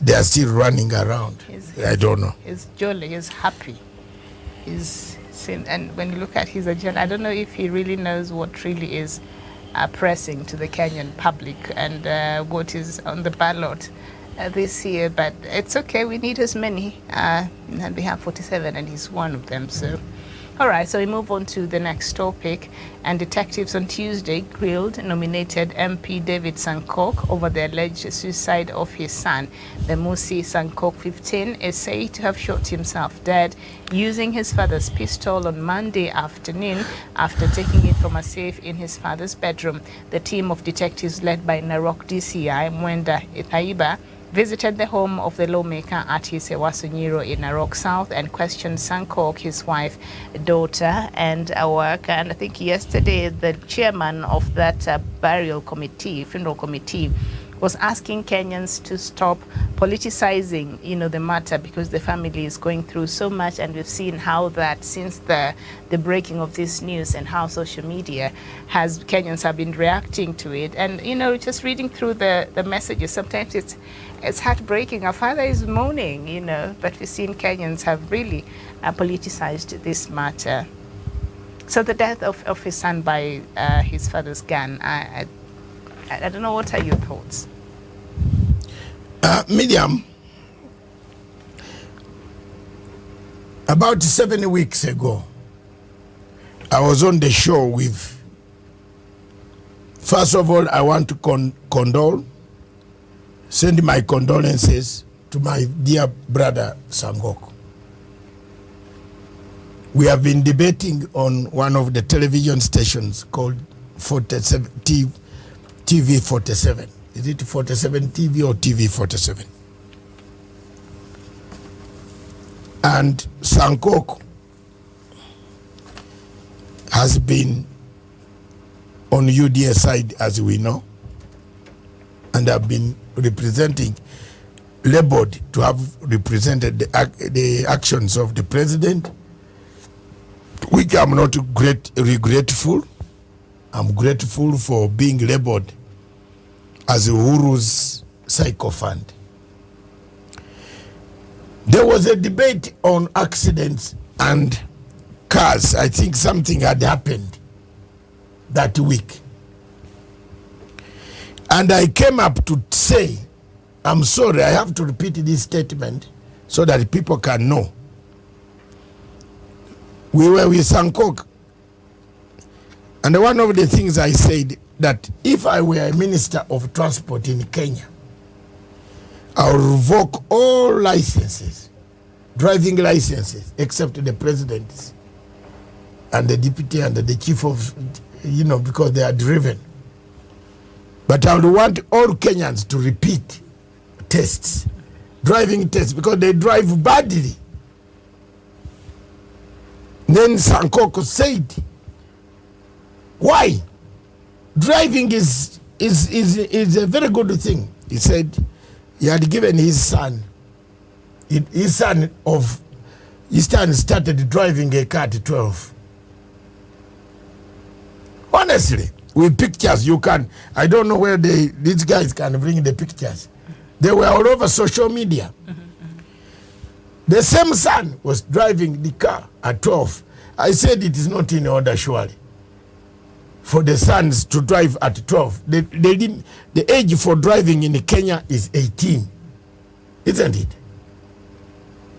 they are still running around. I don't know. He's jolly. He's happy. And when you look at his agenda, I don't know if he really knows what really is pressing to the Kenyan public and what is on the ballot this year, but it's okay. We need as many. And we have 47 and he's one of them. So, all right, so we move on to the next topic. And detectives on Tuesday grilled nominated MP David Sankok over the alleged suicide of his son. The Musi Sankok, 15, is said to have shot himself dead using his father's pistol on Monday afternoon after taking it from a safe in his father's bedroom. The team of detectives led by Narok DCI Mwenda Ithaiba visited the home of the lawmaker at his Ewasunyiro in Narok South and questioned Sankok, his wife, daughter, and a worker. And I think yesterday the chairman of that funeral committee, was asking Kenyans to stop politicizing, the matter, because the family is going through so much, and we've seen how that since the breaking of this news and how social media Kenyans have been reacting to it. And just reading through the messages, sometimes it's heartbreaking. Our father is moaning, but we've seen Kenyans have really politicized this matter. So the death of his son by his father's gun, I don't know, what are your thoughts? Miriam, about 7 weeks ago, I was on the show with, first of all, I want to send my condolences to my dear brother Sankok. We have been debating on one of the television stations called 47 TV 47. Is it 47 TV or TV 47? And Sankok has been on UDA side, as we know, and have been labeled to have represented the actions of the president which I'm not regretful. I'm grateful for being labeled as Uhuru's sycophant. There was a debate on accidents and cars. I think something had happened that week. And I came up to say, I'm sorry, I have to repeat this statement so that people can know. We were with Sankok. And one of the things I said, that if I were a minister of transport in Kenya, I will revoke all licenses, driving licenses, except the president's and the deputy and the chief of, because they are driven. But I would want all Kenyans to repeat tests, driving tests, because they drive badly. Then Sankok said, why? Driving is a very good thing. He said he had given his son started driving a car at 12. Honestly, with pictures, you can, I don't know where these guys can bring the pictures. They were all over social media. The same son was driving the car at 12. I said it is not in order, surely, for the sons to drive at 12. The age for driving in Kenya is 18, isn't it?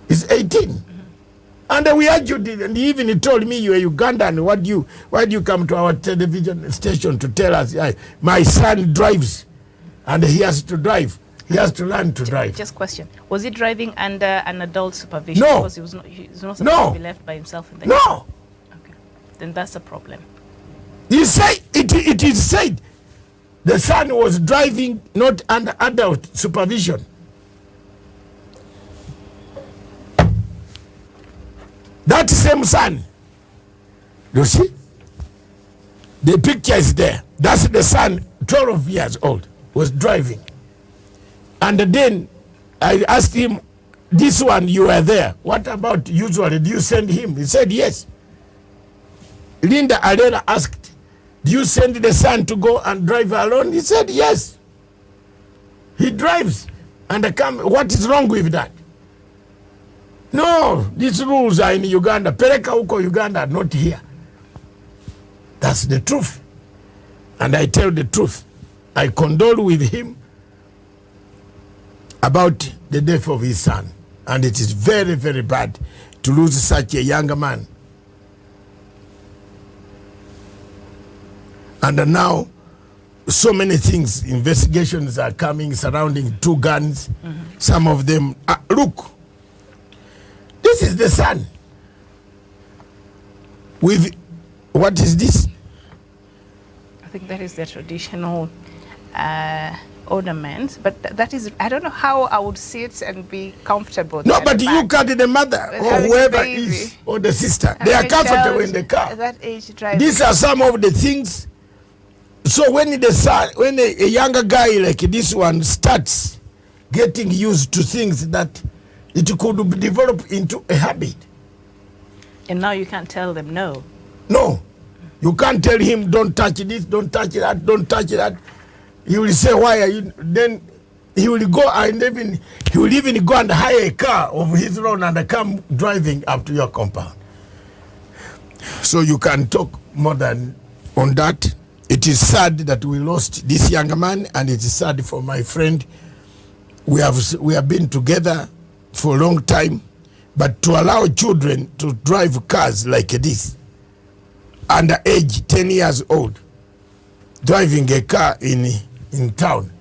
It's 18. And we argued, and he even told me, you are Ugandan, why do you come to our television station to tell us, my son drives, and he has to drive. He has to learn to drive. Just question. Was he driving under an adult supervision? No. Because he was not supposed to be left by himself in the car? Okay. Then that's a problem. He said, it is said, the son was driving not under adult supervision. That same son, you see, the picture is there. That's the son, 12 years old, was driving. And then I asked him, this one, you were there. What about usually? Do you send him? He said, yes. Linda Arela asked, do you send the son to go and drive alone? He said, yes. He drives. And what is wrong with that? No, these rules are in Uganda. Pereka huko Uganda, not here. That's the truth. And I tell the truth. I condole with him about the death of his son. And it is very, very bad to lose such a younger man. And now, so many things, investigations are coming surrounding 2 guns. Some of them, look, this is the son. With, what is this? I think that is the traditional ornament, but that is, I don't know how I would sit and be comfortable. No, but you look at the mother or whoever is, or the sister. They are comfortable in the car. That age driving. These are some of the things. So when a younger guy like this one starts getting used to things that it could develop into a habit. And now you can't tell them no. No. You can't tell him, don't touch this, don't touch that, don't touch that. He will say, why are you? Then he will go and he will even go and hire a car of his own and come driving up to your compound. So you can talk more than on that. It is sad that we lost this young man, and it is sad for my friend. We have been together for a long time, but to allow children to drive cars like this, under age 10 years old, driving a car in town,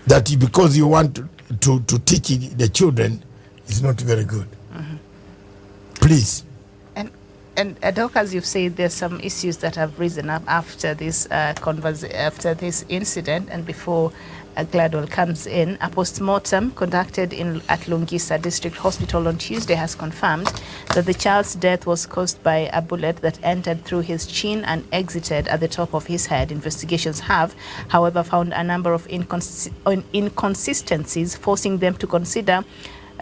that because you want to teach the children is not very good. Please. And Doc, as you've said, there's some issues that have risen up after this after this incident, and before Gladwell comes in. A post-mortem conducted at Lungisa District Hospital on Tuesday has confirmed that the child's death was caused by a bullet that entered through his chin and exited at the top of his head. Investigations have, however, found a number of inconsistencies, forcing them to consider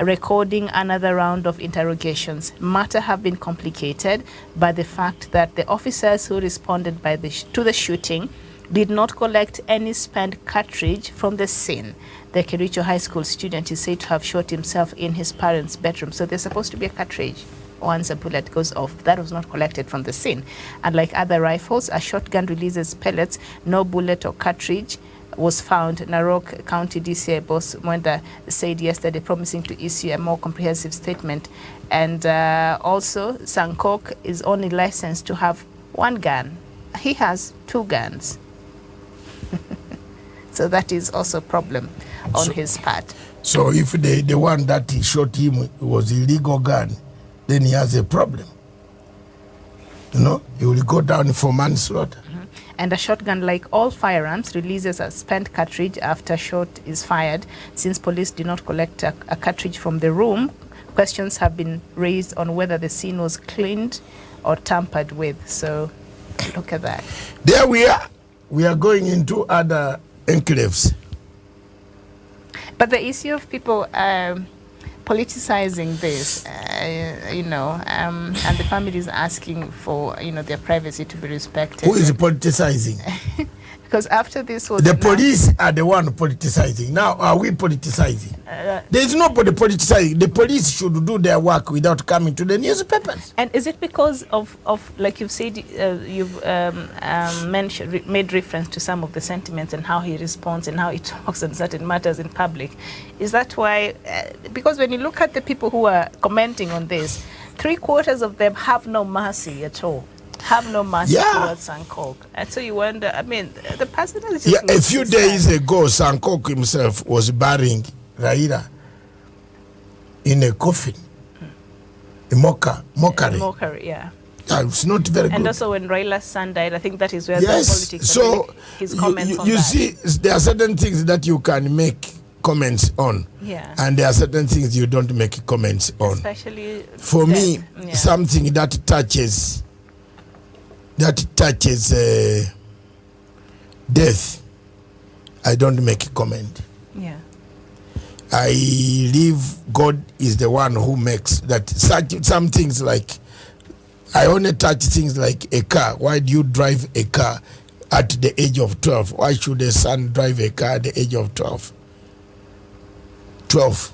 recording another round of interrogations. Matter have been complicated by the fact that the officers who responded to the shooting did not collect any spent cartridge from the scene. The Kericho High School student is said to have shot himself in his parents' bedroom. So there's supposed to be a cartridge once a bullet goes off. That was not collected from the scene. Unlike other rifles, a shotgun releases pellets. No bullet or cartridge was found. Narok County DCI boss Mwenda said yesterday, promising to issue a more comprehensive statement. And also, Sankok is only licensed to have one gun. He has 2 guns. So that is also a problem on his part. So if the one that he shot him was illegal gun, then he has a problem. You know, he will go down for manslaughter. And a shotgun, like all firearms, releases a spent cartridge after a shot is fired. Since police did not collect a cartridge from the room, questions have been raised on whether the scene was cleaned or tampered with. So look at that. There we are. We are going into other enclaves. But the issue of people politicizing this, and the family is asking for, their privacy to be respected. Who is politicizing? Because after this was the police are the one politicizing. Now, are we politicizing? There is nobody politicizing. The police should do their work without coming to the newspapers. And is it because of like you've said, you've made reference to some of the sentiments and how he responds and how he talks on certain matters in public? Is that why? Because when you look at the people who are commenting on this, 3/4 of them have no mercy at all. Have no mercy towards Sankok. And so you wonder, the person is just... Yeah, a few days ago, Sankok himself was burying Raila in a coffin. A mockery. Mockery, yeah. It's not very good. And also when Raila's son died, I think that is where the politics... So his comments on you that. see, there are certain things that you can make comments on. Yeah. And there are certain things you don't make comments on. Especially... For me, something that touches death, I don't make a comment. Yeah. I leave, God is the one who makes that. Some things like, I only touch things like a car. Why do you drive a car at the age of 12? Why should a son drive a car at the age of 12? 12.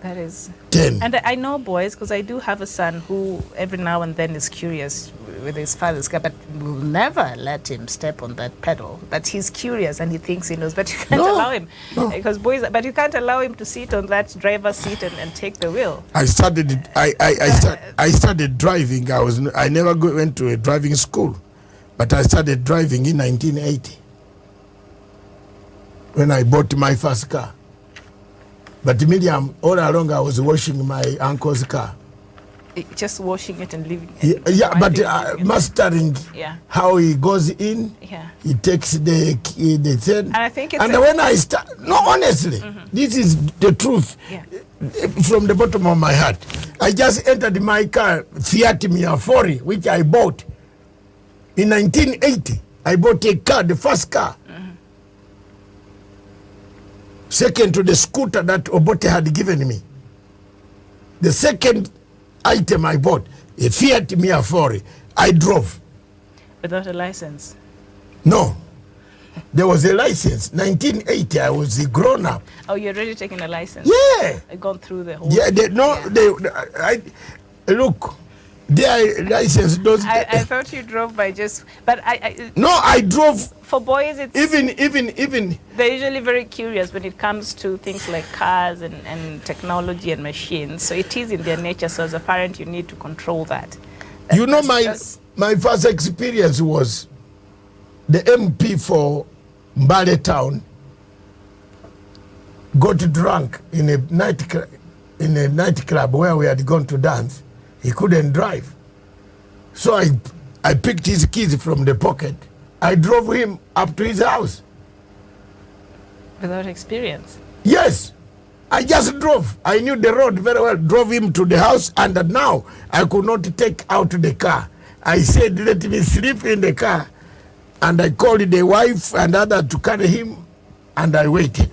That is 10. And I know boys, because I do have a son who every now and then is curious with his father's car, but we'll never let him step on that pedal. But he's curious and he thinks he knows, but you can't allow him. Because boys, but you can't allow him to sit on that driver's seat and take the wheel. I started driving. I never went to a driving school, but I started driving in 1980 when I bought my first car. But Miriam, all along I was washing my uncle's car. Just washing it and leaving it. Yeah, but mastering how he goes in, he takes the thing. And I think it's... And when I start, no, honestly, this is the truth from the bottom of my heart. I just entered my car, Fiat Mia 40, which I bought in 1980. I bought a car, the first car. Second to the scooter that Obote had given me. The second item I bought, a Fiat Mia 40, I drove. Without a license? No. There was a license. 1980, I was a grown-up. Oh, you're already taking a license? Yeah. I've gone through the whole... Yeah, look, their license does... I thought you drove by just... But No, I drove... For boys, it's... Even... They're usually very curious when it comes to things like cars and technology and machines. So it is in their nature. So as a parent, you need to control that. You know, my first experience was the MP for Mbale Town got drunk in a nightclub where we had gone to dance. He couldn't drive. So I picked his keys from the pocket. I drove him up to his house. Without experience? Yes. I just drove. I knew the road very well. Drove him to the house, and now I could not take out the car. I said, let me sleep in the car. And I called the wife and other to carry him, and I waited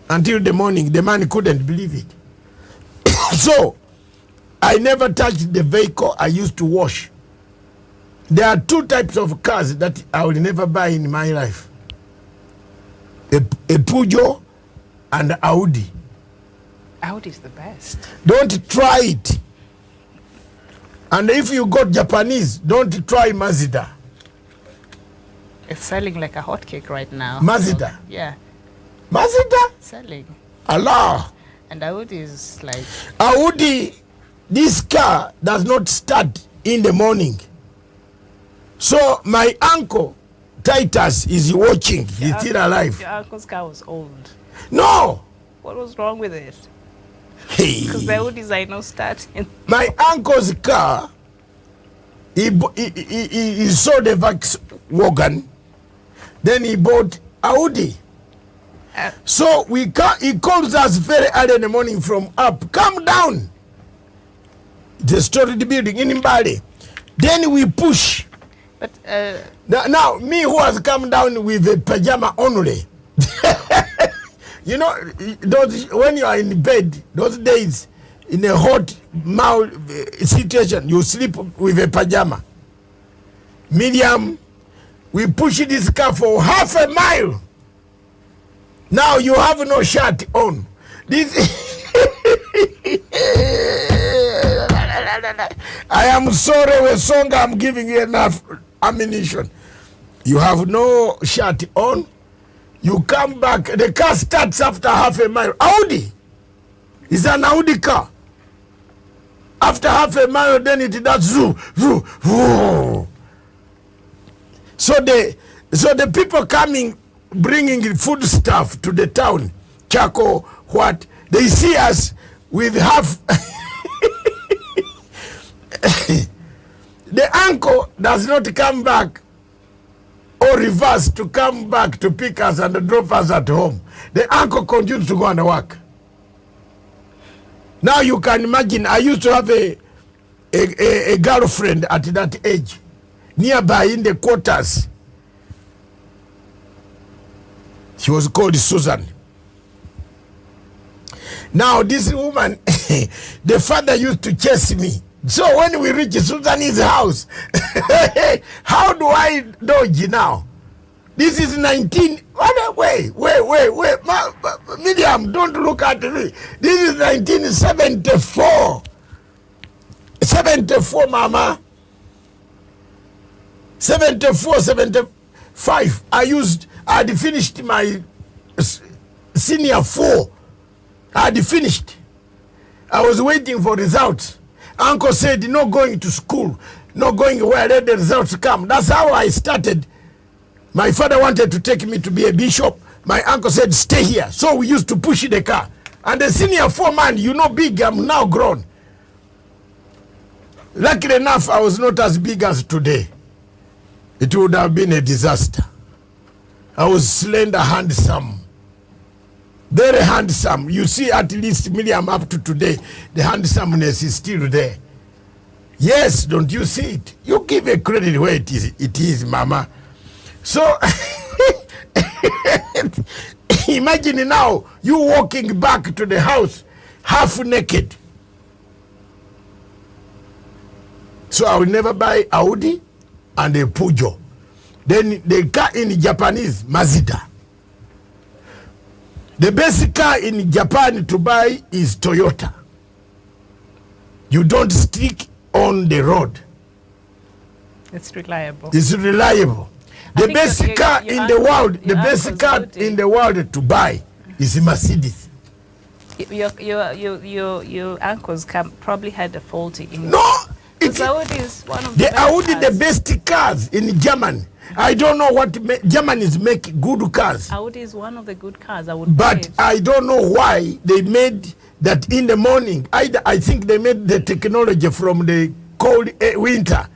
until the morning. The man couldn't believe it. So I never touched the vehicle I used to wash. There are two types of cars that I will never buy in my life. A Peugeot and Audi. Audi is the best. Don't try it. And if you got Japanese, don't try Mazda. It's selling like a hotcake right now. Mazda? So, yeah. Mazda? Selling. Allah. And Audi is like... Audi, this car does not start in the morning. So my uncle, Titus, is watching. He's still alive. Your uncle's car was old. No. What was wrong with it? Hey. Because the Audis I know start in... My uncle's car, he sold a Volkswagen, then he bought Audi. So he calls us very early in the morning from up, come down. The storied building in Mbale. Then we push. But now me who has come down with a pajama only. You know, those, when you are in bed, those days, in a hot situation, you sleep with a pajama. Medium, we push this car for half a mile. Now you have no shirt on. This I am sorry, Wesonga, I'm giving you enough ammunition. You have no shirt on. You come back, the car starts after half a mile. Audi. It's an Audi car. After half a mile, then it does zoo, zoo, zoo. So the people coming, bringing food stuff to the town, Chaco, what, they see us with half. The uncle does not come back or reverse to come back to pick us and drop us at home. The uncle continues to go and work. Now you can imagine, I used to have a girlfriend at that age, nearby in the quarters. She was called Susan. Now this woman, the father used to chase me. So when we reach Susan's house, how do I dodge now? This is 19. Wait. Miriam, don't look at me. This is 1974. 74, Mama. 74, 75. I had finished my senior 4. I had finished. I was waiting for results. Uncle said, no going to school, no going where, let the results come. That's how I started. My father wanted to take me to be a bishop. My uncle said, stay here. So we used to push the car. And the senior 4 man, you know, big, I'm now grown. Luckily enough, I was not as big as today. It would have been a disaster. I was slender, handsome. Very handsome. You see, at least Miriam up to today, the handsomeness is still there. Yes, don't you see it? You give a credit where it is, Mama. So, imagine now you walking back to the house half naked. So I will never buy Audi and a Peugeot. Then the car in Japanese, Mazda. The best car in Japan to buy is Toyota. You don't stick on the road. It's reliable. It's reliable. The best car in the world, the best car in the world to buy is Mercedes. Your uncle's probably had a faulty engine. No, Audi is one of the Audi, the best cars in Germany. I don't know what Germans make good cars. Audi is one of the good cars. I would. But I don't know why they made that in the morning. I think they made the technology from the cold winter.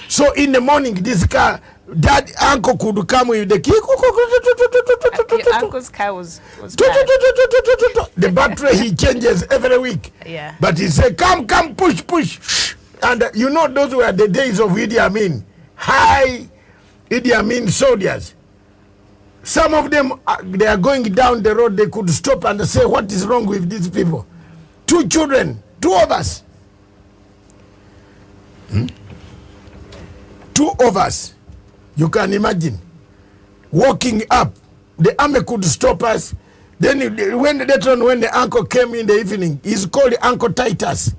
So in the morning, this car, that uncle could come with the key. Your uncle's car was bad. The battery he changes every week. Yeah. But he said, come, push. And you know, those were the days of Idi Amin. High Idi Amin soldiers. Some of them, they are going down the road, they could stop and say, what is wrong with these people? 2 children Two of us. Two of us. You can imagine. Walking up. The army could stop us. Then when the uncle came in the evening, he's called Uncle Titus.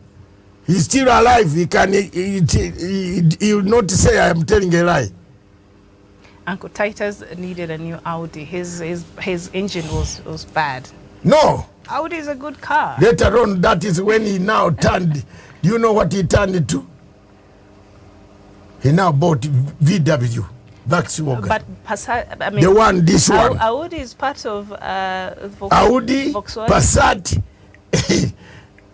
He's still alive. He will not say I am telling a lie. Uncle Titus needed a new Audi. His engine was bad. No. Audi is a good car. Later on, that is when he now turned. Do you know what he turned into? He now bought VW, Volkswagen. But Passat, I mean, this one. Audi is part of Audi, Volkswagen. Passat.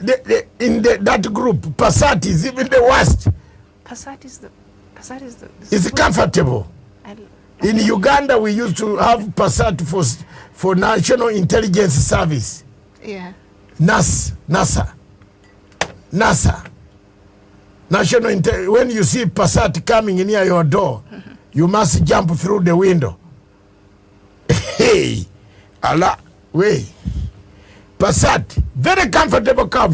That group, Passat is even the worst. Passat is the. It's comfortable. In Uganda, we used to have Passat for National Intelligence Service. Yeah. NASA. When you see Passat coming near your door, you must jump through the window. Hey, Allah, way. Passat, very comfortable car,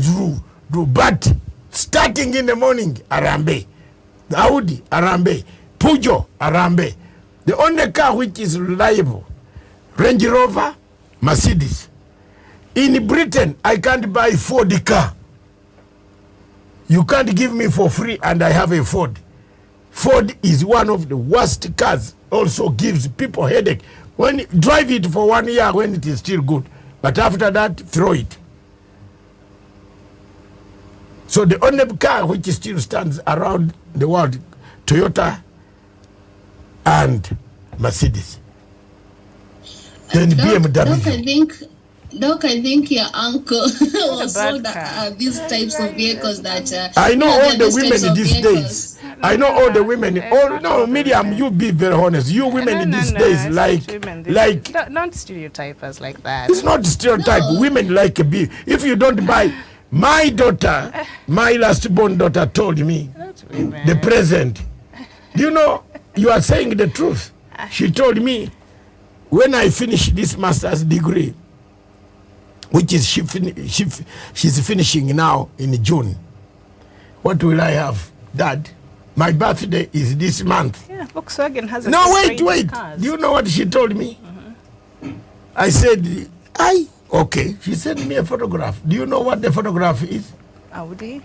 but starting in the morning, Arambe. Audi, Arambe. Peugeot, Arambe. The only car which is reliable, Range Rover, Mercedes. In Britain, I can't buy Ford car. You can't give me for free and I have a Ford. Ford is one of the worst cars, also gives people headache. When you drive it for 1 year when it is still good, but after that, throw it. So the only car which still stands around the world, Toyota and Mercedes. Then BMW. Doc, I think your uncle also these types of vehicles that... I know all the women these days. I know all the women. No, Miriam, you be very honest. You women these days like... Don't stereotype us like that. It's not stereotype. No. Women like a bee. If you don't buy... My daughter, my last born daughter told me, the present. Do you know, you are saying the truth. She told me, when I finish this master's degree, which is she's finishing now in June. What will I have, Dad? My birthday is this month. Yeah, Volkswagen has a... No, wait. Cars. Do you know what she told me? I said, okay. She sent me a photograph. Do you know what the photograph is? Audi,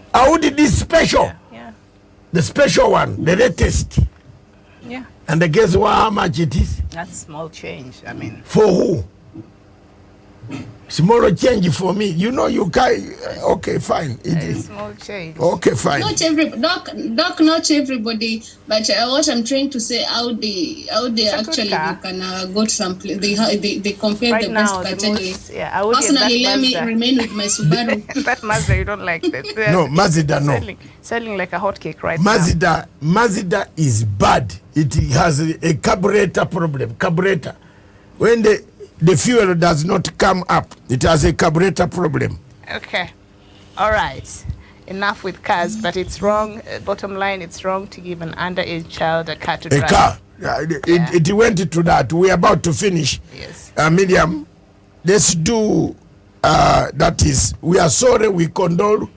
this special. Yeah. The special one, the latest. Yeah. And guess how much it is? That's small change, I mean. For who? Small change for me. You know you can. Okay, fine. It is small change. Okay, fine. Not Doc, not everybody. But what I'm trying to say, Audi actually you can go to some place. They compare right the now, best. But anyway, Audi personally, let me remain with my Subaru. That Mazda, you don't like that. No, Mazda, no. Selling like a hotcake right now. Mazda is bad. It has a carburetor problem. Carburetor. When the fuel does not come up, it has a carburetor problem. Okay. All right. Enough with cars, but it's wrong. Bottom line, it's wrong to give an underage child a car to drive. A car. It went to that. We're about to finish. Yes. Miriam, let's do, that is, we are sorry, we condole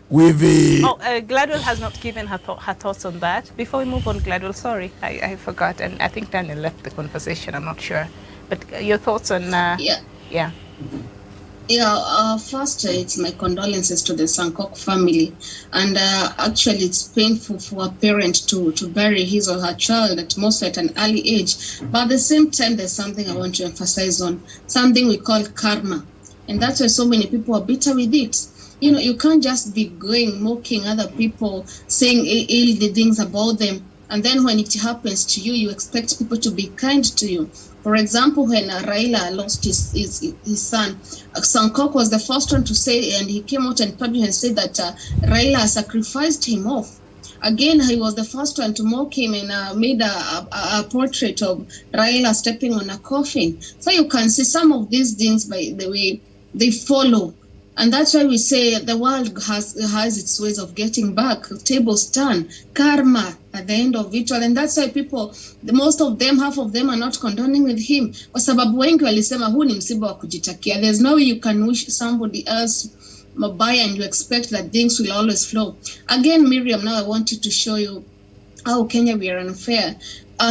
with the... Gladwell has not given her thoughts on that. Before we move on, Gladwell, sorry, I forgot, and I think Daniel left the conversation, I'm not sure. But your thoughts on... Yeah. First, it's my condolences to the Sankok family. And actually, it's painful for a parent to bury his or her child at an early age. But at the same time, there's something I want to emphasize on, something we call karma. And that's why so many people are bitter with it. You know, you can't just be going mocking other people, saying ill things about them. And then when it happens to you, you expect people to be kind to you. For example, when Raila lost his son, Sankok was the first one to say, and he came out in public and said that Raila sacrificed him off. Again, he was the first one to mock him and made a portrait of Raila stepping on a coffin. So you can see some of these things by the way they follow. And that's why we say the world has its ways of getting back, tables turn, karma at the end of it all. And that's why people, most of them, half of them are not condoning with him. Kwa sababu wengi walisema huu ni msiba wa kujitakia. There's no way you can wish somebody else by and you expect that things will always flow. Again, Miriam, now I wanted to show you how Kenya we are unfair.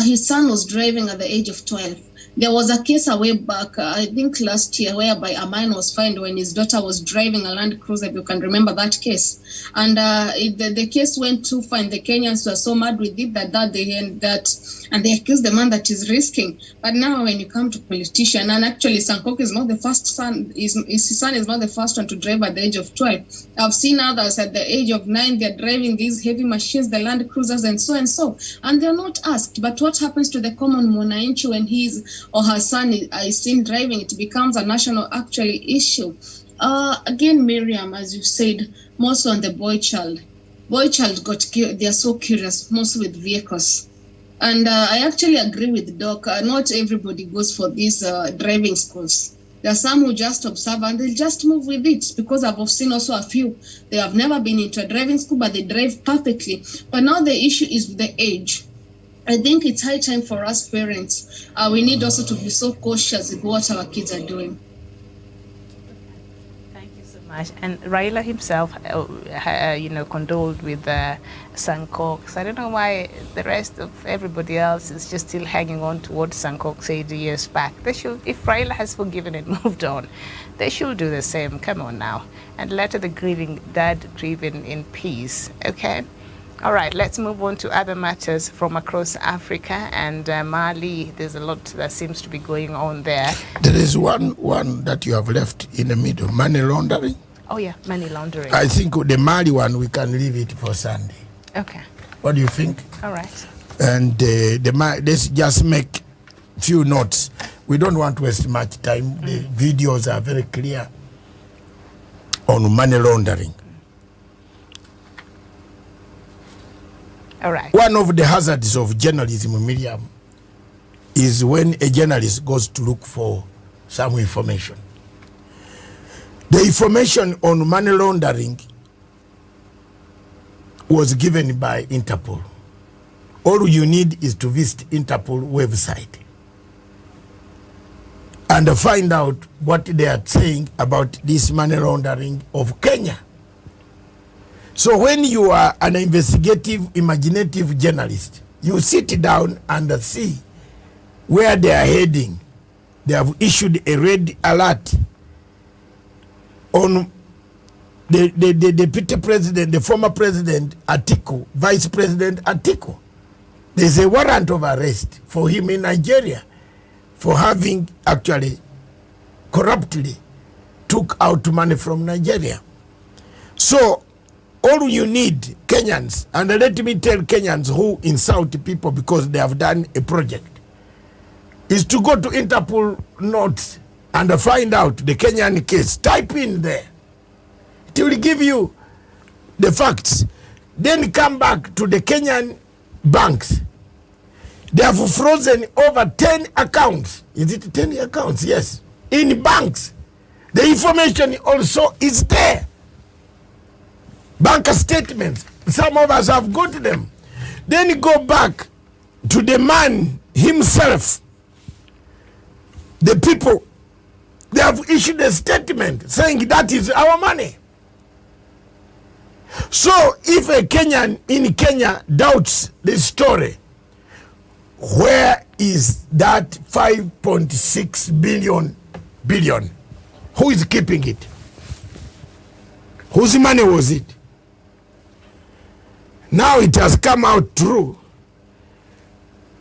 His son was driving at the age of 12. There was a case a way back, I think last year, whereby a man was fined when his daughter was driving a Land Cruiser, if you can remember that case. And the case went too far, and the Kenyans were so mad with it that they accused the man that is risking. But now when you come to politician, and actually Sankok is not the first son, his son is not the first one to drive at the age of 12. I've seen others at the age of 9, they're driving these heavy machines, the Land Cruisers and so, and they're not asked. But what happens to the common mwananchi when his or her son is seen driving? It becomes a national actually issue. Again, Miriam, as you said, most on the boy child they're so curious, mostly with vehicles. And I actually agree with Doc. Not everybody goes for these driving schools. There are some who just observe and they'll just move with it, because I've seen also a few, they have never been into a driving school, but they drive perfectly. But now the issue is the age. I think it's high time for us parents. We need also to be so cautious with what our kids are doing. Thank you so much. And Raila himself, condoled with Sankok. So I don't know why the rest of everybody else is just still hanging on to what Sankok said years back. They should, if Raila has forgiven and moved on, they should do the same. Come on now. And let the grieving dad grieve in peace, okay? All right, let's move on to other matters from across Africa and Mali. There's a lot that seems to be going on there. There is one that you have left in the middle, money laundering. Oh yeah, money laundering. I think the Mali one, we can leave it for Sunday. Okay. What do you think? All right. And let's just make few notes. We don't want to waste much time. The videos are very clear on money laundering. All right. One of the hazards of journalism, Miriam, is when a journalist goes to look for some information. The information on money laundering was given by Interpol. All you need is to visit Interpol website and find out what they are saying about this money laundering of Kenya. So when you are an investigative, imaginative journalist, you sit down and see where they are heading. They have issued a red alert on the deputy president, the former president Atiku, vice president Atiku. There's a warrant of arrest for him in Nigeria for having actually corruptly took out money from Nigeria. So all you need, Kenyans, and let me tell Kenyans who insult people because they have done a project, is to go to Interpol notes and find out the Kenyan case. Type in there. It will give you the facts. Then come back to the Kenyan banks. They have frozen over 10 accounts. Is it 10 accounts? Yes. In banks. The information also is there. Bank statements. Some of us have got them. Then go back to the man himself. The people, they have issued a statement saying that is our money. So if a Kenyan in Kenya doubts the story, where is that 5.6 billion? Who is keeping it? Whose money was it? Now it has come out true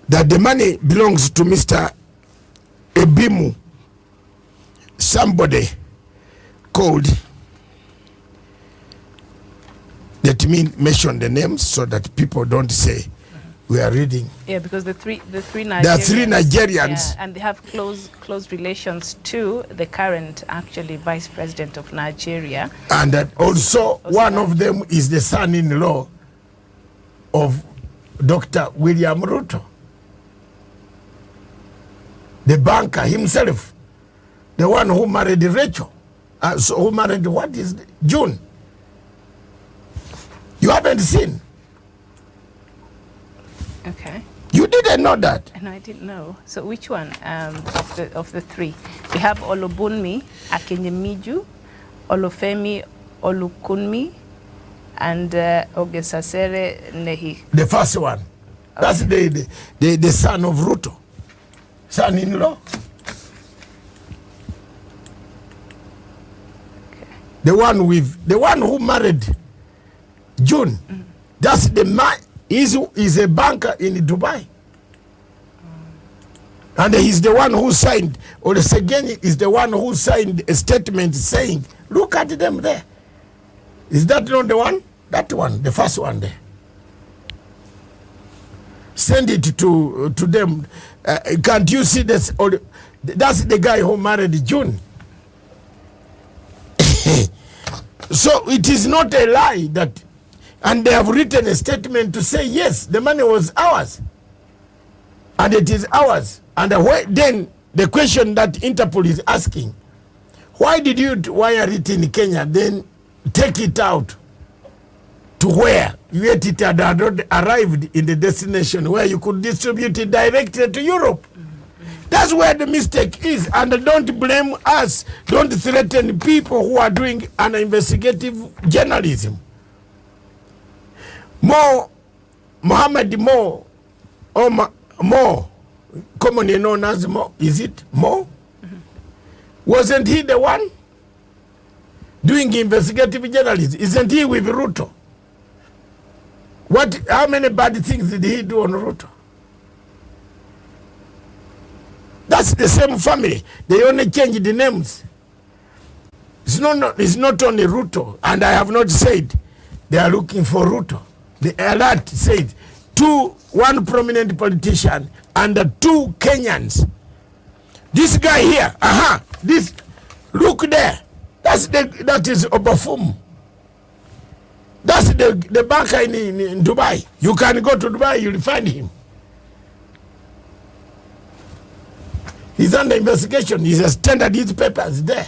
that the money belongs to Mr. Ebimu, somebody called, let me mention the names so that people don't say we are reading. Yeah, because the three Nigerians. There are three Nigerians. Yeah, and they have close relations to the current, actually, Vice President of Nigeria. And that also one of them is the son-in-law of Dr. William Ruto, the banker himself, the one who married Rachel, who married June. You haven't seen. Okay. You didn't know that. And I didn't know. So which one of the three? We have Olobunmi Akenyemiju, Olufemi Olukunmi and Ogesasere Nehi. The first one. That's the son of Ruto. Son-in-law. The one who married June. That's the man. He's a banker in Dubai. And he's the one who signed, or Segeni is the one who signed a statement saying, look at them there. Is that not the one? That one, the first one there. Send it to them. Can't you see this? That's the guy who married June. So it is not a lie that, and they have written a statement to say, yes, the money was ours. And it is ours. And then the question that Interpol is asking, why did you wire it in Kenya, then take it out to where? Yet it had not arrived in the destination where you could distribute it directly to Europe. That's where the mistake is. And don't blame us. Don't threaten people who are doing an investigative journalism. Mohammed Mo, or Mo, commonly known as Mo, is it Mo? Wasn't he the one doing investigative journalism? Isn't he with Ruto? How many bad things did he do on Ruto? That's the same family. They only change the names. It's not only Ruto, and I have not said they are looking for Ruto. The alert said one prominent politician and 2 Kenyans. This guy here, look there. That is Obafum. That's the banker in Dubai. You can go to Dubai, you'll find him. He's under investigation. He's extended his papers there.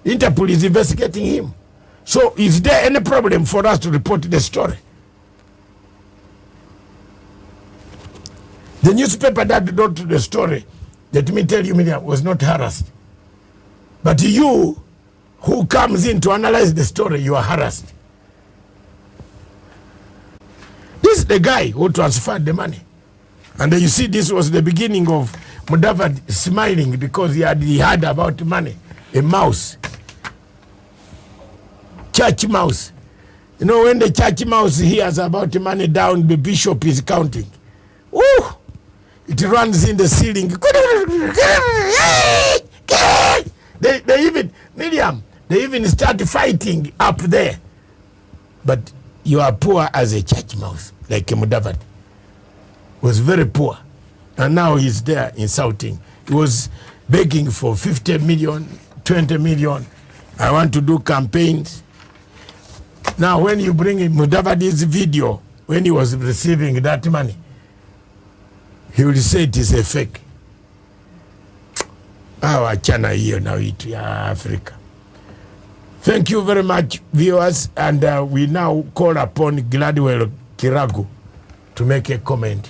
Interpol is investigating him. So is there any problem for us to report the story? The newspaper that wrote the story, let me tell you, Miriam, was not harassed. But you, who comes in to analyze the story, you are harassed. This is the guy who transferred the money. And you see, this was the beginning of Mudavadi smiling because he heard about money. A mouse. Church mouse. You know, when the church mouse hears about money down, the bishop is counting. Woo! It runs in the ceiling. They even start fighting up there. But you are poor as a church mouse, like Mudavadi. Was very poor. And now he's there insulting. He was begging for 50 million, 20 million. I want to do campaigns. Now, when you bring in Mudavadi's video, when he was receiving that money, he will say it is a fake. Our channel here now, Africa. Thank you very much, viewers. And we now call upon Gladwell Kiragu to make a comment.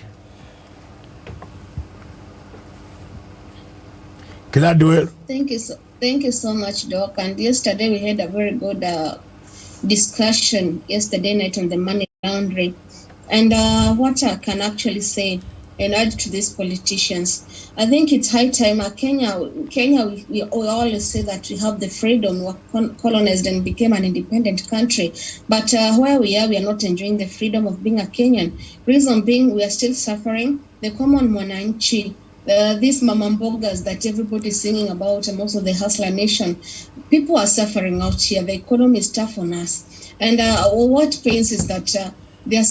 Gladwell. Thank you so much, Doc. And yesterday we had a very good discussion yesterday night on the money laundering. And what I can actually say and add to these politicians, I think it's high time. Kenya, we always say that we have the freedom, we were colonized and became an independent country. But where we are not enjoying the freedom of being a Kenyan. Reason being, we are still suffering. The common mwananchi, these mamambogas that everybody is singing about, and also the hustler nation, people are suffering out here. The economy is tough on us. And what pains is that there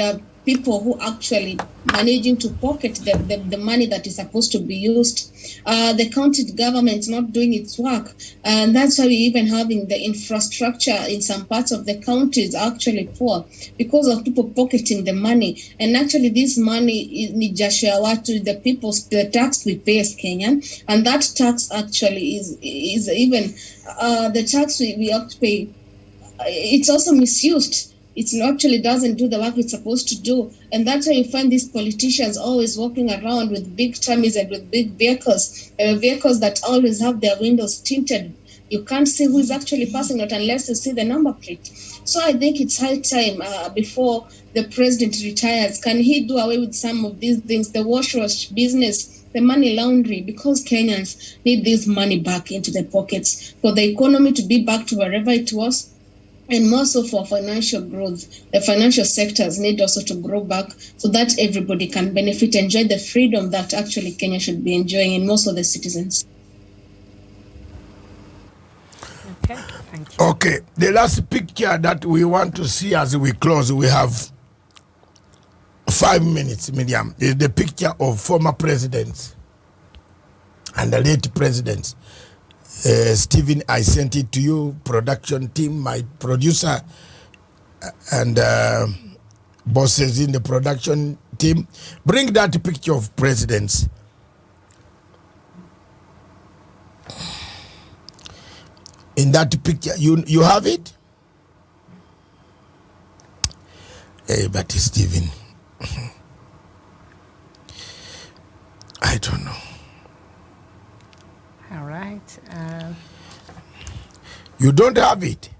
are people who actually managing to pocket the money that is supposed to be used. The county government not doing its work. And that's why we even having the infrastructure in some parts of the county is actually poor because of people pocketing the money. And actually this money is the people's the tax we pay as Kenyan. And that tax actually is even the tax we have to pay. It's also misused. It actually doesn't do the work it's supposed to do. And that's why you find these politicians always walking around with big tummies and with big vehicles that always have their windows tinted, You can't see who is actually passing out unless you see the number plate. So I think it's high time before the president retires, can he do away with some of these things, the wash business, the money laundering, because Kenyans need this money back into their pockets for the economy to be back to wherever it was. And more so for financial growth, the financial sectors need also to grow back so that everybody can benefit, enjoy the freedom that actually Kenya should be enjoying, and most of the citizens. Okay, thank you. Okay, the last picture that we want to see as we close, we have 5 minutes, Miriam, is the picture of former presidents and the late presidents. Stephen, I sent it to you, production team, my producer, and bosses in the production team. Bring that picture of presidents. In that picture, you have it? Hey, but Stephen, I don't know. All right. You don't have it?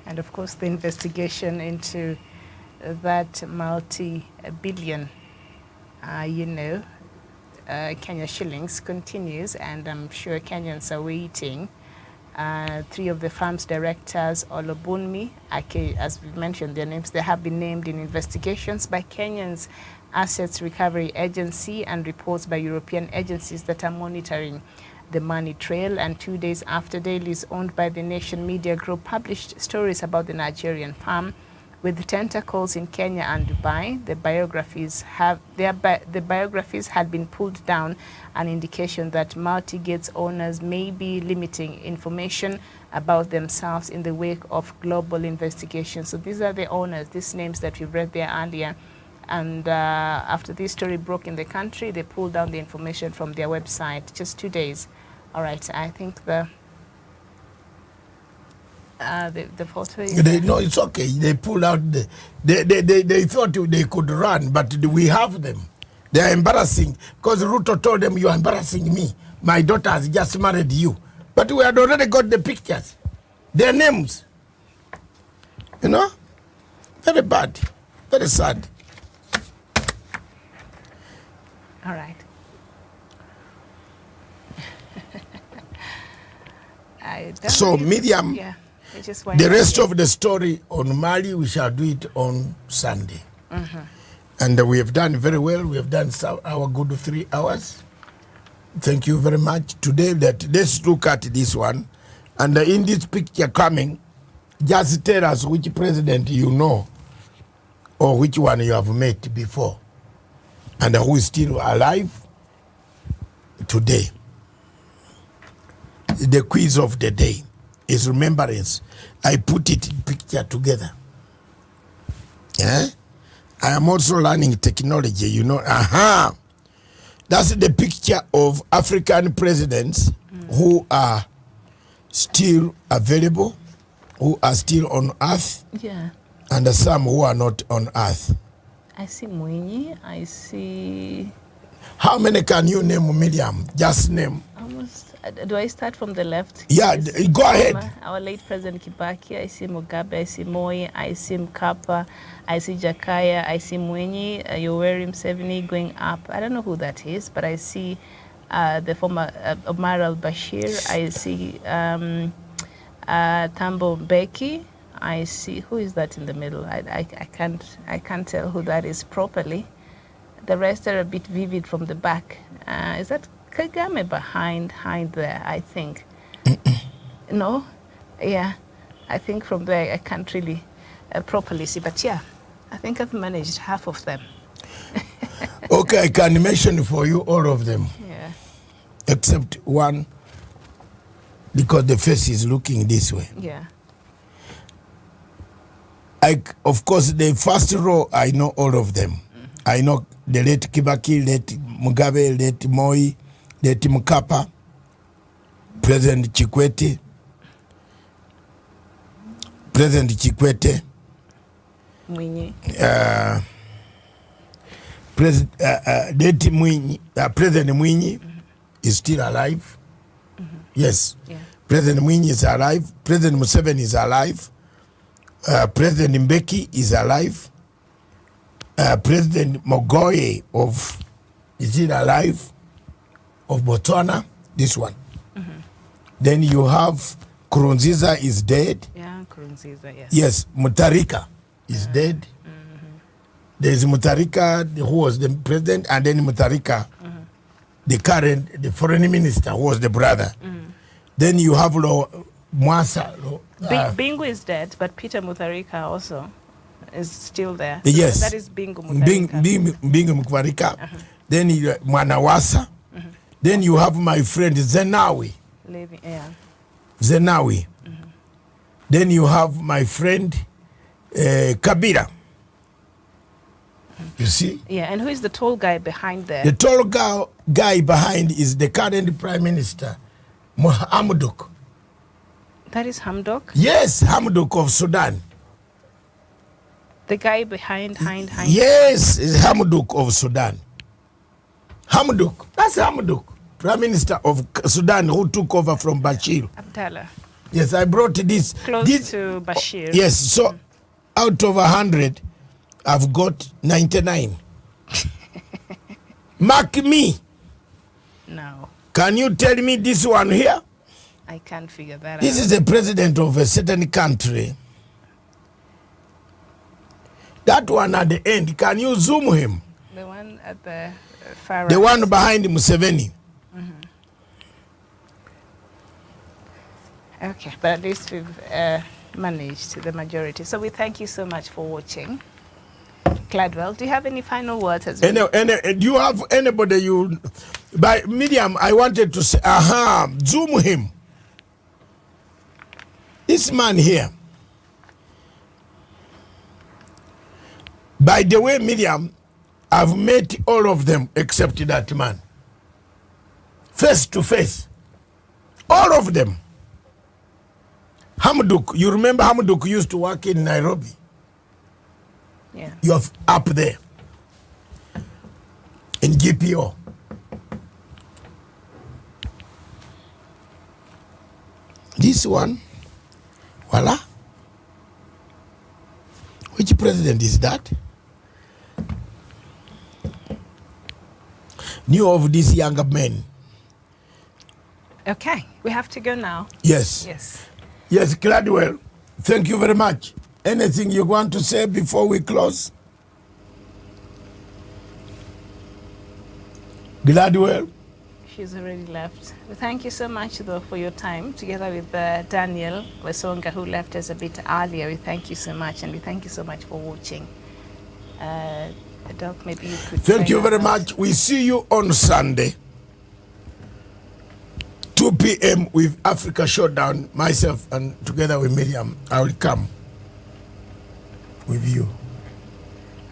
And of course, the investigation into that multi-billion, Kenya shillings continues, and I'm sure Kenyans are waiting. 3 of the firm's directors, Olobunmi, as we mentioned their names, they have been named in investigations by Kenya's Assets Recovery Agency and reports by European agencies that are monitoring the money trail. And 2 days after dailies owned by the Nation Media Group published stories about the Nigerian firm with tentacles in Kenya and Dubai, the biographies had been pulled down, an indication that multi-gates owners may be limiting information about themselves in the wake of global investigations. So these are the owners, these names that we've read there earlier. And after this story broke in the country, they pulled down the information from their website, just 2 days. All right, I think the photo is... No, it's okay. They pulled out they thought they could run, but we have them. They are embarrassing because Ruto told them, you are embarrassing me. My daughter has just married you. But we had already got the pictures, their names. You know? Very bad, very sad. All right. So, Miriam, yeah, the rest of the story on Mali, we shall do it on Sunday. And we have done very well. We have done our good 3 hours. Thank you very much. Today, let's look at this one. And in this picture coming, just tell us which president you know or which one you have met before and who is still alive today. The quiz of the day is remembrance. I put it in picture together. Yeah? I am also learning technology, you know. That's the picture of African presidents who are still available, who are still on earth, yeah, and some who are not on earth. I see Mwinyi, I see... How many can you name, Miriam? Just name. Almost. Do I start from the left? Yeah, go ahead. Our late President Kibaki, I see Mugabe, I see Moi, I see Mkapa, I see Jakaya, I see Mwinyi, Yoweri Museveni going up. I don't know who that is, but I see the former Omar al-Bashir, I see Tambo Mbeki, I see, who is that in the middle? I can't tell who that is properly. The rest are a bit vivid from the back. Is that Kagame behind there, I think? No? Yeah, I think from there I can't really properly see, but yeah, I think I've managed half of them. Okay, I can mention for you all of them. Yeah. Except one, because the face is looking this way. Yeah. Of course, the first row, I know all of them. I know the late Kibaki, late Mugabe, late Moi, late Mkapa, President Chikwete, President Chikwete, Mwinyi. President Mwinyi is still alive. Yes. Yeah. President Mwinyi is alive. President Museveni is alive. President Mbeki is alive. President Mogoye is still alive, of Botswana, this one. Then you have Nkurunziza is dead. Yeah, Nkurunziza, yes. Yes, Mutharika is dead. There's Mutharika, who was the president, and then Mutharika, the foreign minister, who was the brother. Then you have Mwasa. Bingu is dead, but Peter Mutharika also is still there. So yes. That is Bingu Mutharika. Bingu Mutharika. Then Mwanawasa. Then you have my friend Zenawi. Living, yeah. Zenawi. Then you have my friend Kabila. You see? Yeah, and who is the tall guy behind there? The tall guy behind is the current Prime Minister, Hamdok. That is Hamdok? Yes, Hamdok of Sudan. The guy behind. Yes, is Hamdok of Sudan. Hamdok, that's Hamdok, Prime Minister of Sudan, who took over from Bashir. Abdallah. Yes, I brought this. Close to Bashir. Yes, so out of 100, I've got 99. Mark me. No. Can you tell me this one here? I can't figure that out. This is the president of a certain country. That one at the end, can you zoom him? The one at the far The right. one behind Museveni. Okay, but at least we've managed the majority. So we thank you so much for watching. Gladwell, do you have any final words? As Do you have anybody you... By Miriam, I wanted to say, zoom him. This man here. By the way, Miriam, I've met all of them except that man. Face to face. All of them. Hamdok, you remember Hamdok used to work in Nairobi? Yeah. You're up there. In GPO. This one, voila. Which president is that? Knew of these younger men. Okay, we have to go now. Yes. Yes. Yes, Gladwell. Thank you very much. Anything you want to say before we close? Gladwell. She's already left. Well, thank you so much, though, for your time, together with Daniel Wesonga, who left us a bit earlier. We thank you so much, and we thank you so much for watching. Doc, maybe you could... Thank you very much. We see you on Sunday, 2 p.m. with Africa Showdown. Myself and together with Miriam, I will come with you.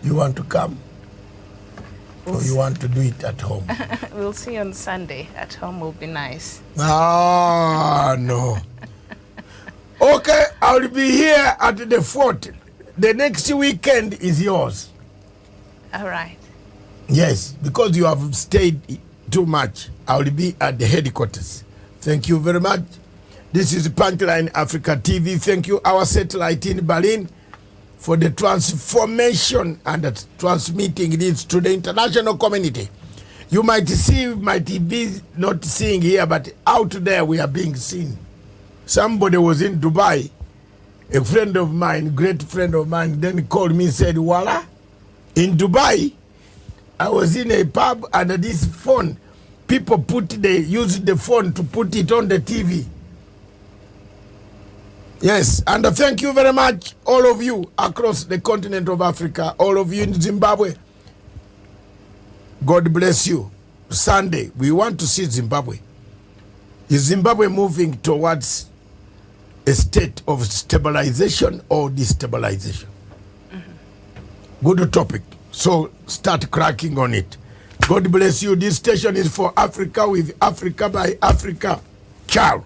You want to come? Or you want to do it at home? We'll see on Sunday. At home will be nice. Ah, no. Okay, I'll be here at the fort. The next weekend is yours. All right. Yes, because you have stayed too much. I will be at the headquarters. Thank you very much. This is Punchline Africa TV. Thank you, our satellite in Berlin, for the transformation and transmitting this to the international community. You might be not seeing here, but out there we are being seen. Somebody was in Dubai, a friend of mine, great friend of mine, then called me and said, voila, in Dubai, I was in a pub and this phone, people used the phone to put it on the TV. Yes, and thank you very much, all of you across the continent of Africa, all of you in Zimbabwe. God bless you. Sunday, we want to see Zimbabwe. Is Zimbabwe moving towards a state of stabilization or destabilization? Good topic. So start cracking on it. God bless you. This station is for Africa, with Africa by Africa. Ciao.